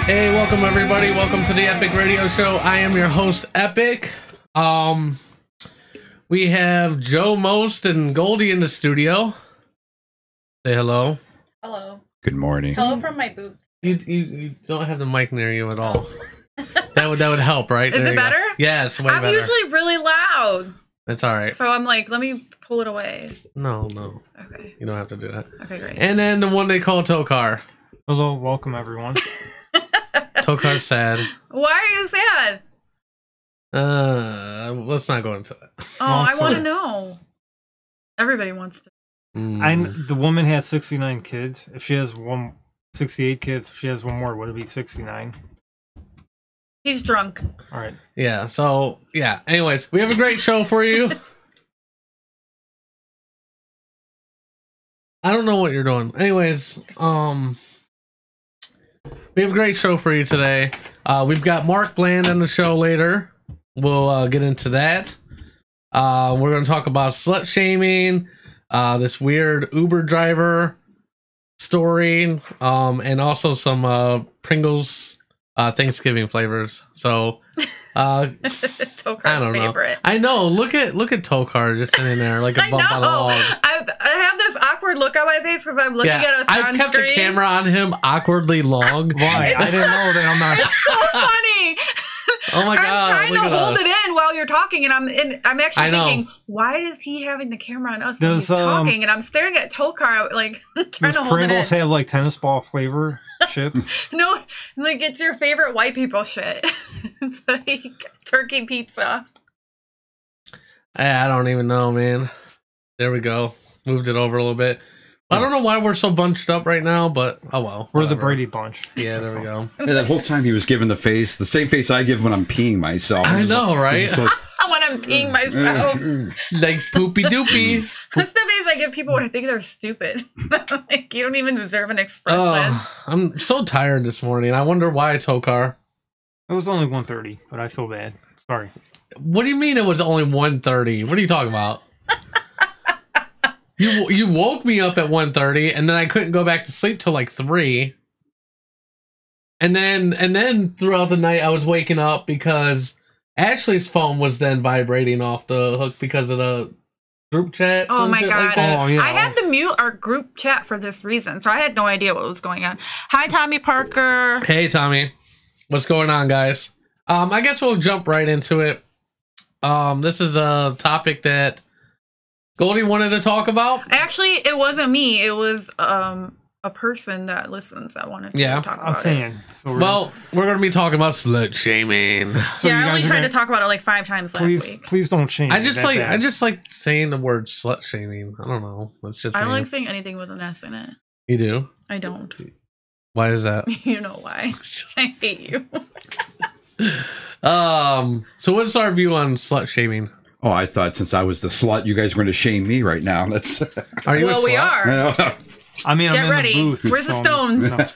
Hey, welcome everybody. Welcome to the Epic Radio Show. I am your host, Epic. We have Joe Most and Goldie in the studio. Say hello. Hello. Good morning. Hello from my boobs. You don't have the mic near you at all. That would help, right? Is it better? Go. Yes, way better. I'm usually really loud. That's all right. So I'm like, let me pull it away. No. Okay. You don't have to do that. Okay, great. And then the one they call Tokar. Hello, welcome everyone. Tokar's sad. Why are you sad? Let's not go into that. Oh, I want to know. Everybody wants to. The woman has 69 kids. If she has 68 kids, if she has one more, would it be 69? He's drunk. All right. Yeah, so, yeah. Anyways, we have a great show for you. I don't know what you're doing. Anyways, we have a great show for you today. We've got Mark Bland on the show later. We'll get into that. We're going to talk about slut shaming, this weird Uber driver story, and also some Pringles Thanksgiving flavors. So, Tokar's favorite. I know. Look at Tokar just sitting there like a bump on a log. I have this awkward look on my face because I'm looking at us on I've kept screen. the camera on him awkwardly long. Why? I didn't know that I'm not. It's so funny. Oh my god! I'm trying to hold us. it in while you're talking, and I'm actually I know. thinking, why is he having the camera on us when he's talking? And I'm staring at Tokar, like trying to hold Pringles it in. have like tennis ball flavor shit? No, like it's your favorite white people shit. It's like turkey pizza. I don't even know, man. There we go. Moved it over a little bit. I don't know why we're so bunched up right now, but oh well. We're whatever. the Brady Bunch. Yeah, there we go. Yeah, that whole time he was giving the face, the same face I give when I'm peeing myself. I know, right? Like, When I'm peeing myself. Like poopy doopy. That's the face I give people when I think they're stupid. Like, you don't even deserve an expression. I'm so tired this morning. I wonder why, Tokar. It was only 1:30, but I feel bad. Sorry. What do you mean it was only 1:30? What are you talking about? You woke me up at 1:30, and then I couldn't go back to sleep till like 3. And then throughout the night I was waking up because Ashley's phone was then vibrating off the hook because of the group chat. Oh my god. Like that. Oh, yeah. I had to mute our group chat for this reason, so I had no idea what was going on. Hi, Tommy Parker. Hey Tommy, what's going on, guys? I guess we'll jump right into it. This is a topic that Goldie wanted to talk about. Actually, it wasn't me. It was a person that listens that wanted to talk about A fan. So We're going to be talking about slut shaming. So yeah, you I only guys are tried gonna- to talk about it like 5 times last week. Please don't shame. I me just that bad. like saying the word slut shaming. I don't know. That's just I don't me. like saying anything with an S in it. You do? I don't. Why is that? You know why. I hate you. So what's our view on slut shaming? oh, I thought since I was the slut, you guys were going to shame me right now. That's. Are you a Well, we slut? are. I mean, I'm Get in ready. the booth. Where's the stones?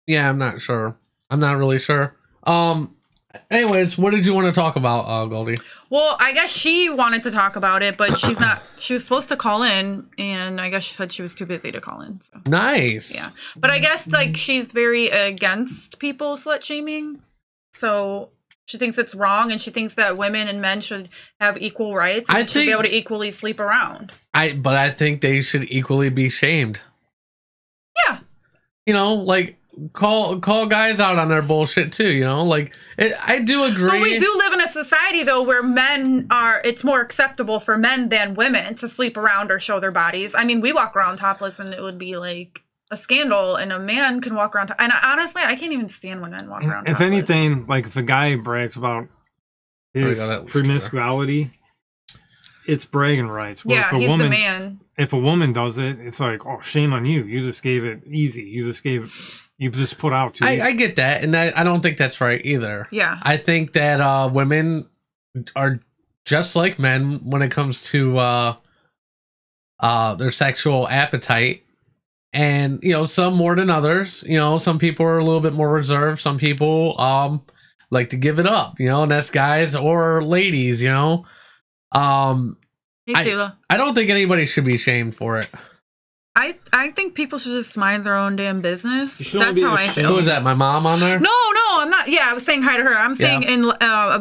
Yeah, I'm not sure. I'm not really sure. Anyways, what did you want to talk about, Goldie? Well, I guess she wanted to talk about it, but she's not. She was supposed to call in, and I guess she said she was too busy to call in. So. Nice. Yeah, but I guess like she's very against people slut shaming, so she thinks it's wrong, and she thinks that women and men should have equal rights and should be able to equally sleep around. But I think they should equally be shamed. Yeah. You know, like call guys out on their bullshit too. You know, like I do agree. But we do live in a society though where it's more acceptable for men than women to sleep around or show their bodies. I mean, we walk around topless, and it would be like a scandal, and a man can walk around. And honestly, I can't even stand when men walk around topless. If anything, like if a guy brags about his promiscuity, it's bragging rights. Where yeah, if a he's woman, the man. If a woman does it, it's like, oh, shame on you. You just gave it easy. You just put out too easy. I get that, and I don't think that's right either. Yeah. I think that women are just like men when it comes to their sexual appetite. And, you know, some more than others. You know, some people are a little bit more reserved. Some people like to give it up, you know, and that's guys or ladies, you know. Hey, Sheila. I don't think anybody should be shamed for it. I think people should just mind their own damn business. That's how I feel. Who was that? My mom on there? No, I'm not. Yeah, I was saying hi to her. I'm saying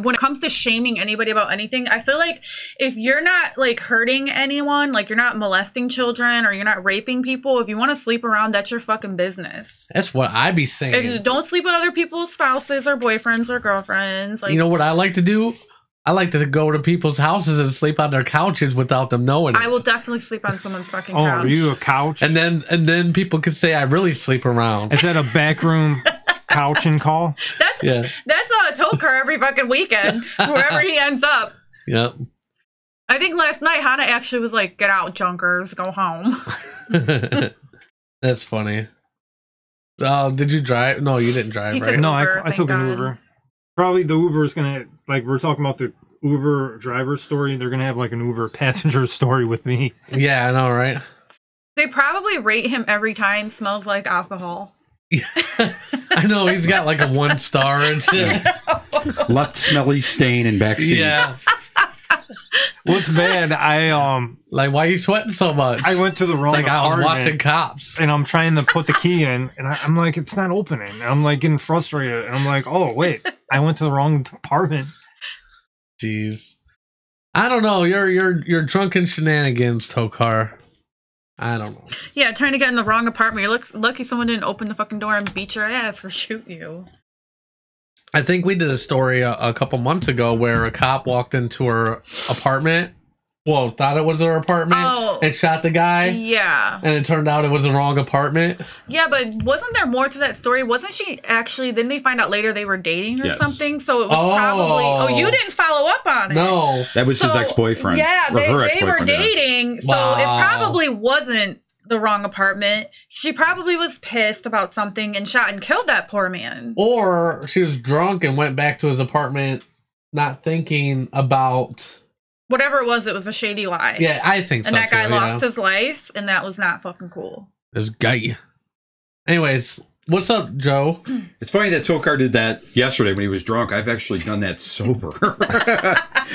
when it comes to shaming anybody about anything, I feel like if you're not like hurting anyone, like you're not molesting children or you're not raping people, if you want to sleep around, that's your fucking business. That's what I be saying. If you don't sleep with other people's spouses or boyfriends or girlfriends, like, you know what I like to do? I like to go to people's houses and sleep on their couches without them knowing it. I will definitely sleep on someone's fucking Oh, couch. are you a couch? And then people could say I really sleep around. Is that a backroom couching call? That's Tokar every fucking weekend, wherever he ends up. Yep. I think last night Hannah actually was like, "Get out, junkers, go home." That's funny. Did you drive? No, you didn't drive, He right? took No, Uber, I took thank an God. Uber. Probably the Uber is gonna, like, we're talking about the Uber driver story. They're gonna have like an Uber passenger story with me. Yeah, I know, right? They probably rate him every time. Smells like alcohol. I know he's got like a 1 star and shit. Left smelly stain in backseat. Yeah. What's bad? Like, why are you sweating so much? I went to the wrong It's like I was apartment, watching Cops. and I'm trying to put the key in, and I'm like, it's not opening. And I'm like getting frustrated, and I'm like, oh wait, I went to the wrong apartment. Jeez. I don't know. You're drunken shenanigans, Tokar. I don't know. Yeah, trying to get in the wrong apartment. You're lucky someone didn't open the fucking door and beat your ass or shoot you. I think we did a story a couple months ago where a cop walked into her apartment. Well, thought it was her apartment and shot the guy. Yeah. And it turned out it was the wrong apartment. Yeah, but wasn't there more to that story? Wasn't she actually, didn't they find out later they were dating or Yes. something? So it was probably, you didn't follow up on it. No. That was his ex-boyfriend. Yeah, Or her they were ex-boyfriend, yeah. dating, so Wow. it probably wasn't the wrong apartment. She probably was pissed about something and shot and killed that poor man. Or she was drunk and went back to his apartment not thinking about... Whatever it was a shady lie. Yeah, I think so. And that guy too, lost his life, and that was not fucking cool. This guy. Anyways, what's up, Joe? It's funny that Tokar did that yesterday when he was drunk. I've actually done that sober.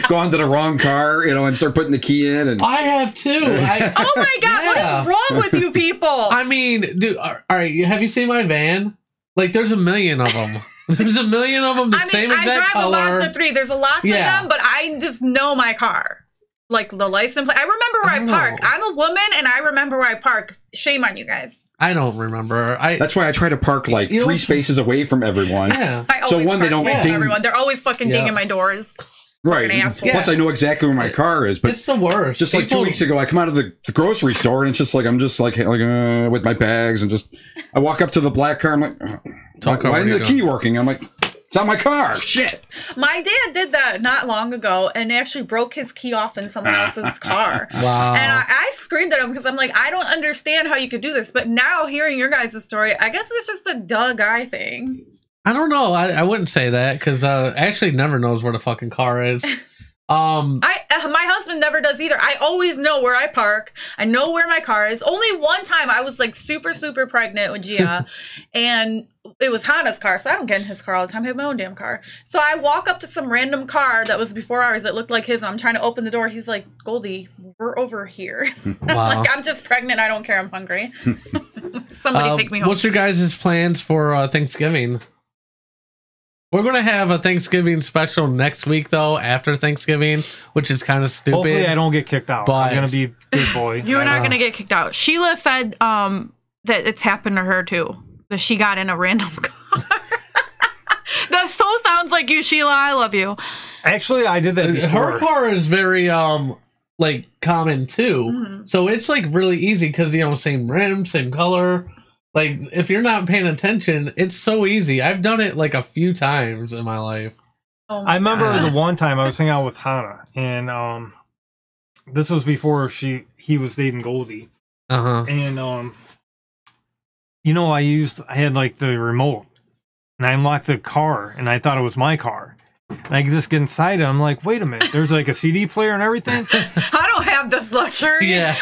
Gone to the wrong car, and start putting the key in. And I have too. Oh my God, Yeah. what is wrong with you people? I mean, dude, all right, have you seen my van? Like, there's a million of them. There's a million of them, same exact I drive color. a Mazda 3. There's a lot of them, but I just know my car. Like the license plate. I remember where I park. I'm a woman and I remember where I park. Shame on you guys. I don't remember. That's why I try to park like 3 spaces away from everyone. Yeah. So one, they don't ding. Everyone. They're always fucking dinging my doors. Right. Plus, I know exactly where my car is. But it's the worst. Just like 2 weeks ago, I come out of the grocery store and it's just like I'm just like with my bags and I walk up to the black car. I'm like, why isn't the key working? I'm like, it's not my car. Shit. My dad did that not long ago and actually broke his key off in someone else's car. Wow. And I screamed at him because I'm like, I don't understand how you could do this. But now hearing your guys' story, I guess it's just a duh guy thing. I don't know. I wouldn't say that because Ashley never knows where the fucking car is. My husband never does either. I always know where I park. I know where my car is. Only one time I was like super, super pregnant with Gia and it was Hannah's car. So I don't get in his car all the time. I have my own damn car. So I walk up to some random car that was before ours that looked like his. And I'm trying to open the door. He's like, Goldie, we're over here. Wow. Like, I'm just pregnant. I don't care. I'm hungry. Somebody take me home. What's your guys' plans for Thanksgiving? We're going to have a Thanksgiving special next week, though, after Thanksgiving, which is kind of stupid. Hopefully I don't get kicked out. I'm going to be big boy. You're not going to get kicked out. Sheila said that it's happened to her, too. That she got in a random car. That so sounds like you, Sheila. I love you. Actually, I did that before. Her car is very, like, common, too. Mm-hmm. So it's, like, really easy because, same rim, same color. Like, if you're not paying attention, it's so easy. I've done it like a few times in my life. Oh I remember the one time I was hanging out with Hannah, and this was before he was dating Goldie. And I had like the remote, and I unlocked the car, and I thought it was my car. And I just get inside, and I'm like, wait a minute, there's like a CD player and everything. I don't have this luxury. Yeah.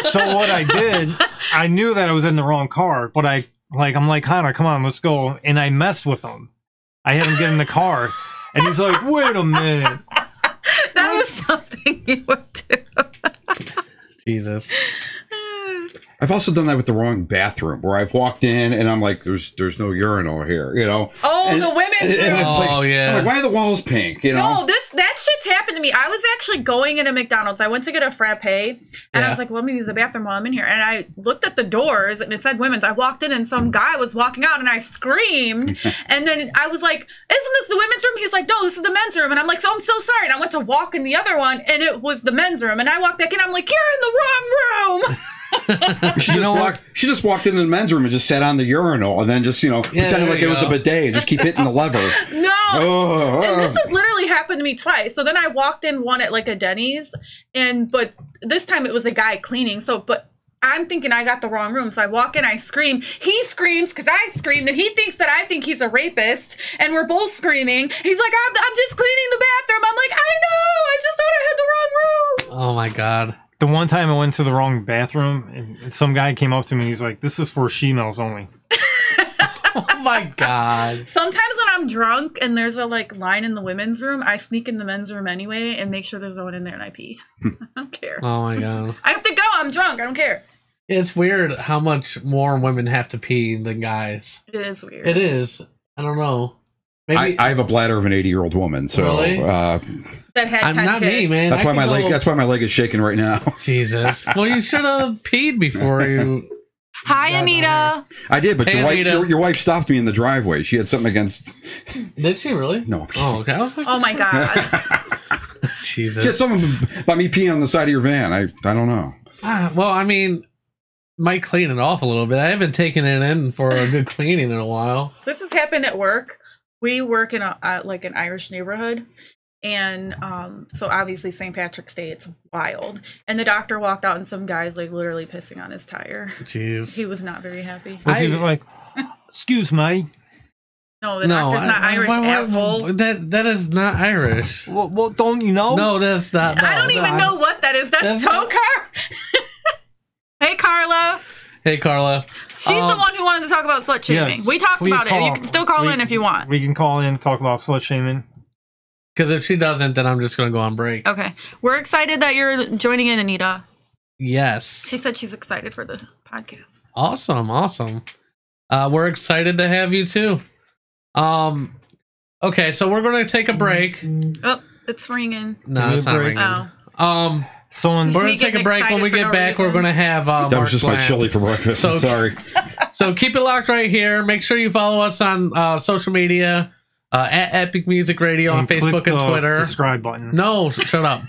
So what I did, I knew that I was in the wrong car, but I'm like, Hannah, come on, let's go. And I messed with him. I had him get in the car, and he's like, wait a minute. That was something you would do. Jesus. I've also done that with the wrong bathroom, where I've walked in and I'm like, there's no urinal here, you know. Oh, and, the women's room. And it's like, yeah. I'm like, why are the walls pink? You know. No, that shit's happened to me. I was actually going into McDonald's. I went to get a frappe, and I was like, well, let me use the bathroom while I'm in here. And I looked at the doors, and it said women's. I walked in, and some guy was walking out, and I screamed. And then I was like, isn't this the women's room? He's like, no, this is the men's room. And I'm like, so I'm so sorry. And I went to walk in the other one, and it was the men's room. And I walked back in, I'm like, you're in the wrong room. She just walked into the men's room and just sat on the urinal and then just, pretended like it was a bidet and just keep hitting the lever. No. And this has literally happened to me twice. So then I walked in one at like a Denny's, but this time it was a guy cleaning. But I'm thinking I got the wrong room. So I walk in, I scream. He screams because I screamed, and he thinks that I think he's a rapist, and we're both screaming. He's like, I'm just cleaning the bathroom. I'm like, I know. I just thought I had the wrong room. Oh my God. The one time I went to the wrong bathroom, and some guy came up to me. He's like, "This is for she-males only." Oh my God. Sometimes when I'm drunk and there's a line in the women's room, I sneak in the men's room anyway and make sure there's no one in there, and I pee. I don't care. Oh my God. I have to go. I'm drunk. I don't care. It's weird how much more women have to pee than guys. It is weird. It is. I don't know. Maybe I have a bladder of an 80-year-old woman, so really? That had 10 not kids. me, man. That's why my leg. That's why my leg is shaking right now. Jesus. Well, you should have peed before you. Hi, Anita. I did, but Hey, your wife stopped me in the driveway. She had something against. Did she really? No. Oh, okay. I was like, Oh my God. Jesus. She had something about me peeing on the side of your van. I don't know. Well, I mean, might clean it off a little bit. I haven't taken it in for a good cleaning in a while. This has happened at work. We work in an Irish neighborhood, and so obviously St. Patrick's Day, it's wild. And the doctor walked out, and some guy's literally pissing on his tire. Jeez. He was not very happy. Was he like, "Excuse me"? No, the doctor's not Irish, asshole. That is not Irish. Well, don't you know? No, that's not. I don't even know what that is. That's Tokar. Hey, Carla. Hey, Carla. She's the one who wanted to talk about slut shaming. Yes, we talked about call. it. You can still call in if you want. We can call in and talk about slut shaming. Because if she doesn't, then I'm just going to go on break. Okay. We're excited that you're joining in, Anita. Yes. She said she's excited for the podcast. Awesome. We're excited to have you too. Okay, so we're going to take a break. Oh, it's ringing. No, it's not ringing. Oh. We're going to take a break. When we get back, we're going to have that Mark was just Bland. my chili for breakfast. So- Sorry. So keep it locked right here. Make sure you follow us on social media at Epic Music Radio on click Facebook and the Twitter. subscribe button. No, shut up.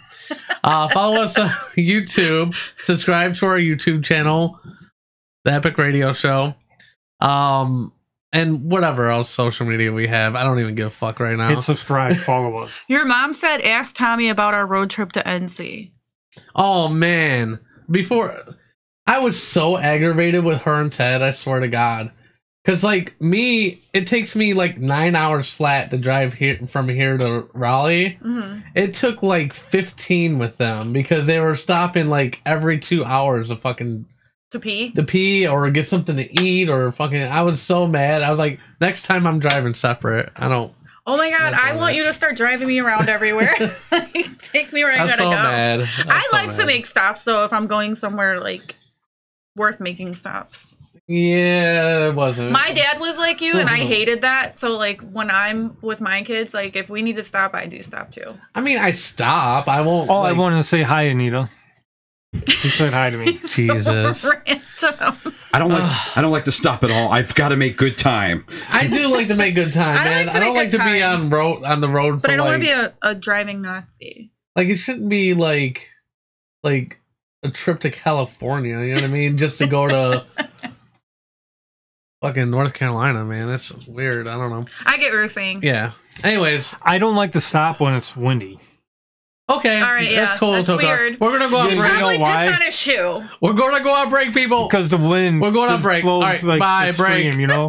Follow us on YouTube. Subscribe to our YouTube channel, The Epic Radio Show. And whatever else social media we have. I don't even give a fuck right now. Hit subscribe, follow us. Your mom said, ask Tommy about our road trip to NC. Oh, man. Before, I was so aggravated with her and Ted, I swear to God. Because, it takes me 9 hours flat to drive from here to Raleigh. Mm-hmm. It took 15 with them because they were stopping every 2 hours To pee? to pee or get something to eat or I was so mad. I was like, next time I'm driving separate. I don't. Oh my God, I want you to start driving me around everywhere. Take me where I gotta so go. Mad. I like to make stops though if I'm going somewhere worth making stops. Yeah, it wasn't. My dad was like you, and I hated that. So when I'm with my kids, if we need to stop, I do stop too. I mean, I stop. I won't. I wanted to say hi, Anita. You said hi to me. Jesus. So random. I don't like to stop at all. I've got to make good time. I do like to make good time, man. like to I don't make like to good be time. on the road for But I don't want to be a driving Nazi. it shouldn't be like a trip to California, you know what I mean? Just to go to fucking North Carolina, man. That's weird. I don't know. I get what you're saying. Yeah. Anyways. I don't like to stop when it's windy. Okay. All right, That's cool, that's Tokar. weird. We're going to go on He break. probably why? pissed on his shoe. We're going to go on break, people. Because the wind We're going on just break. blows, All right, bye, break. extreme, you know?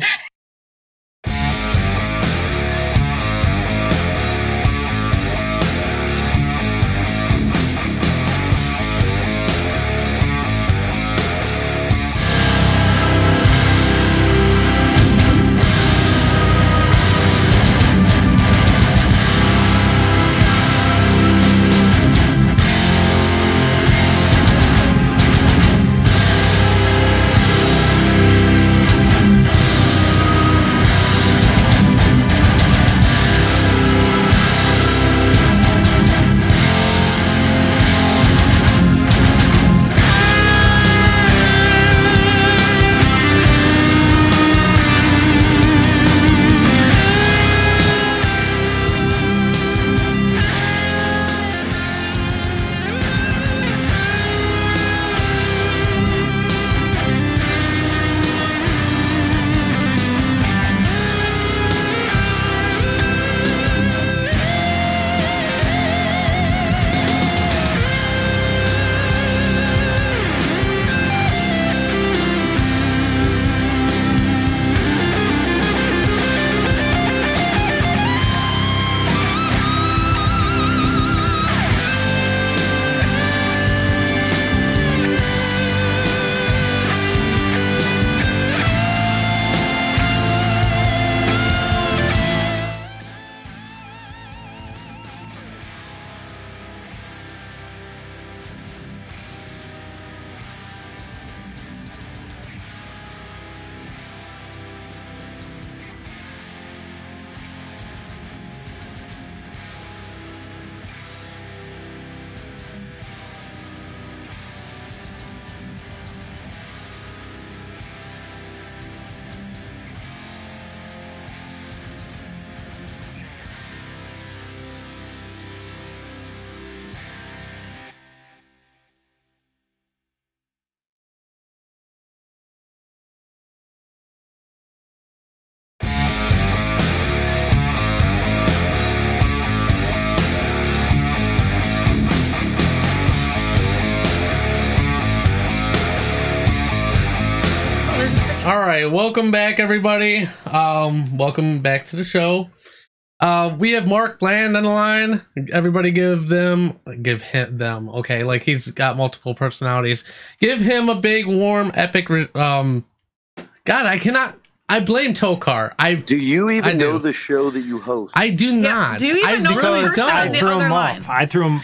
All right, welcome back, everybody. Welcome back to the show. We have Mark Bland on the line. Everybody give him, okay, like he's got multiple personalities. Give him a big, warm, epic, God, I blame Tokar. Do you even know the show that you host? I do not. Do you even know the person on the other line? I threw him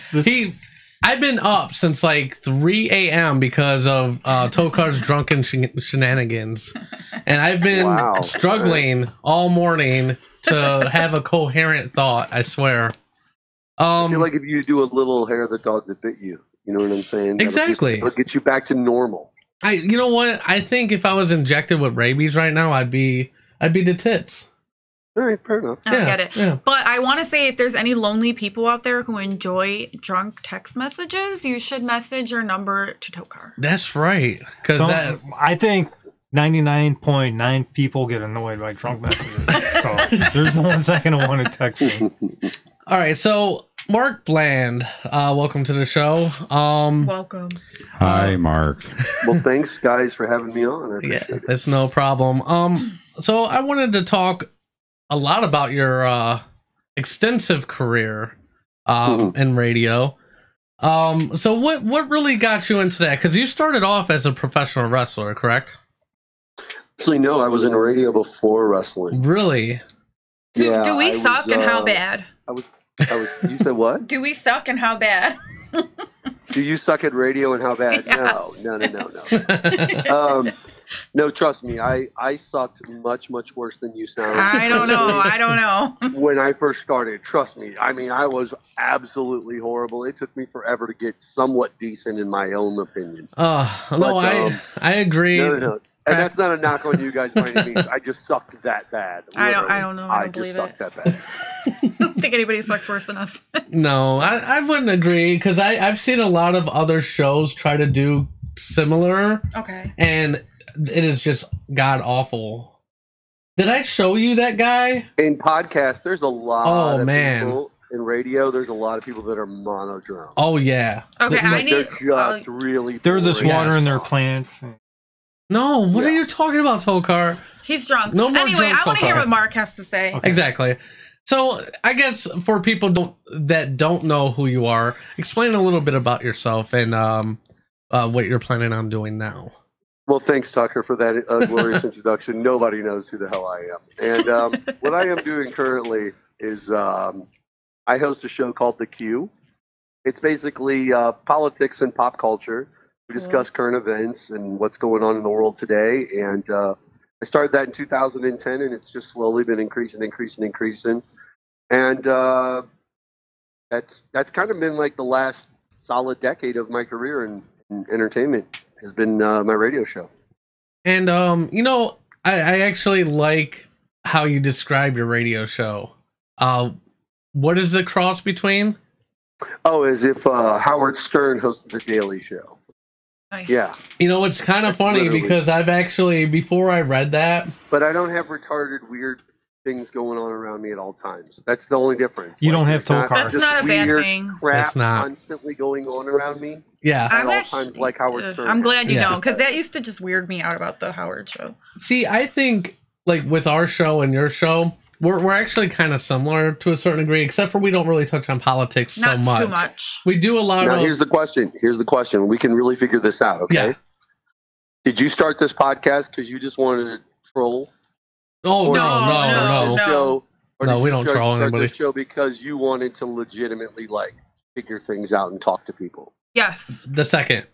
I've been up since like 3 a.m. because of Tokar's drunken shenanigans. And I've been struggling all morning to have a coherent thought, I swear. I feel like if you do a little hair of the dog that bit you, you know what I'm saying? Exactly. It'll get you back to normal. You know what? I think if I was injected with rabies right now, I'd be the tits. All right, fair enough. I get it. Yeah. But I want to say, if there's any lonely people out there who enjoy drunk text messages, you should message your number to Tokar. That's right. Because I think 99.9 people get annoyed by drunk messages. So there's no one second to want to text me. All right, so Mark Bland, welcome to the show. Welcome. Hi, Mark. Well, thanks, guys, for having me on. I appreciate it. That's no problem. So I wanted to talk a lot about your extensive career in radio. So what really got you into that? Because you started off as a professional wrestler, correct? Actually, no, I was in radio before wrestling. Really? Do we suck and how bad? I was. You said what? Do we suck and how bad? Do you suck at radio and how bad? Yeah. No. No, trust me, I sucked much worse than you sound. I don't know. When I first started, trust me. I mean, I was absolutely horrible. It took me forever to get somewhat decent, in my own opinion. I agree. No. And that's not a knock on you guys by any means. I just sucked that bad. Literally. I don't know. I don't believe sucked that bad. I don't think anybody sucks worse than us. No, I wouldn't agree, because I've seen a lot of other shows try to do similar. Okay. And it is just god awful. Did I show you that guy? In podcasts, there's a lot of people. In radio, there's a lot of people that are monodrone. Oh, yeah. Okay, they're just really... They're just watering their plants. No, what are you talking about, Tokar? He's drunk. No more anyway, drunk, I want to hear what Mark has to say. Okay. Exactly. So, I guess for people that don't know who you are, explain a little bit about yourself and what you're planning on doing now. Well, thanks, Tucker, for that glorious introduction. Nobody knows who the hell I am. And what I am doing currently is I host a show called The Q. It's basically politics and pop culture. We discuss current events and what's going on in the world today. And I started that in 2010, and it's just slowly been increasing. And that's kind of been like the last solid decade of my career in entertainment has been my radio show. And, I actually like how you describe your radio show. What is the cross between? Oh, as if Howard Stern hosted The Daily Show. Nice. Yeah. It's kind of funny because I've actually, before I read that... But I don't have retarded, weird things going on around me at all times. That's the only difference. You don't have Tokar. That's not a bad thing. Crap constantly going on around me. Yeah. At all times, like Howard Stern. I'm glad you know, because that used to just weird me out about the Howard show. See, I think, like, with our show and your show, we're actually kind of similar to a certain degree, except for we don't really touch on politics so much. Not too much. We do a lot of... Now, here's the question. We can really figure this out, okay? Yeah. Did you start this podcast because you just wanted to troll? Oh, no. No, we don't troll anybody. This show because you wanted to legitimately, like, figure things out and talk to people? Yes. The second.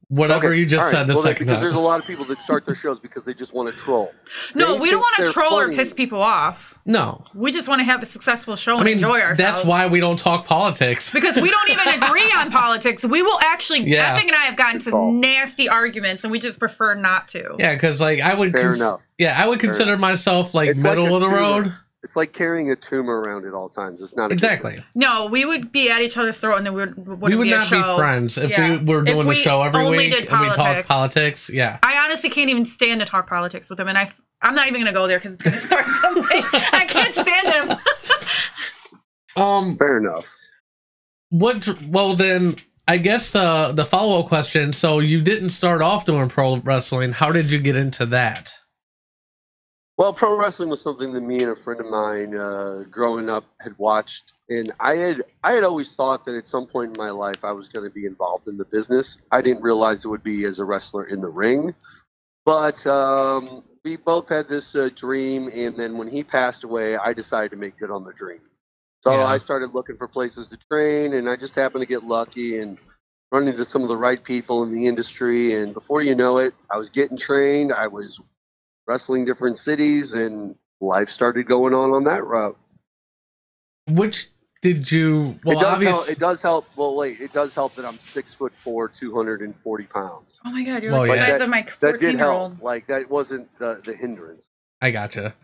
Whatever you just said the second because time. There's a lot of people that start their shows because they just want to troll. No, we don't want to troll or piss people off. No. We just want to have a successful show and enjoy ourselves. That's why we don't talk politics. Because we don't even agree on politics. We will actually, Epic and I have gotten to nasty arguments, and we just prefer not to. Yeah, because, like, I would... I would consider myself, like, middle of the road. It's like carrying a tumor around at all times. It's not exactly. No, we would be at each other's throat, and then we would not be friends if we were doing the show every week and we talked politics. Yeah, I honestly can't even stand to talk politics with him, and I'm not even going to go there because it's going to start something. I can't stand him. Fair enough. Well, then I guess the follow-up question. So you didn't start off doing pro wrestling. How did you get into that? Well, pro wrestling was something that me and a friend of mine growing up had watched, and I had always thought that at some point in my life I was going to be involved in the business. I didn't realize it would be as a wrestler in the ring, but we both had this dream, and then when he passed away, I decided to make good on the dream. So I started looking for places to train, and I just happened to get lucky and run into some of the right people in the industry, and before you know it, I was getting trained. I was wrestling different cities, and life started going on that route. Which did you? Well, it does help. Well, wait, it does help that I'm 6'4", 240 pounds. Oh my God, you're like the size of my 14-year-old. That did help. Like that wasn't the hindrance. I gotcha.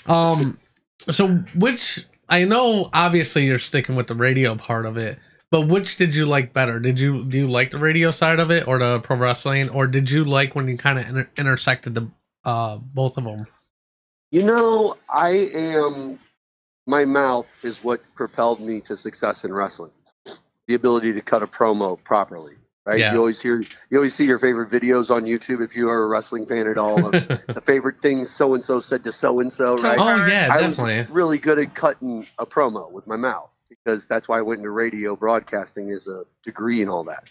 So which I know, obviously, you're sticking with the radio part of it. But which did you like better? Do you like the radio side of it or the pro wrestling, or did you like when you kind of intersected the both of them? You know, my mouth is what propelled me to success in wrestling. The ability to cut a promo properly, right? Yeah. You always see your favorite videos on YouTube if you are a wrestling fan at all. Of the favorite things so and so said to so and so, right? Oh yeah, definitely. I was really good at cutting a promo with my mouth because that's why I went into radio broadcasting as a degree and all that.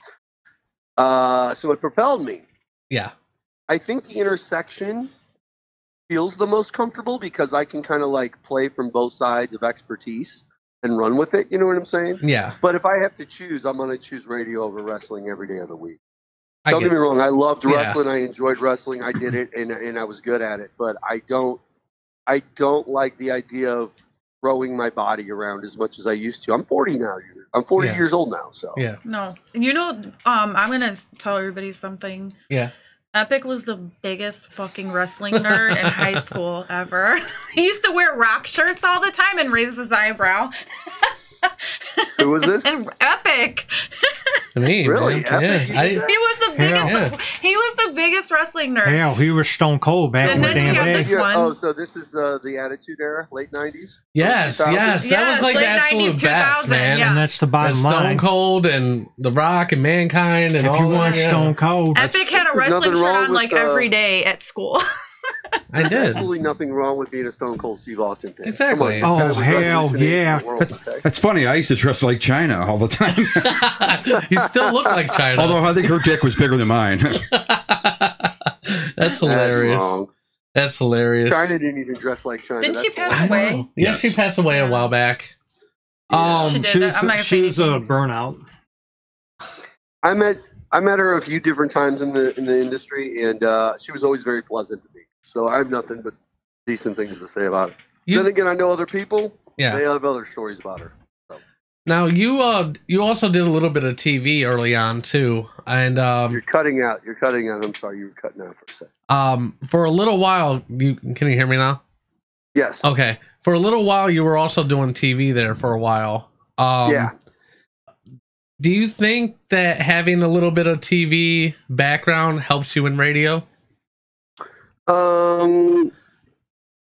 So it propelled me. Yeah. I think the intersection feels the most comfortable because I can kind of like play from both sides of expertise and run with it. You know what I'm saying? Yeah. But if I have to choose, I'm going to choose radio over wrestling every day of the week. Don't get me wrong. I loved wrestling. I enjoyed wrestling. I did it and I was good at it. But I don't like the idea of throwing my body around as much as I used to. I'm 40 now. I'm 40 years old now. So yeah. No, you know, I'm going to tell everybody something. Yeah. Epic was the biggest fucking wrestling nerd in high school ever. He used to wear rock shirts all the time and raise his eyebrow. Who was this? Epic. Me, really? Epic? Yeah. He was the biggest. He was the biggest wrestling nerd. Yeah, he was Stone Cold back in the damn day. Oh, so this is the Attitude Era, late 90s? Yes, yes. That was like the absolute best, man. Yeah. And that's the bottom line. Stone Cold and The Rock and Mankind and if all you want Stone Cold. Epic had a wrestling shirt on like every day at school. I did. Absolutely nothing wrong with being a Stone Cold Steve Austin fan. Exactly. Oh, hell yeah. That's funny. I used to dress like China all the time. You still look like China. Although I think her dick was bigger than mine. That's hilarious. That's hilarious. China didn't even dress like China. Didn't she pass away? Yeah, she passed away a while back. She did. She was a burnout. I met her a few different times in the industry, and she was always very pleasant to me. So I have nothing but decent things to say about her. Then again, I know other people. Yeah, they have other stories about her. So. Now you also did a little bit of TV early on too, and you're cutting out. I'm sorry, you were cutting out for a second. For a little while, can you hear me now? Yes. Okay. For a little while, you were also doing TV there for a while. Yeah. Do you think that having a little bit of TV background helps you in radio?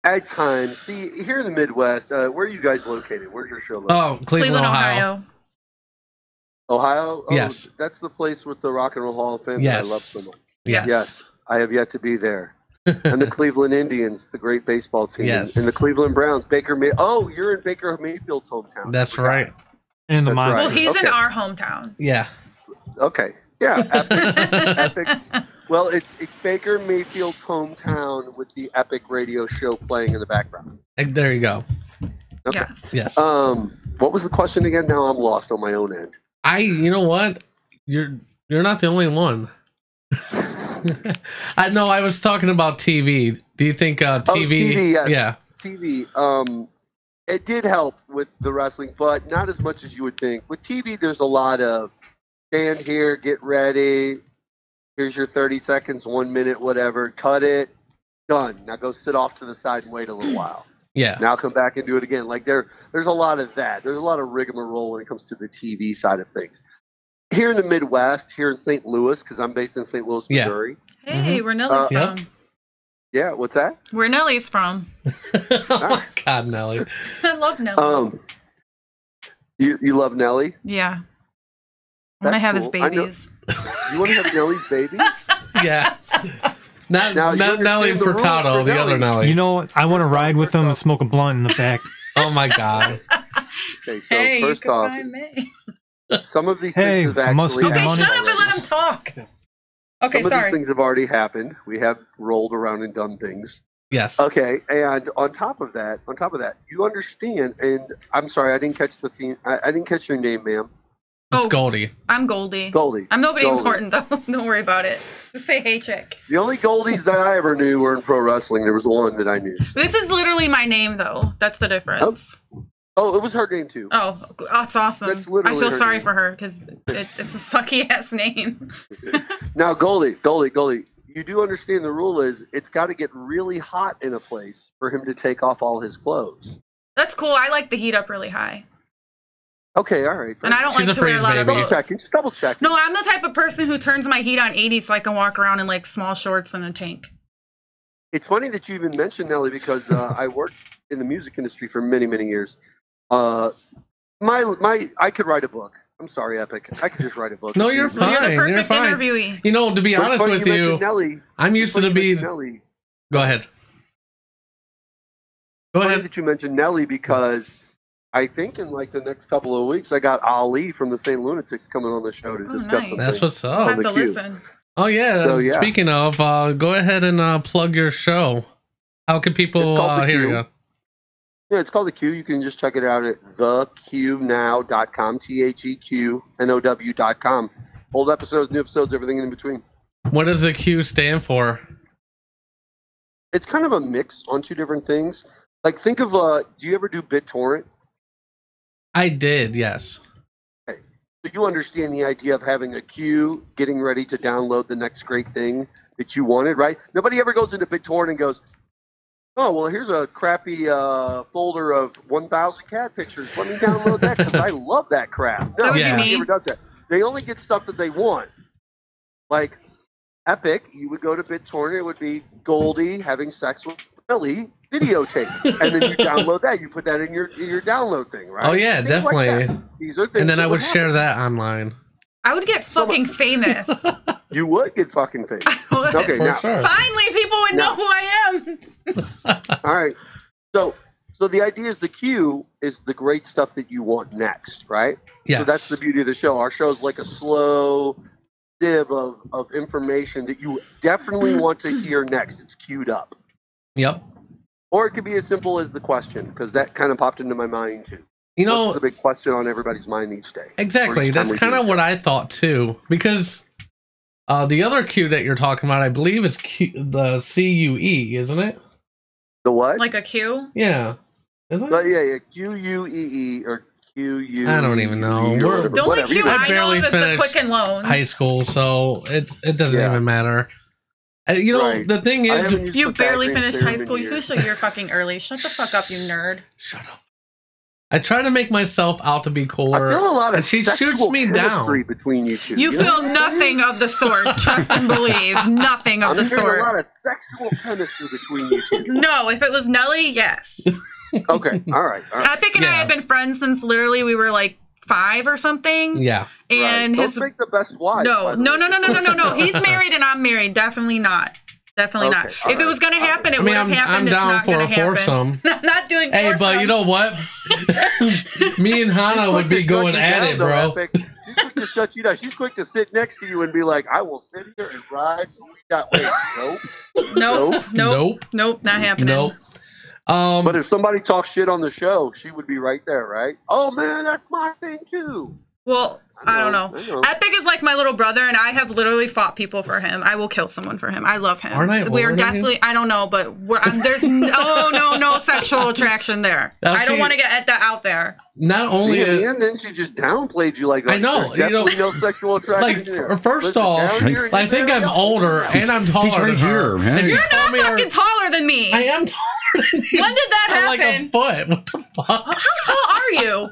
At times. See, here in the Midwest, where are you guys located? Where's your show located? Oh, Cleveland, Ohio. Ohio? Oh, yes. That's the place with the Rock and Roll Hall of Fame that I love so much. Yes. Yes. I have yet to be there. And the Cleveland Indians, the great baseball team. Yes. And the Cleveland Browns. Oh, you're in Baker Mayfield's hometown. That's right. In the Well, he's in our hometown. Yeah. Okay. Yeah. Epics. Well, it's Baker Mayfield's hometown with the Epic radio show playing in the background. There you go. Okay. Yes. Yes. What was the question again? Now I'm lost on my own end. You know what? You're not the only one. I know. I was talking about TV. Do you think TV? TV, yes. Yeah. TV. It did help with the wrestling, but not as much as you would think. With TV, there's a lot of stand here, get ready. Here's your 30 seconds, 1 minute, whatever. Cut it. Done. Now go sit off to the side and wait a little while. Yeah. Now come back and do it again. Like there's a lot of that. There's a lot of rigmarole when it comes to the TV side of things. Here in the Midwest, here in St. Louis, because I'm based in St. Louis, Missouri. Hey, where Nellie's from. Yeah, what's that? Where Nellie's from. Oh, God, Nellie. I love Nellie. You love Nellie? Yeah. I want to have his babies. You want to have Nellie's babies? Yeah. Not Now, you Nelly understand the rules Furtado, for the other Nelly. Nelly. You know, I want to ride with them and smoke a blunt in the back. Oh my god. Okay, so Hey, first you can off, find me. some of these Hey, things have must actually be the Okay, happened. shut up and let him talk. Okay, Some of sorry. these things have already happened. We have rolled around and done things. Yes. Okay, and on top of that, you understand. And I'm sorry, I didn't catch I didn't catch your name, ma'am. It's Oh. Goldie. I'm Goldie. Goldie. I'm nobody Goldie. important, though. Don't worry about it. Just say, hey, chick. The only Goldies that I ever knew were in pro wrestling. There was one that I knew. This is literally my name, though. That's the difference. Oh, it was her name too. Oh, that's awesome. That's literally I feel her sorry name. for her because it's a sucky-ass name. Now, Goldie, you do understand the rule is it's got to get really hot in a place for him to take off all his clothes. That's cool. I like the heat up really high. Okay, all right. And I don't She's like a to wear a freeze lot of baby. Double clothes. checking, just double checking. No, I'm the type of person who turns my heat on 80 so I can walk around in like small shorts and a tank. It's funny that you even mentioned Nelly because I worked in the music industry for many, many years. I could write a book. I'm sorry, Epic. I could just write a book. No, you're You're fine. the perfect fine. interviewee. You know, to be But it's honest funny with mentioned you, Nelly. I'm used to It's funny the you be. mentioned Nelly. Go ahead. Go Funny ahead. that you mentioned Nelly because I think in like the next couple of weeks I got Ali from the St. Lunatics coming on the show to Oh, discuss nice. something. That's what's I'll up. have the to queue. listen. Oh yeah. So, yeah. Speaking of, go ahead and plug your show. How can It's people called The hear Queue. you? Yeah, it's called The Q. You can just check it out at theqnow.com, TheQNOW.com. Old episodes, new episodes, everything in between. What does the Q stand for? It's kind of a mix on two different things. Like, think of, do you ever do BitTorrent? I did, yes. So you understand the idea of having a queue, getting ready to download the next great thing that you wanted, right? Nobody ever goes into BitTorrent and goes, oh, well, here's a crappy folder of 1,000 cat pictures. Let me download that because I love that crap. No, That would be nobody me. ever does that. They only get stuff that they want. Like Epic, you would go to BitTorrent, it would be Goldie having sex with Billy videotape. And then you download that. You put that in your download thing, right? Oh yeah, Things definitely. like that. These are things And then that I would happen. share that online. I would get fucking famous. You would get fucking famous. would. Okay, For now, sure. Finally, people would know who I am. all right. So the idea is the queue is the great stuff that you want next, right? Yes. So that's the beauty of the show. Our show is like a slow sieve of information that you definitely want to hear next. It's queued up. Yep. Or it could be as simple as the question, because that kind of popped into my mind too. You know, What's the big question on everybody's mind each day? exactly. Or each time That's we kind do of the what show? I thought too. Because the other Q that you're talking about, I believe, is the CUE, isn't it? The what? Like a Q? Yeah. Isn't it? Yeah. QUEE or QU. I don't even know. We're- The only Q I I know barely of is the finished Quicken Loans. High school, so it doesn't Yeah. even matter. You know, Right. the thing I is, haven't used You barely Pythagorean finished theorem high in school. You years. finished a year fucking early. Shut the fuck up, you nerd. shut up. I try to make myself out to be I cooler, feel a lot of and she shoots sexual me chemistry down. between you two. You know feel what I'm saying? nothing of the sort. Trust and believe. Nothing of I'm the hearing a lot sort. of sexual chemistry between you two. No, if it was Nelly, yes. Okay, all right. Epic and I Yeah. have been friends since literally we were like 5 or something. Yeah. And Right. his Don't make the best wife. no, by the no, way. no, no, no, no, no, no. He's married and I'm married. Definitely not. Definitely Okay, not. all If it was gonna right. happen, it I would mean, have I'm happened. It's down not for gonna a happen. foursome. I'm not doing Hey, but you know what? Me and Hannah would be going at it, bro. She's quick to shut you down. She's quick to sit next to you and be like, "I will sit here and ride." So we got nope. Nope. Nope. Not happening. Nope. But if somebody talks shit on the show, she would be right there, right? Oh man, that's my thing too. Well, I don't know. I know. Epic is like my little brother, and I have literally fought people for him. I will kill someone for him. I love him. Aren't I We are older than you? definitely. I don't know, but there's no sexual attraction there. Now, I don't see- want to get that out there. Not only See, in the end, then she just downplayed you like that. I know, There's definitely you know, no sexual attraction like, there. first Listen, off, down here, I think I'm older and I'm taller He's right than her. here, man. And she You're called not me her- fucking taller than me. I am taller than you. When did that I'm like a happen? foot. What the fuck? How tall are you?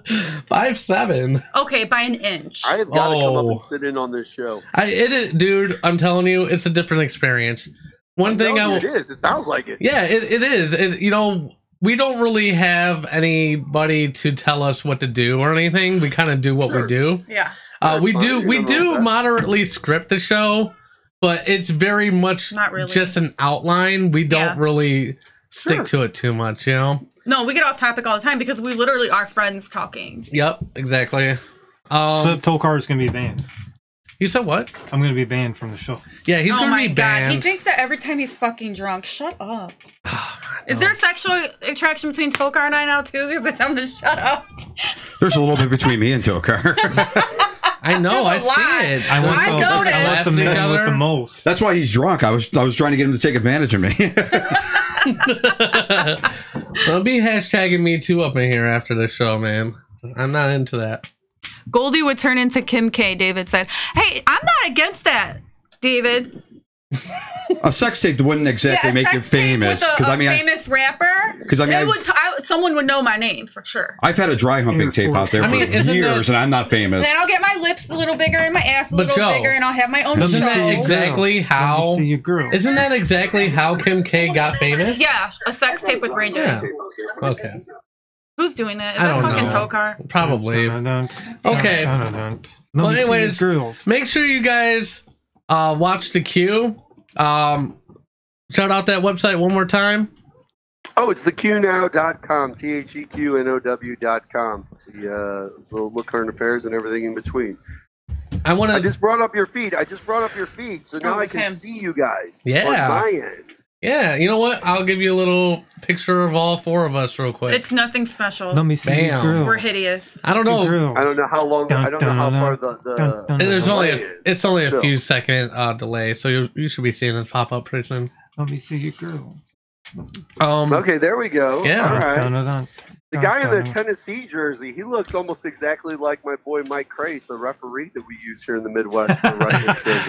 5'7". Okay, by an inch. I have got to come up Oh. and sit in on this show. It is, dude. I'm telling you, it's a different experience. One thing No, I it is. It sounds like it. yeah, it is. You know, we don't really have anybody to tell us what to do or anything. We kind of do what we Sure. do. Yeah. We That's do fine. we Nothing wrong do with that. moderately script the show, but it's very much Not really. just an outline. We don't really stick to it too much, you know? No, we get off topic all the time because we literally are friends talking. Yep, exactly. So Tokar is going to be banned. You said what? I'm going to be banned from the show. Yeah, he's going to be God. banned. He thinks that every time he's fucking drunk. Shut up. Is there sexual attraction between Tokar and I now, too? Because I tell him to shut up. There's a little bit between me and Tokar. I know, I There's a lot. see it. I noticed. let them mess with the most. That's why he's drunk. I was trying to get him to take advantage of me. Don't be hashtagging me too up in here after this show, man. I'm not into that. Goldie would turn into Kim K, David said. Hey, I'm not against that, David. A sex tape wouldn't exactly make you famous. Because I mean, famous rapper. Because I mean, someone would know my name for sure. I've had a dry humping tape out there for years, and I'm not famous. Then I'll get my lips a little bigger and my ass a little bigger, and I'll have my own show. Isn't that exactly how? See your girl. Isn't that exactly how Kim K got famous? Yeah, a sex tape with Ray J. Yeah. Okay. Who's doing that? Is I that don't fucking know. Tokar? Probably. Okay. Well, anyways, make sure you guys watch the queue. Shout out that website one more time. Oh, it's theqnow.com, TheQNOW.com. The little current affairs and everything in between. I just brought up your feed. So now I can see you guys. Yeah. On my end. Yeah, you know what? I'll give you a little picture of all four of us real quick. It's nothing special. Let me see your grill. We're hideous. I don't know. I don't know how long. I don't know how far the There's only it's only a few second delay, so you should be seeing it pop up pretty soon. Let me see your grill. Okay, there we go. Yeah. All right. The guy in the Tennessee jersey, he looks almost exactly like my boy Mike Crace, the referee that we use here in the Midwest. For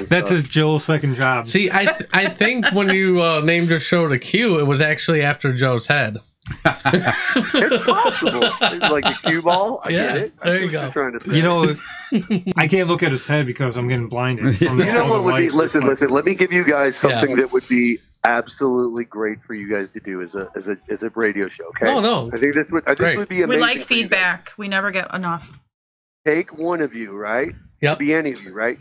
That's his Joe's second job. See, I think when you named your show the Q, it was actually after Joe's head. It's possible. It's like a cue ball. I get it. There you go. Trying to say. You know, I can't look at his head because I'm getting blinded. From You know what would be? Listen. Let me give you guys something that would be absolutely great for you guys to do as a radio show. Okay. No. I think this would be amazing. We like feedback. We never get enough. Take one of you, right? Yep. Be any of you, right?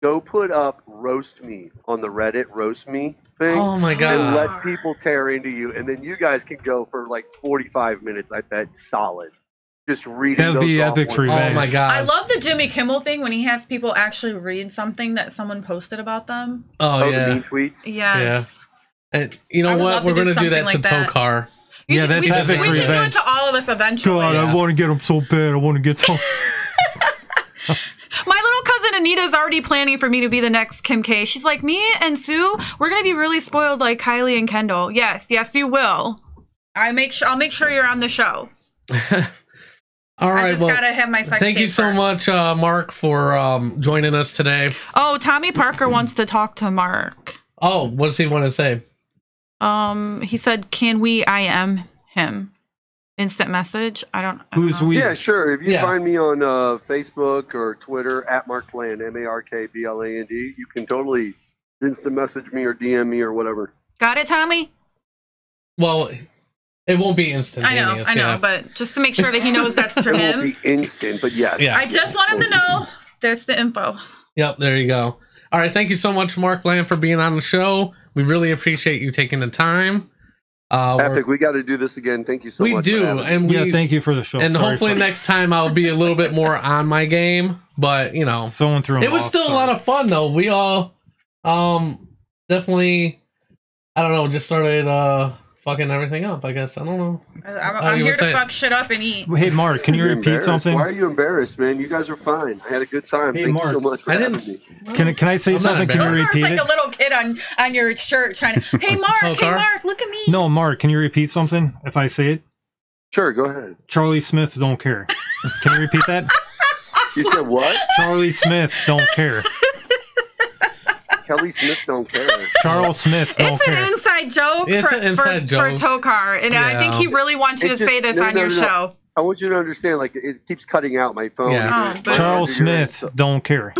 Go put up roast me on the Reddit roast me thing. Oh my god! And let people tear into you, and then you guys can go for like 45 minutes. I bet solid. Just reading. That would be epic revenge. Oh my god! I love the Jimmy Kimmel thing when he has people actually read something that someone posted about them. Oh yeah. The mean tweets. Yes. And you know what? We're gonna do that to Tokar. Yeah, that's epic revenge. We should do it to all of us eventually. God, I want to get him so bad. I want to get him. My little cousin Anita's already planning for me to be the next Kim K. She's like, me and Sue, we're gonna be really spoiled like Kylie and Kendall. Yes, you will. I'll make sure you're on the show. All right, I just gotta have my sex thank you so much, Mark, for joining us today. Oh, Tommy Parker wants to talk to Mark. Oh, what does he want to say? He said, "Can we IM him?" Instant message. I don't Who's know. we? Yeah, sure. If you find me on Facebook or Twitter at Mark Bland, MarkBland, you can totally instant message me or DM me or whatever. Got it, Tommy? Well, it won't be instantaneous. I know, but just to make sure that he knows that's to him. It won't be instant, but yes. Yeah. I just want him to know that's the info. Yep, there you go. All right, thank you so much, Mark Bland, for being on the show. We really appreciate you taking the time. Epic, we got to do this again. Thank you so much. We do, and thank you for the show. And hopefully next time I'll be a little bit more on my game. But you know, it was still a lot of fun though. We all definitely, I don't know, just started fucking everything up. I guess I don't know. I'm here to fuck shit up and eat. Hey, Mark, can you repeat something? Why are you embarrassed, man? You guys are fine. I had a good time. Hey, Thank Mark, you so much for having me. Can I say something? Can you repeat it? Like a little kid on your shirt trying to. Hey, Mark. Hey, Mark. Look at me. No, Mark. Can you repeat something? If I say it. Sure. Go ahead. Charlie Smith don't care. Can you repeat that? You said what? Charlie Smith don't care. Kelly Smith don't care. Charles Smith don't care. It's an inside joke for Tokar, and I think he really wants you to say this on your show. I want you to understand, like, it keeps cutting out my phone. Yeah. Charles Smith don't care.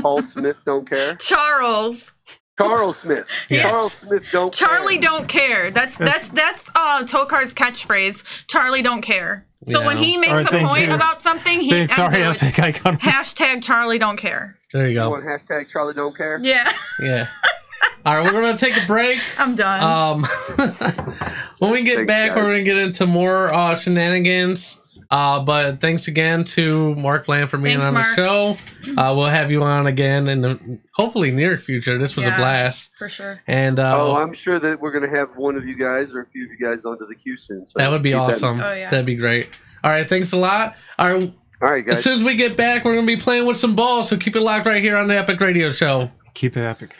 Paul Smith don't care. Charles. Carl Smith. Yes. Carl Smith don't Charlie care. don't care. That's Tokar's catchphrase. Charlie don't care. So Yeah. when he makes Alright, a thank point you. about something, he ends Sorry, it I with think I got hashtag Charlie don't care. There you You go. want hashtag Charlie don't care? Yeah, Yeah. All right, we're gonna take a break. I'm done. When we get Thanks, back, guys. we're gonna get into more shenanigans. But thanks again to Mark Bland for being Thanks, on Mark. the show. We'll have you on again in the hopefully near future. This was a Yeah. blast, For sure. and I'm sure that we're going to have one of you guys or a few of you guys onto the queue soon. So that would be keep that in- awesome. Oh, yeah. That'd be great. All right, thanks a lot. All right, All right, as guys. soon as we get back, we're gonna be playing with some balls. So keep it locked right here on the Epic Radio Show. Keep it epic.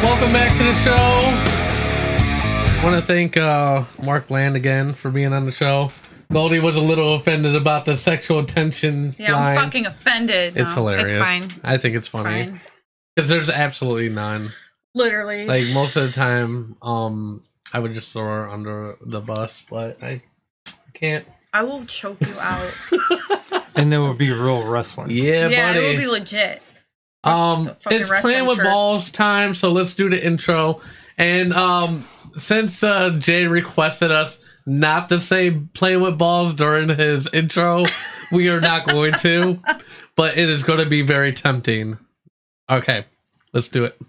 Welcome back to the show. I want to thank Mark Bland again for being on the show. Goldie was a little offended about the sexual tension Yeah, line. I'm fucking offended. It's No, hilarious. It's fine. I think it's It's funny fine. because there's absolutely none. Literally. Like most of the time, I would just throw her under the bus, but I can't. I will choke you out. And there will be real wrestling. Yeah, Yeah, buddy. it will be legit. The fucking It's wrestling playing with shirts. balls time, so let's do the intro. And since Jay requested us not to say play with balls during his intro, we are not going to, but it is going to be very tempting. Okay, let's do it.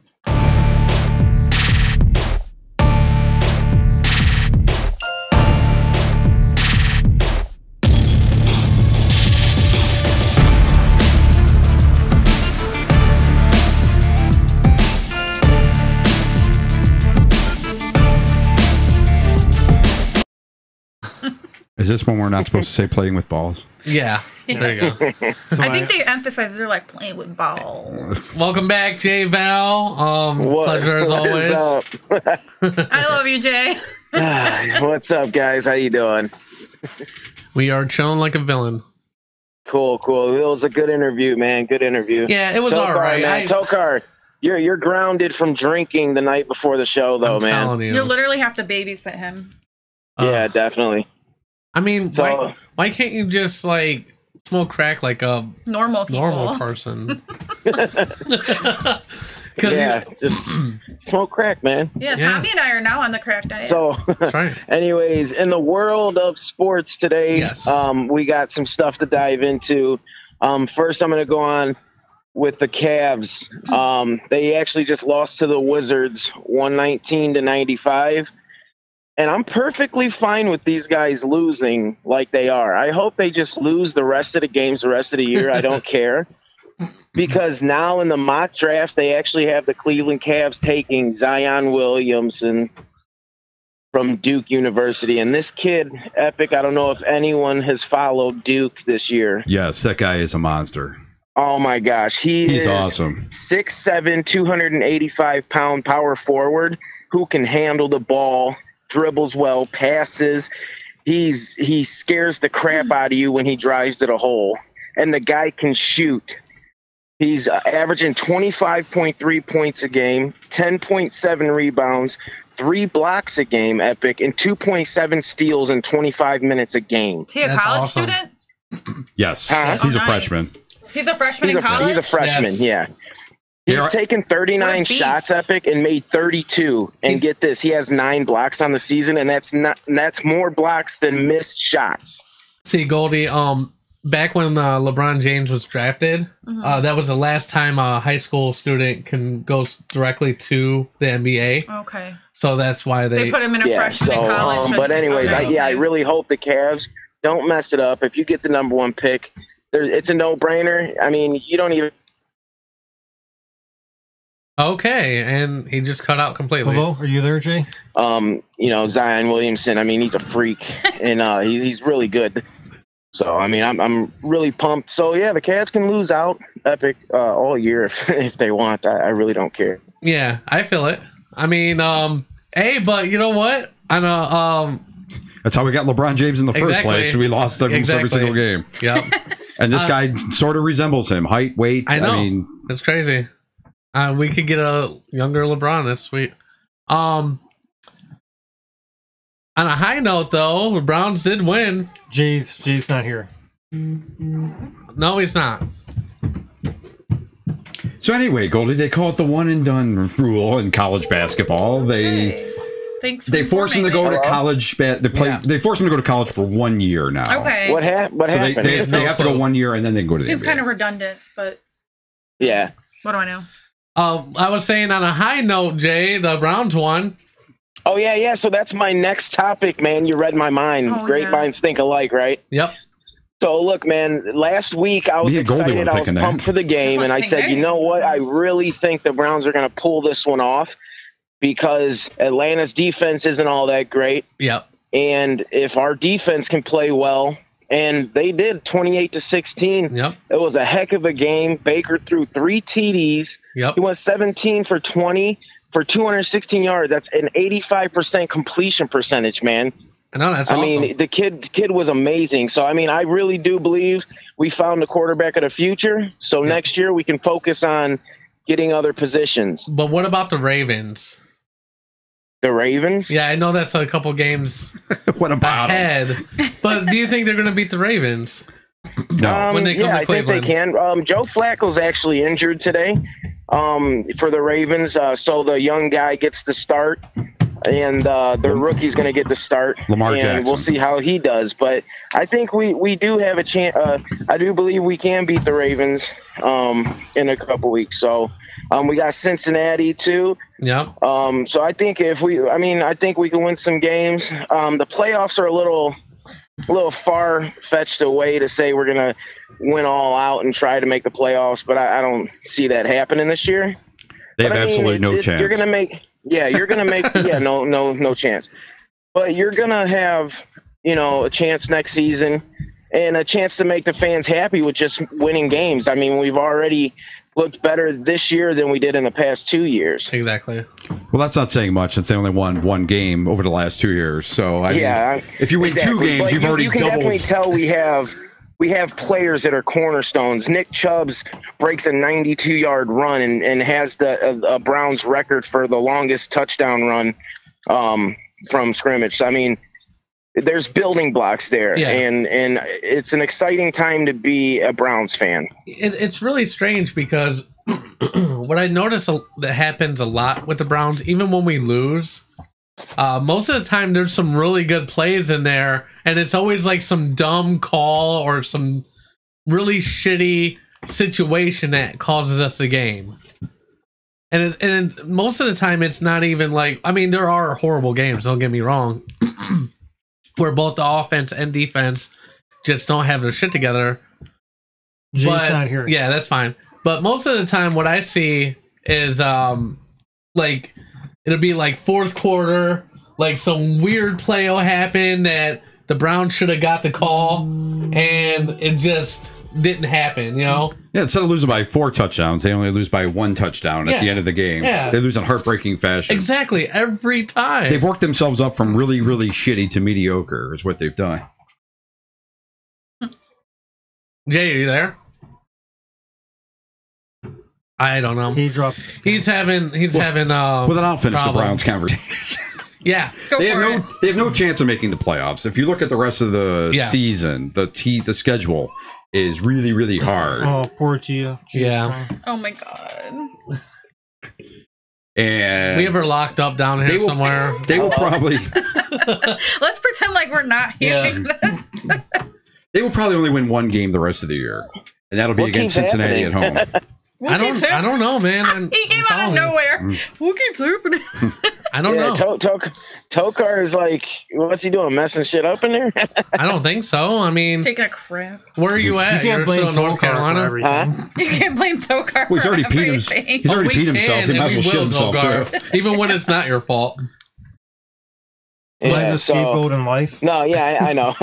this when we're not supposed to say playing with balls? Yeah. There you go. I think they emphasize they're like playing with balls. Welcome back, Jay Val. Pleasure as always. I love you, Jay. What's up, guys? How you doing? We are chilling like a villain. Cool. It was a good interview, man. Good interview. Yeah, it was all right. Man. Tokar, you're grounded from drinking the night before the show, though, man. You literally have to babysit him. Yeah, definitely. I mean, why can't you just like smoke crack like a normal person? Just smoke crack, man. Yeah, Tommy and I are now on the crack diet. So, that's right. Anyways, in the world of sports today, we got some stuff to dive into. First, I'm going to go on with the Cavs. They actually just lost to the Wizards, 119-95. And I'm perfectly fine with these guys losing like they are. I hope they just lose the rest of the games the rest of the year. I don't care. Because now in the mock drafts, they actually have the Cleveland Cavs taking Zion Williamson from Duke University. And this kid, Epic, I don't know if anyone has followed Duke this year. Yes, that guy is a monster. Oh, my gosh. He's awesome. 6'7", 285-pound power forward who can handle the ball, dribbles well, passes. He scares the crap out of you when he drives to the hole. And the guy can shoot. He's averaging 25.3 points a game, 10.7 rebounds, 3 blocks a game, Epic, and 2.7 steals in 25 minutes a game. Is he a college student? Yes. He's a freshman. He's a freshman in college? He's a freshman, yeah. He's taken 39 shots, Epic, and made 32. And get this, he has 9 blocks on the season, and that's more blocks than missed shots. See, Goldie, back when LeBron James was drafted, that was the last time a high school student can go directly to the NBA. Okay. So that's why they put him in a freshman in college. But anyways, I really hope the Cavs don't mess it up. If you get the number 1 pick, it's a no-brainer. I mean, you don't even... Okay, and he just cut out completely. Hello, are you there, Jay? Zion Williamson, I mean, he's a freak, and he's really good. So, I mean, I'm really pumped. So, yeah, the Cavs can lose out, Epic, all year if they want. I really don't care. Yeah, I feel it. I mean, but you know what? I know. That's how we got LeBron James in the first place. We lost every single game. Yep. And this guy sort of resembles him. Height, weight. I know. I mean, it's crazy. We could get a younger LeBron. That's sweet. On a high note, though, the Browns did win. Jay's not here. No, he's not. So anyway, Goldie, they call it the one and done rule in college basketball. They force him to go to college. They force him to go to college for 1 year now. Okay. What happened? They have to go 1 year and then they can go to the NBA. Seems kind of redundant, but yeah. What do I know? I was saying on a high note, Jay, the Browns won. Oh, yeah. So that's my next topic, man. You read my mind. Great minds think alike, right? Yep. So, look, man, last week I was excited. I was pumped for the game, and I said, you know what? I really think the Browns are going to pull this one off because Atlanta's defense isn't all that great. Yep. And if our defense can play well, and they did 28-16. Yep. It was a heck of a game. Baker threw 3 TDs. Yep. He went 17 for 20 for 216 yards. That's an 85% completion percentage, man. I know, that's awesome. I mean, the kid was amazing. So, I mean, I really do believe we found the quarterback of the future. So next year we can focus on getting other positions. But what about the Ravens? The Ravens? Yeah, I know that's a couple games what about ahead. But do you think they're going to beat the Ravens? No. When they come to Cleveland? I think they can. Joe Flacco's actually injured today for the Ravens. So the young guy gets to start. And the rookie's going to get to start. Lamar Jackson. We'll see how he does. But I think we do have a chance. I do believe we can beat the Ravens in a couple weeks. So we got Cincinnati too. Yeah. So I think I think we can win some games. The playoffs are a little far-fetched away to say we're going to win all out and try to make the playoffs. But I don't see that happening this year. They have absolutely no chance. You're going to make. Yeah, you're gonna make no chance. But you're gonna have a chance next season and a chance to make the fans happy with just winning games. I mean, we've already looked better this year than we did in the past 2 years. Exactly. Well, that's not saying much since they only won one game over the last 2 years. So, I mean, if you win 2 games, but you've already doubled. You can definitely tell we have players that are cornerstones. Nick Chubbs breaks a 92-yard run and has the Browns record for the longest touchdown run from scrimmage. So, I mean, there's building blocks there, and it's an exciting time to be a Browns fan. It's really strange because what I notice that happens a lot with the Browns, even when we lose, most of the time there's some really good plays in there, and it's always like some dumb call or some really shitty situation that causes us the game. And most of the time it's not even like, I mean, there are horrible games, don't get me wrong, where both the offense and defense just don't have their shit together. Jay's not here. Yeah, that's fine. But most of the time what I see is like it'll be like fourth quarter, like some weird play will happen that the Browns should have got the call and it just didn't happen, Yeah, instead of losing by 4 touchdowns, they only lose by 1 touchdown at the end of the game. Yeah. They lose in heartbreaking fashion. Exactly, every time. They've worked themselves up from really, really shitty to mediocre is what they've done. Jay, are you there? I don't know. He dropped. Well, then I'll finish the Browns conversation. Yeah, they have no chance of making the playoffs. If you look at the rest of the season, the schedule is really, really hard. Oh, poor Gia. Yeah. Oh my god. And we ever locked up down here somewhere. They will probably. Let's pretend like we're not hearing this. They will probably only win 1 game the rest of the year, and that'll be against Cincinnati at home. I don't know, man. He came out of nowhere. What keeps happening? I don't know. Tokar is like, what's he doing? Messing shit up in there? I don't think so. I mean, taking a crap. Where are you at? You can't blame North Carolina. You can't blame Tokar. Well, he's already peed himself. He might as well shit himself too. Even when it's not your fault. Blame the scapegoat in life. No, I know.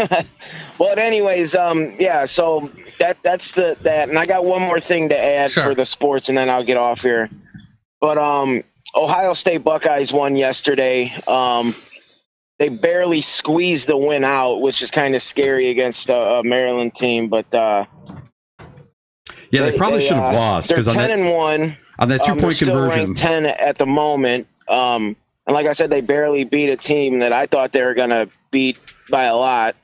But anyways, so that's that. And I got one more thing to add for the sports, and then I'll get off here. But Ohio State Buckeyes won yesterday. They barely squeezed the win out, which is kind of scary against a Maryland team. But they probably should have lost because they're 10-1 on that 2-point conversion. Ranked 10 at the moment. And like I said, they barely beat a team that I thought they were going to beat by a lot.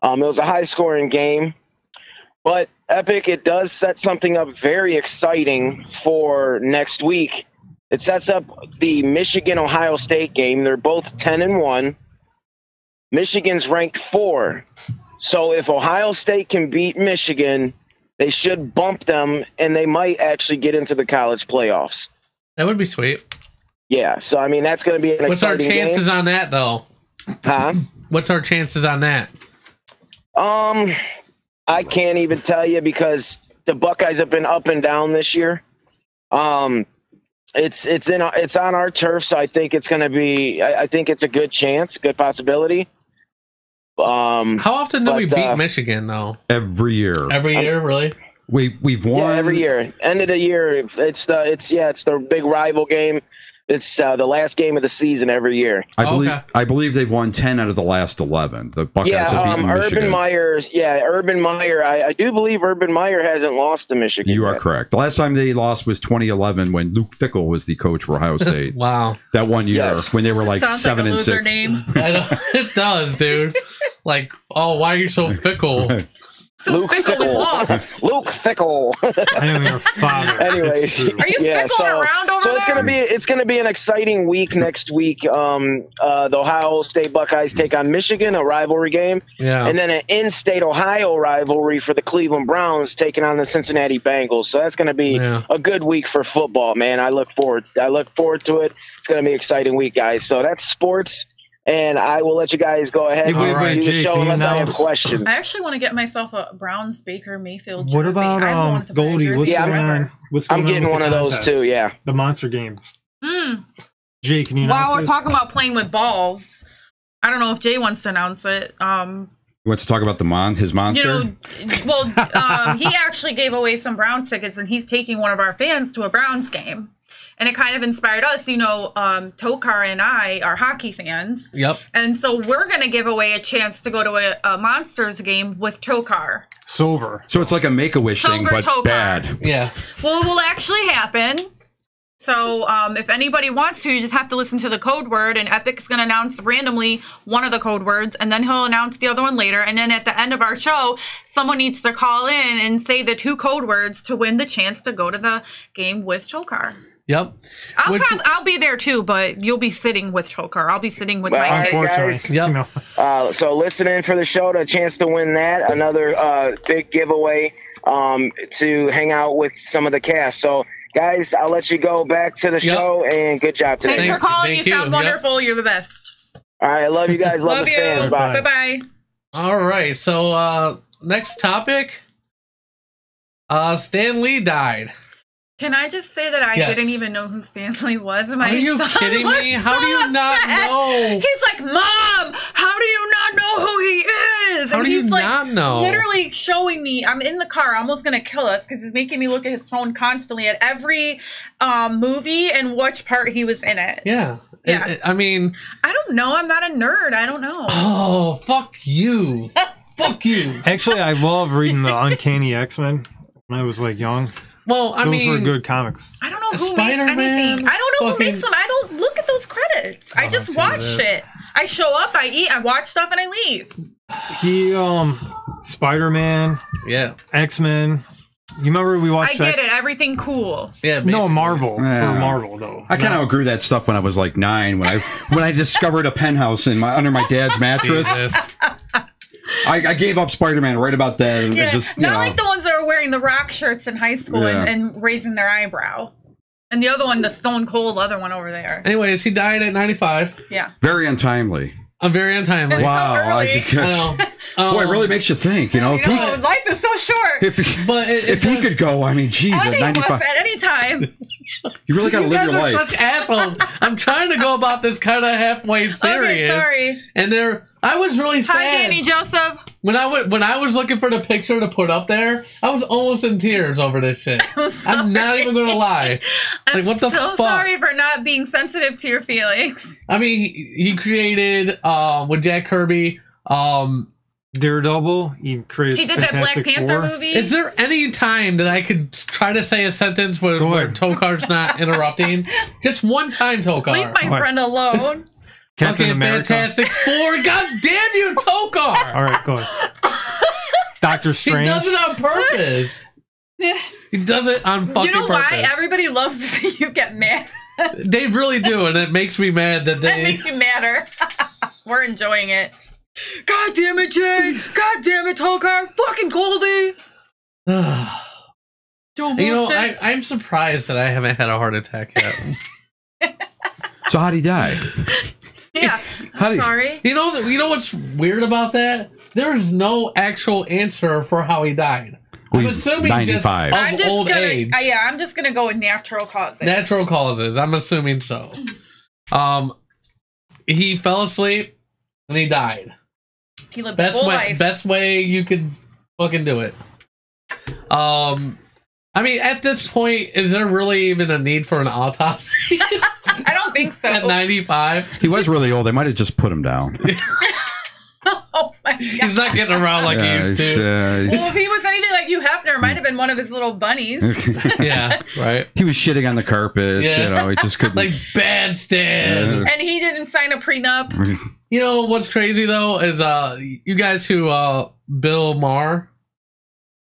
It was a high-scoring game. But, Epic, it does set something up very exciting for next week. It sets up the Michigan-Ohio State game. They're both 10-1. Michigan's ranked 4. So if Ohio State can beat Michigan, they should bump them, and they might actually get into the college playoffs. That would be sweet. Yeah, so, I mean, that's going to be an exciting game. What's our chances on that, though? Huh? What's our chances on that? I can't even tell you because the Buckeyes have been up and down this year. It's on our turf, so I think it's going to be. I think it's a good chance, good possibility. How often do we beat Michigan though? Every year. Every year, really? We've won every year. End of the year, it's the big rival game. It's the last game of the season every year. I believe they've won 10 out of the last 11. The Buckeyes have beaten Michigan. Urban Meyer. I do believe Urban Meyer hasn't lost to Michigan. You are correct. The last time they lost was 2011 when Luke Fickell was the coach for Ohio State. Wow. That one year when they were like Sounds 7 like a and loser 6. Name. I know, it does, dude. Like, oh, why are you so fickle? Luke Fickell. Luke Fickell. I am your father. Anyways, are you fickling around over there? It's gonna be an exciting week next week. The Ohio State Buckeyes take on Michigan, a rivalry game, and then an in-state Ohio rivalry for the Cleveland Browns taking on the Cincinnati Bengals. So that's gonna be a good week for football, man. I look forward to it. It's gonna be an exciting week, guys. So that's sports. And I will let you guys go ahead and do the show unless I have questions. I actually want to get myself a Browns Baker Mayfield jersey. What about Goldie? I'm getting one of those too, the monster games. Jake, can you while we're talking about playing with balls, I don't know if Jay wants to announce it. He wants to talk about his monster? He actually gave away some Browns tickets, and he's taking one of our fans to a Browns game. And it kind of inspired us. Tokar and I are hockey fans. Yep. And so we're going to give away a chance to go to a Monsters game with Tokar. Sober. So it's like a Make-A-Wish thing, but Tokar. bad. Yeah. Well, it will actually happen. So if anybody wants to, you just have to listen to the code word, and Epic's going to announce randomly one of the code words, and then he'll announce the other one later. And then at the end of our show, someone needs to call in and say the 2 code words to win the chance to go to the game with Tokar. Yep. I'll be there too, but you'll be sitting with Tokar. I'll be sitting with my guys. Yep. So listen in for the show to a chance to win that. Another big giveaway to hang out with some of the cast. So, guys, I'll let you go back to the show, and good job today. Thanks for calling. You sound wonderful. You're the best. All right. I love you guys. Love the you. fans. Bye. Bye-bye. All right. So, next topic. Stan Lee died. Can I just say that I didn't even know who Stan Lee was? Are you kidding me? How do you not know? He's like, Mom, how do you not know who he is? How do you not know? Literally showing me. I'm in the car, almost going to kill us because he's making me look at his phone constantly at every movie and which part he was in it. Yeah. I mean, I don't know. I'm not a nerd. I don't know. Oh, fuck you. Fuck you. Actually, I love reading the Uncanny X-Men when I was like young. Well, those were good comics. I don't know who makes anything. I don't know who makes them. I don't look at those credits. I just watch shit. I show up, I eat, I watch stuff, and I leave. He, Spider-Man. Yeah. X-Men. You remember we watched I get it. Everything cool. Yeah. Basically. No, Marvel. Yeah. For Marvel, though. I kind of agree that stuff when I was like 9 when I discovered a penthouse under my dad's mattress. I gave up Spider-Man right about that. And just, not like the ones that were wearing the rock shirts in high school and raising their eyebrow. And the other one, the Stone Cold other one over there. Anyways, he died at 95. Yeah. Very untimely. Very untimely. Wow. Boy, it really makes you think, life is so short. If he could go, I mean, Jesus, at 95. At any time. You really got to live your life. Such assholes. I'm trying to go about this kind of halfway serious. Okay, sorry. And I was really sad. Hi, Danny Joseph. When I was looking for the picture to put up there, I was almost in tears over this shit. I'm not even going to lie. I'm what the so fuck? sorry for not being sensitive to your feelings. I mean, he created with Jack Kirby. Daredevil. He did that Black Panther movie. Is there any time that I could try to say a sentence where Tokar's not interrupting? Just one time, Tokar. Leave my friend alone. Captain America. Fantastic Four. God damn you, Tokar! All right, go ahead. Doctor Strange. He does it on purpose. He does it on fucking purpose. You know why? Everybody loves to see you get mad. They really do, and it makes me mad that they... That makes me madder. We're enjoying it. God damn it, Jay! God damn it, Tokar! Fucking Goldie! I'm surprised that I haven't had a heart attack yet. So how'd he die? Yeah, sorry. You know what's weird about that? There is no actual answer for how he died. I'm assuming 95. just of old age. I'm just gonna go with natural causes. Natural causes. I'm assuming so. He fell asleep and he died. He lived a full life. Best way you could fucking do it. I mean, at this point, is there really even a need for an autopsy? I don't think so. At 95? He was really old. They might have just put him down. Oh my God. He's not getting around like he used to. Well, if he was anything like Hugh Hefner, it might have been one of his little bunnies. Yeah, right. He was shitting on the carpet. Yeah. He just couldn't. Like, bad Stan. And he didn't sign a prenup. You know what's crazy, though, is you guys who, Bill Maher?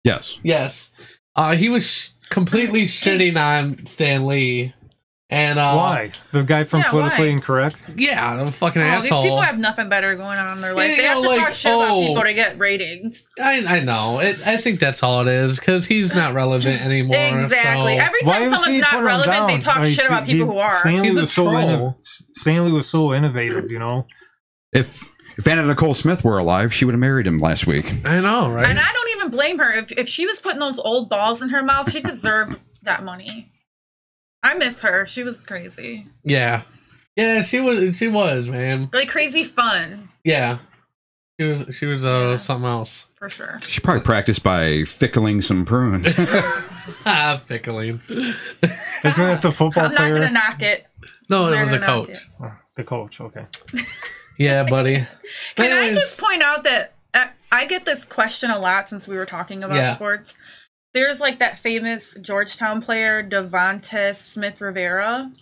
Yes. Yes. He was completely shitting on Stan Lee. And why? The guy from Politically Incorrect? Yeah, the fucking asshole. These people have nothing better going on in their life. They have to talk shit about people to get ratings. I know. I think that's all it is, because he's not relevant anymore. Exactly. So. Every time someone's not relevant, they talk shit about people who are. Stanley was so innovative, you know? If Anna Nicole Smith were alive, she would have married him last week. I know, right? And I don't even blame her. If she was putting those old balls in her mouth, she deserved that money. I miss her. She was crazy. Yeah. Yeah, she was, man. Really crazy fun. Yeah. She was something else. For sure. She probably practiced by fickling some prunes. Fickling. Isn't it the football player? I'm not gonna knock it. No, it was a coach. Oh, the coach, okay. Yeah, buddy. Can I just point out that I get this question a lot since we were talking about sports. There's like that famous Georgetown player, Devonta Smith-Rivera.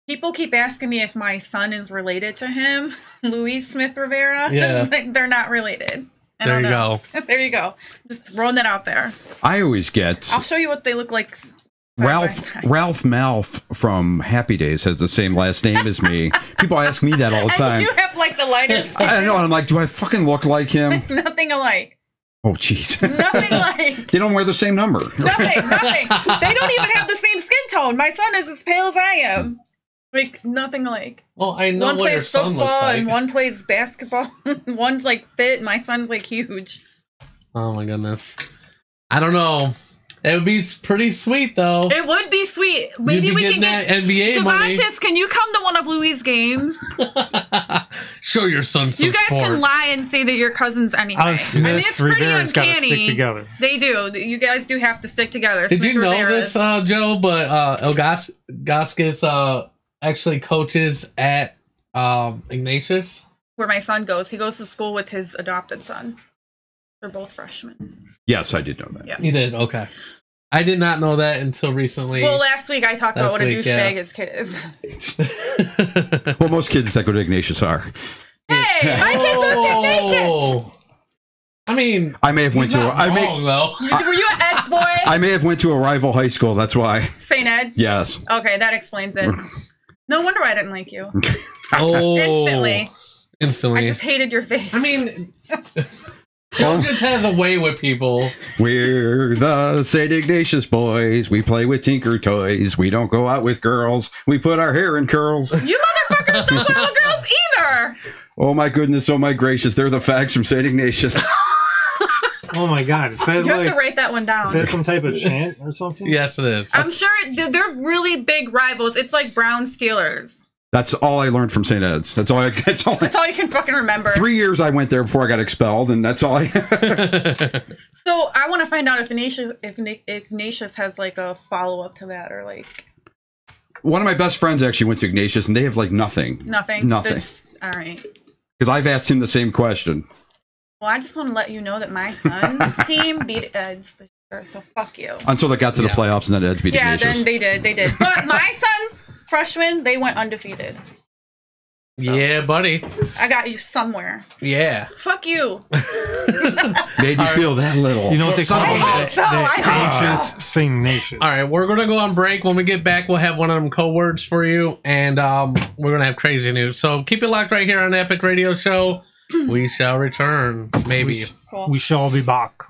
People keep asking me if my son is related to him, Luis Smith-Rivera. Yeah. Like, they're not related. There you go. There you go. Just throwing that out there. I always get... I'll show you what they look like. Ralph Malph from Happy Days has the same last name as me. People ask me that all the time. You have like the lightest skin. I know, and I'm like, do I fucking look like him? Nothing alike. Oh, jeez. Nothing like. They don't wear the same number. Nothing. They don't even have the same skin tone. My son is as pale as I am. Like, nothing alike. Well, I know one what your plays son looks football like. and one plays basketball. One's like fit. My son's like huge. Oh my goodness. I don't know. It would be pretty sweet though. It would be sweet. Maybe we can get NBA money. Devontis, can you come to one of Louis' games? Show your son some You guys sport. Can lie and say that your cousins anyway. Smith Rivera's got to stick together. They do. You guys do have to stick together. Did you know this, Joe? But Ilgaskis actually coaches at Ignatius. Where my son goes. He goes to school with his adopted son. They're both freshmen. Yes, I did know that. Yeah. You did? Okay. I did not know that until recently. Well, last week I talked about what a douchebag his kid is. Well, most kids that go to Ignatius are. Hey, my kid goes to Ignatius! I mean, I may have went to Were you an Ed's boy? I may have went to a rival high school, that's why. St. Ed's? Yes. Okay, that explains it. No wonder I didn't like you. Instantly. I just hated your face. I mean, Joe just has a way with people. We're the St. Ignatius boys. We play with Tinker toys. We don't go out with girls. We put our hair in curls. You motherfuckers don't go out with girls either. Oh my goodness, oh my gracious. They're the facts from St. Ignatius. Oh my god. Is that you have to write that one down. Is that some type of chant or something? Yes, it is. I'm sure they're really big rivals. It's like Browns Steelers. That's all I learned from St. Ed's. That's all you can fucking remember. 3 years I went there before I got expelled, and that's all I... So I want to find out if Ignatius has like a follow-up to that, or like... One of my best friends actually went to Ignatius, and they have like nothing. Nothing? Nothing. All right. Because I've asked him the same question. Well, I just want to let you know that my son's team beat Ed's this year, so fuck you. Until they got to the playoffs, and then Ed's beat Ignatius. Yeah, then they did. But my son's freshmen, they went undefeated. So, yeah, buddy. I got you somewhere. Yeah. Fuck you. Made you feel that little. You know what they call it? St. Ignatius. All right, we're going to go on break. When we get back, we'll have one of them code words for you, and we're going to have crazy news. So keep it locked right here on the Epic Radio Show. We shall return. Maybe. We shall be back.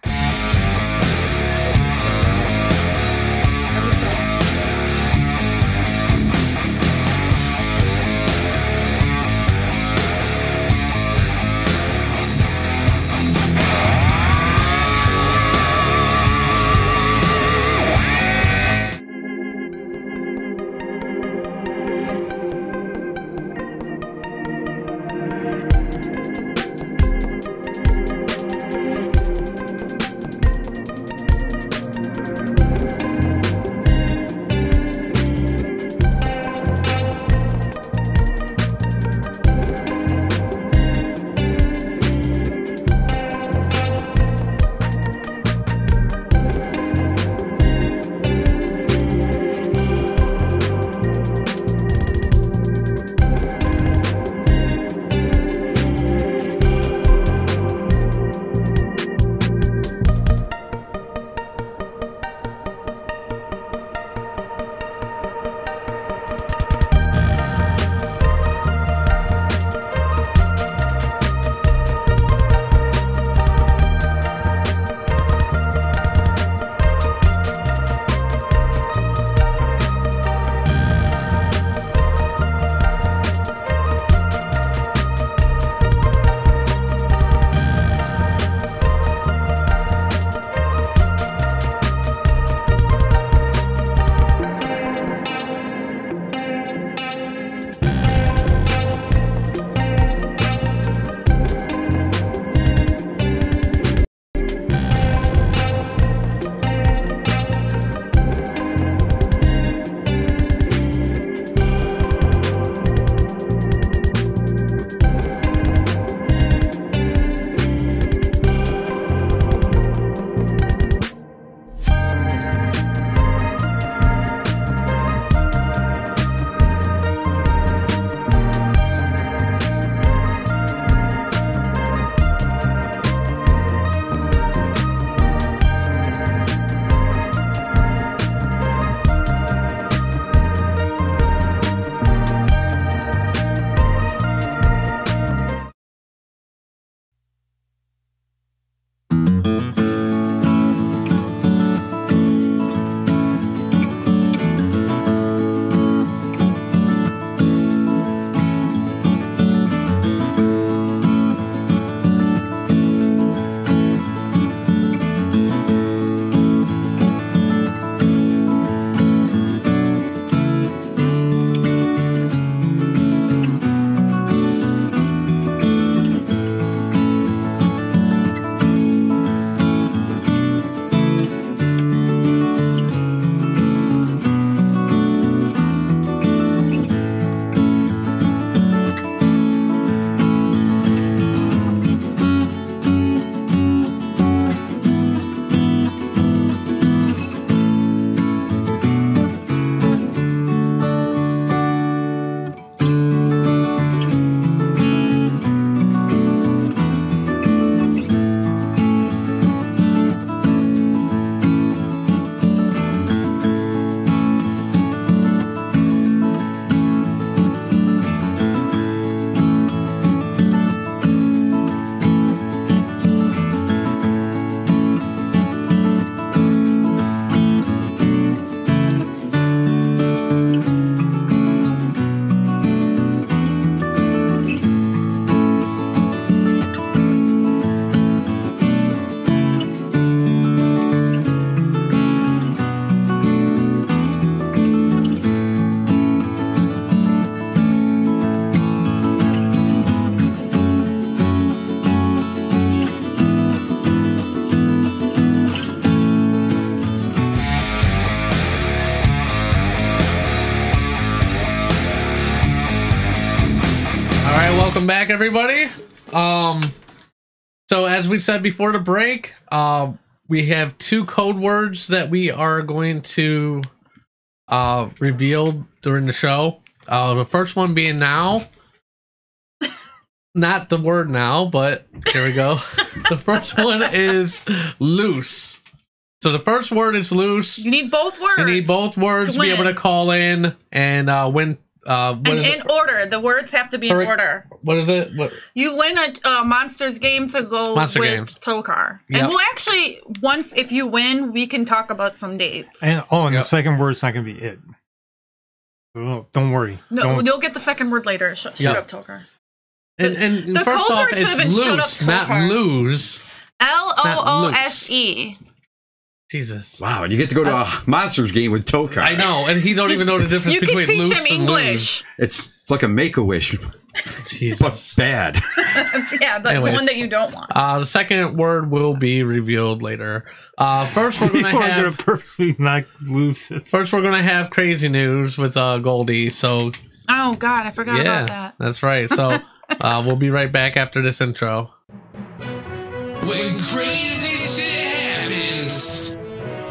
welcome back, everybody. So as we said before the break, we have 2 code words that we are going to reveal during the show. The first one being now. Not the word now, but here we go. The first one is loose. So the first word is loose. You need both words. You need both words to be able to call in and win. And in order. The words have to be in order. What is it? What? You win a Monsters game to go with Tokar. Yep. And we'll actually, once, if you win, we can talk about some dates. And the second word's not going to be it. Oh, don't worry. No, you'll get the second word later. Shut up, Tokar. And the first off, it's loose, not lose. Loose. Jesus. Wow, and you get to go to a Monsters game with Tokar. I know, and he don't even know the difference between loose and lose. You can teach him English. It's like a Make-A-Wish, but bad. Yeah, but anyways, the one that you don't want. The second word will be revealed later. First, we're going to have... purposely not lose this. First, we're going to have crazy news with Goldie, so... Oh, God, I forgot about that. That's right. So, we'll be right back after this intro. When crazy shit happens,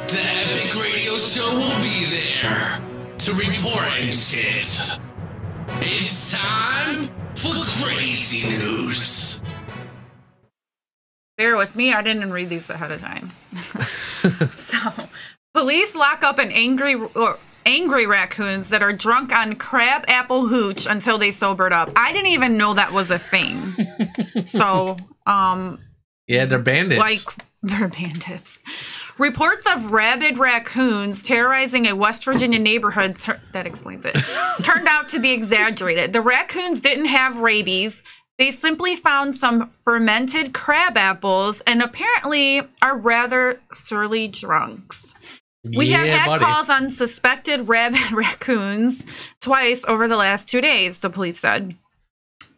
the Epic Radio Show will be there to report and shit. It's time for crazy news. Bear with me, I didn't read these ahead of time. So, police lock up an angry raccoons that are drunk on crab apple hooch until they sobered up. I didn't even know that was a thing. So, yeah, they're bandits. They're bandits. Reports of rabid raccoons terrorizing a West Virginia neighborhood, that explains it, turned out to be exaggerated. The raccoons didn't have rabies. They simply found some fermented crab apples and apparently are rather surly drunks. We have had calls on suspected rabid raccoons twice over the last 2 days, the police said.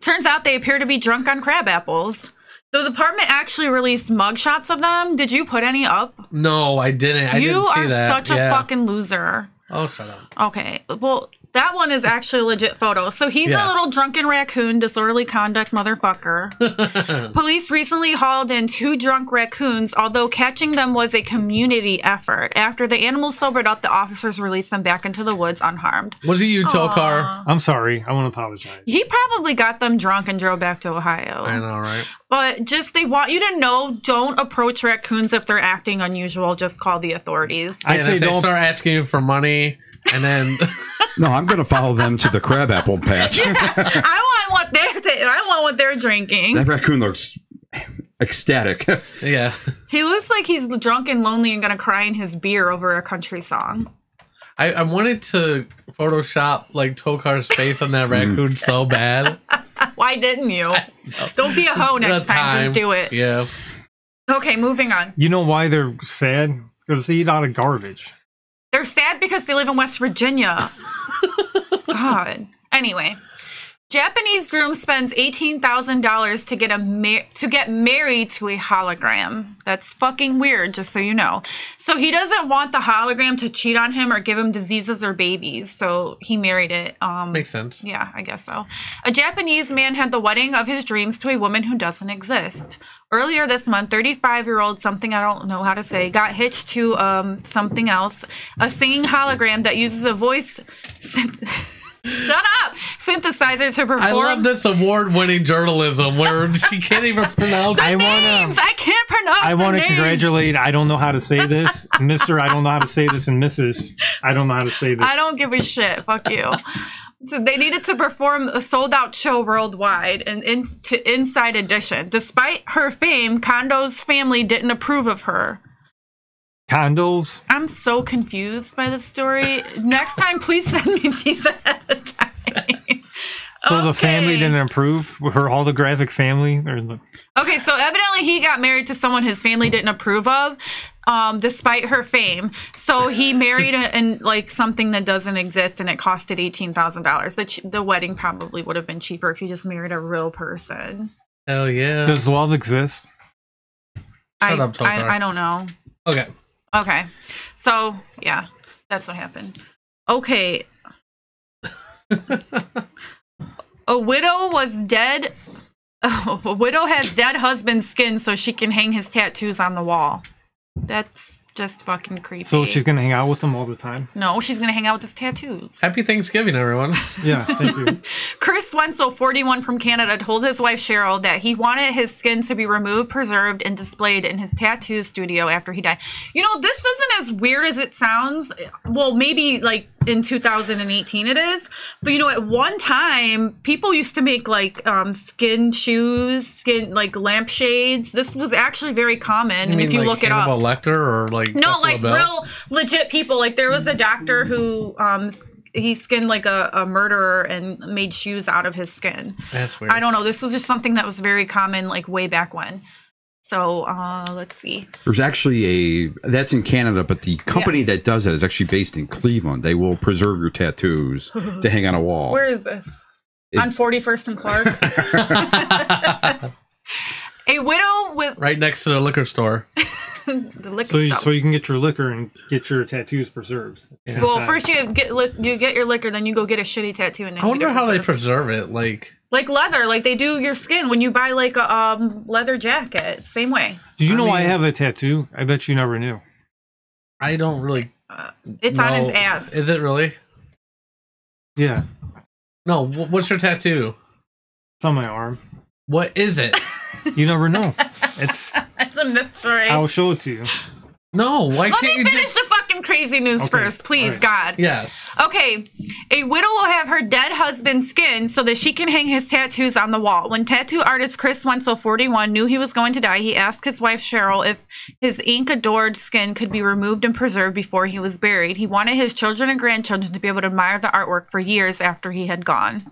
Turns out they appear to be drunk on crab apples. The department actually released mugshots of them. Did you put any up? No, I didn't. I didn't see that. You are such a fucking loser. Oh, shut up. Okay. Well, that one is actually a legit photo. So he's a little drunken raccoon, disorderly conduct motherfucker. Police recently hauled in 2 drunk raccoons, although catching them was a community effort. After the animals sobered up, the officers released them back into the woods unharmed. Was it you, Tokar? I'm sorry. I want to apologize. He probably got them drunk and drove back to Ohio. I know, right? But they want you to know, don't approach raccoons if they're acting unusual. Just call the authorities. I say don't start asking you for money, and then... No, I'm going to follow them to the crabapple patch. I want what they're drinking. That raccoon looks ecstatic. Yeah. He looks like he's drunk and lonely and going to cry in his beer over a country song. I wanted to Photoshop Tokar's face on that raccoon so bad. Why didn't you? Don't be a hoe next time. Just do it. Yeah. Okay, moving on. You know why they're sad? Because they eat out of garbage. They're sad because they live in West Virginia. God. Anyway, Japanese groom spends $18,000 to get married to a hologram. That's fucking weird, just so you know. So he doesn't want the hologram to cheat on him or give him diseases or babies. So he married it. Makes sense. Yeah, I guess so. A Japanese man had the wedding of his dreams to a woman who doesn't exist. Earlier this month, 35-year-old something I don't know how to say got hitched to something else, a singing hologram that uses a voice shut up synthesizer to perform. I love this award-winning journalism where she can't even pronounce names. I can't pronounce. I want to congratulate. I don't know how to say this, Mr. I don't know how to say this, and Mrs. I don't know how to say this. I don't give a shit. Fuck you. So they needed to perform a sold-out show worldwide and to Inside Edition. Despite her fame, Kondo's family didn't approve of her. Condos? I'm so confused by this story. Next time, please send me these ahead of time. So the family didn't approve? Her holographic family? Okay, so evidently he got married to someone his family didn't approve of, despite her fame. So he married something that doesn't exist, and it costed $18,000. The wedding probably would have been cheaper if you just married a real person. Hell yeah. Does love exist? Shut up, Tokar. I don't know. Okay. So, yeah, that's what happened. Okay. A widow was dead. A widow has dead husband's skin so she can hang his tattoos on the wall. That's just fucking creepy. So she's gonna hang out with him all the time? No, she's gonna hang out with his tattoos. Happy Thanksgiving, everyone. Yeah, thank you. Chris Wenzel, 41 from Canada, told his wife Cheryl that he wanted his skin to be removed, preserved, and displayed in his tattoo studio after he died. You know, this isn't as weird as it sounds. Well, maybe like in 2018 it is. But you know, at one time, people used to make like skin shoes, skin like lampshades. This was actually very common. And if you look it up. Lecter or like no, like real legit people. Like there was a doctor who he skinned like a murderer and made shoes out of his skin. That's weird. I don't know. This was just something that was very common like way back when. So let's see. There's actually that's in Canada, but the company that does that is actually based in Cleveland. They will preserve your tattoos to hang on a wall. Where is this? On 41st and Clark. A widow with right next to the liquor store. The liquor so you can get your liquor and get your tattoos preserved. Yeah. Well, first you get your liquor, then you go get a shitty tattoo, and then I wonder how they preserve it, like leather, like they do your skin when you buy like a leather jacket. Same way. Did you know I have a tattoo? I bet you never knew. I don't really. It's on his ass. Is it really? Yeah. No. What's your tattoo? It's on my arm. What is it? You never know. It's a mystery. I'll show it to you. No, why Let can't me you finish the fucking crazy news first, please, right. God. Yes. Okay, a widow will have her dead husband's skin so that she can hang his tattoos on the wall. When tattoo artist Chris Wenzel, 41, knew he was going to die, he asked his wife Cheryl if his ink-adored skin could be removed and preserved before he was buried. He wanted his children and grandchildren to be able to admire the artwork for years after he had gone.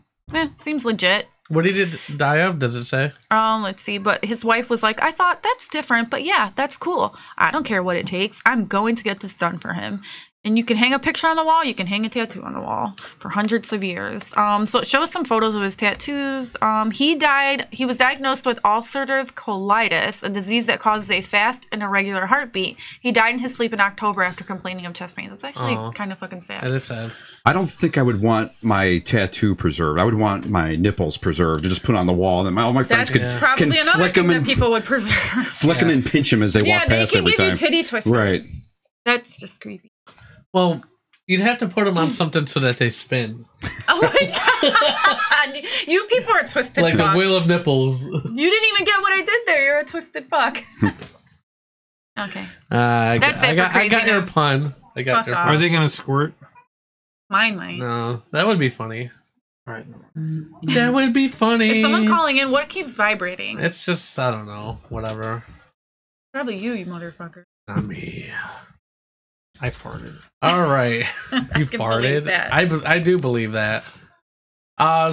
Seems legit. What did he die of? Does it say? Let's see. But his wife was like, I thought that's different, but yeah, that's cool. I don't care what it takes. I'm going to get this done for him. And you can hang a picture on the wall. You can hang a tattoo on the wall for hundreds of years. So it shows some photos of his tattoos. He died. He was diagnosed with ulcerative colitis, a disease that causes a fast and irregular heartbeat. He died in his sleep in October after complaining of chest pains. It's actually kind of fucking sad. That is sad. I don't think I would want my tattoo preserved. I would want my nipples preserved to just put on the wall, and all my friends can flick them that people would preserve. Flick them and pinch them as they walk past every time. Yeah, they can give you titty twisters. Right. That's just creepy. Well, you'd have to put them on something so that they spin. Oh my god! You people are twisted like fucks. The wheel of nipples. You didn't even get what I did there. You're a twisted fuck. Okay. That's it for craziness. I got your pun. Are they going to squirt? Mine might. No, that would be funny. All right. That would be funny. Is someone calling in? What keeps vibrating? It's just, I don't know. Whatever. Probably you motherfucker. Not me. I farted. All right. You farted? I do believe that.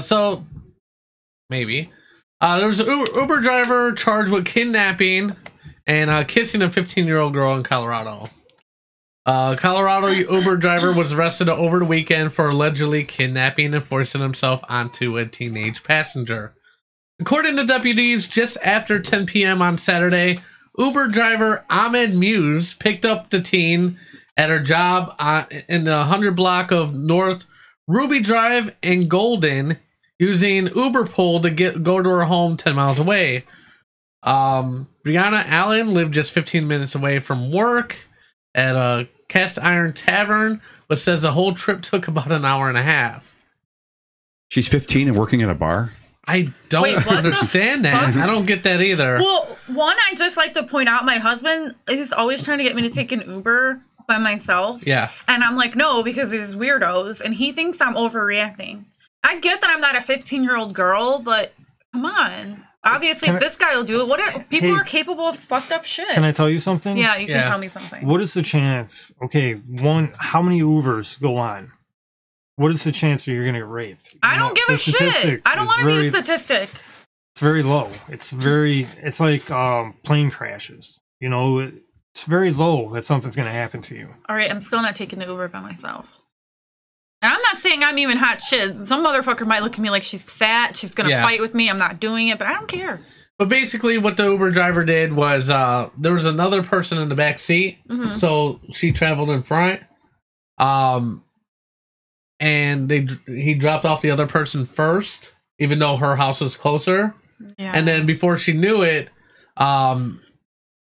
So, maybe. There was an Uber driver charged with kidnapping and kissing a 15-year-old girl in Colorado. Colorado Uber driver was arrested over the weekend for allegedly kidnapping and forcing himself onto a teenage passenger. According to deputies, just after 10 p.m. on Saturday, Uber driver Ahmed Muse picked up the teen at her job in the 100 block of North Ruby Drive in Golden using Uber Pool to go to her home 10 miles away. Brianna Allen lived just 15 minutes away from work at a cast iron tavern, but says the whole trip took about an hour and a half. She's 15 and working at a bar? I don't understand that. I don't get that either. Well, one, I just like to point out my husband is always trying to get me to take an Uber by myself. Yeah. And I'm like, no, because there's weirdos. And he thinks I'm overreacting. I get that I'm not a 15-year-old girl, but come on. Obviously, if this guy will do it, people are capable of fucked up shit. Can I tell you something? Yeah, you can tell me something. What is the chance? Okay, how many Ubers go on? What is the chance that you're going to get raped? I don't give a shit. I don't want to be a statistic. It's very low. It's like plane crashes. You know, it's very low that something's going to happen to you. All right, I'm still not taking the Uber by myself. And I'm not saying I'm even hot shit. Some motherfucker might look at me like she's fat. She's going to fight with me. I'm not doing it, but I don't care. But basically what the Uber driver did was there was another person in the back seat. Mm-hmm. So she traveled in front. And he dropped off the other person first. even though her house was closer. Yeah. And then before she knew it,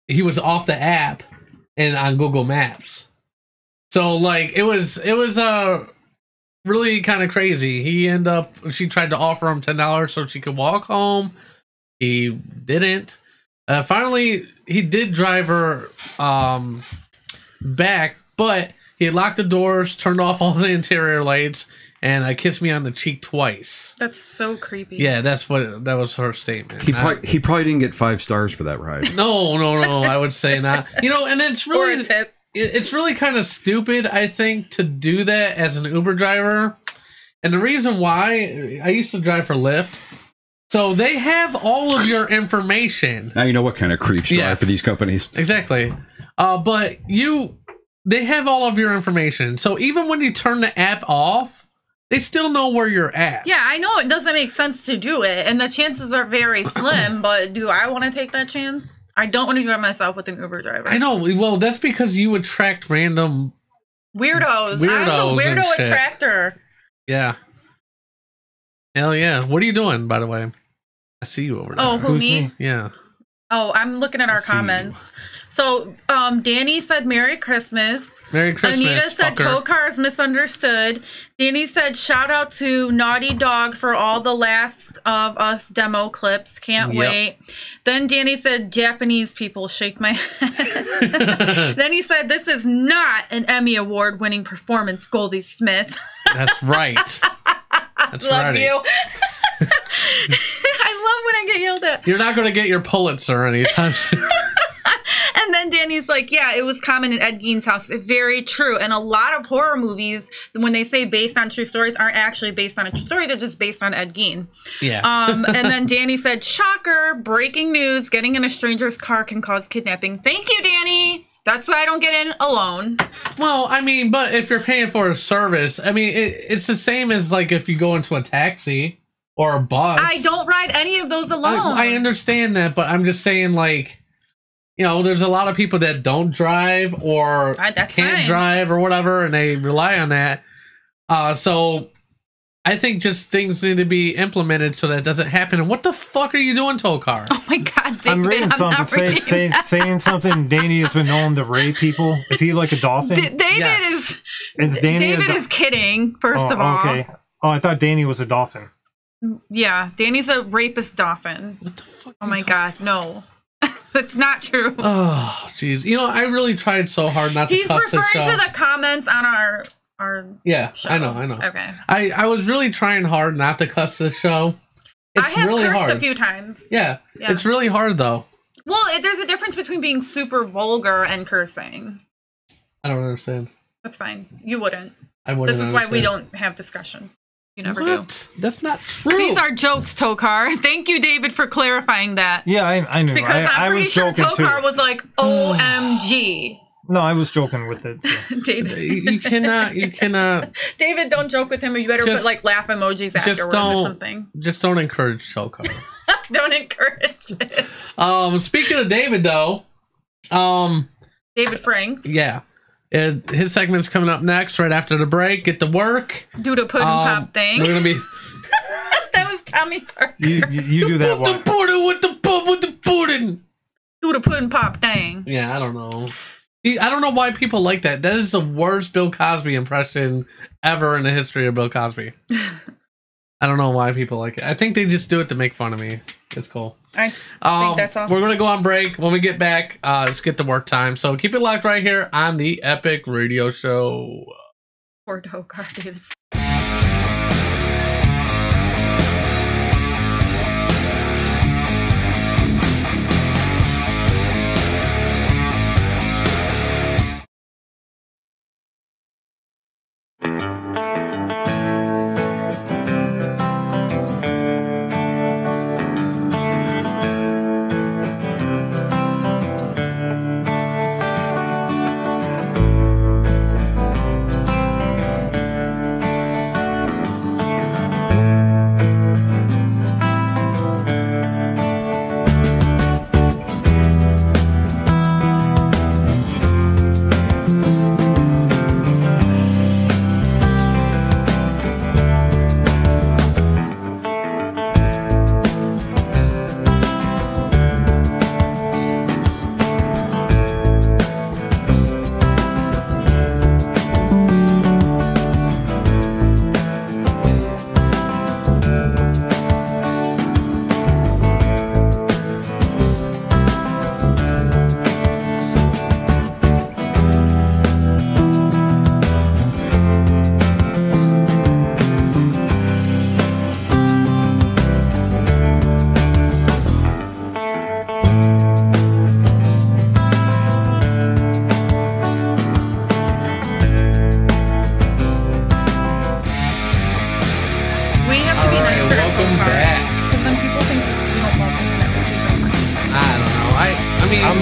he was off the app and on Google Maps. So like it was really kind of crazy. She tried to offer him $10 so she could walk home. He didn't. Finally, he did drive her back, but he had locked the doors, turned off all the interior lights, and kissed me on the cheek twice. That's so creepy. Yeah, that was her statement. He probably didn't get 5 stars for that ride. No, I would say not. And it's really, or a tip. It's really kind of stupid, I think, to do that as an Uber driver. And the reason why, I used to drive for Lyft, so they have all of your information. Now you know what kind of creeps drive for these companies. Exactly. But they have all of your information. So even when you turn the app off, they still know where you're at. Yeah, I know it doesn't make sense to do it, and the chances are very slim, but do I want to take that chance? I don't want to drive myself with an Uber driver. I know. Well, that's because you attract random weirdos. I'm the weirdo attractor. Yeah. Hell yeah. What are you doing, by the way? I see you over there. Oh, who's me? Yeah. Oh, I'm looking at our comments. So, Danny said Merry Christmas. Merry Christmas, Anita said Tokar is misunderstood. Danny said shout out to Naughty Dog for all the Last of Us demo clips. Can't wait. Then Danny said Japanese people shake my head. Then he said this is not an Emmy Award winning performance, Goldie Smith. That's right. That's Love you. I love when I get yelled at. You're not going to get your Pulitzer anytime soon. And then Danny's like, yeah, it was common in Ed Gein's house. It's very true. And a lot of horror movies, when they say based on true stories, aren't actually based on a true story. They're just based on Ed Gein. Yeah. And then Danny said, shocker, breaking news, getting in a stranger's car can cause kidnapping. Thank you, Danny. That's why I don't get in alone. Well, I mean, but if you're paying for a service, I mean, it's the same as like if you go into a taxi or a bus. I don't ride any of those alone. I understand that, but I'm just saying, like, there's a lot of people that don't drive or can't drive or whatever, and they rely on that. So I think just things need to be implemented so that doesn't happen. And what the fuck are you doing, Tokar? Oh my God, David, I'm reading something. Saying something. Danny has been known to rape people. Is he like a dolphin? David is kidding. First of all, okay. Oh, I thought Danny was a dolphin. Yeah, Danny's a rapist dolphin. What the fuck? Oh my God, no. It's not true. Oh, jeez. I really tried so hard not to cuss this show. He's referring to the comments on our show. I know. Okay. I was really trying hard not to cuss this show. I have really cursed a few times. Yeah. It's really hard, though. Well, there's a difference between being super vulgar and cursing. I don't understand. That's fine. You wouldn't. I wouldn't. This is why we don't have discussions. You never do. That's not true. These are jokes, Tokar. Thank you, David, for clarifying that. Yeah, I knew. Because I'm pretty sure Tokar was like, OMG. No, I was joking with it. So. David. You cannot. David, don't joke with him, or you better put like laugh emojis afterwards or something. Just don't encourage Tokar. Don't encourage it. Speaking of David, though. David Franks. Yeah. His segment's coming up next, right after the break. Get to work. Do the pudding pop thing. We're gonna be. That was Tommy Parker. You do that one. The pudding with the pudding. Do the pudding pop thing. Yeah, I don't know. I don't know why people like that. That is the worst Bill Cosby impression ever in the history of Bill Cosby. I don't know why people like it. I think they just do it to make fun of me. It's cool. I think that's awesome. We're going to go on break. When we get back, let's get to work time. So keep it locked right here on the Epic Radio Show. Poor Tokar.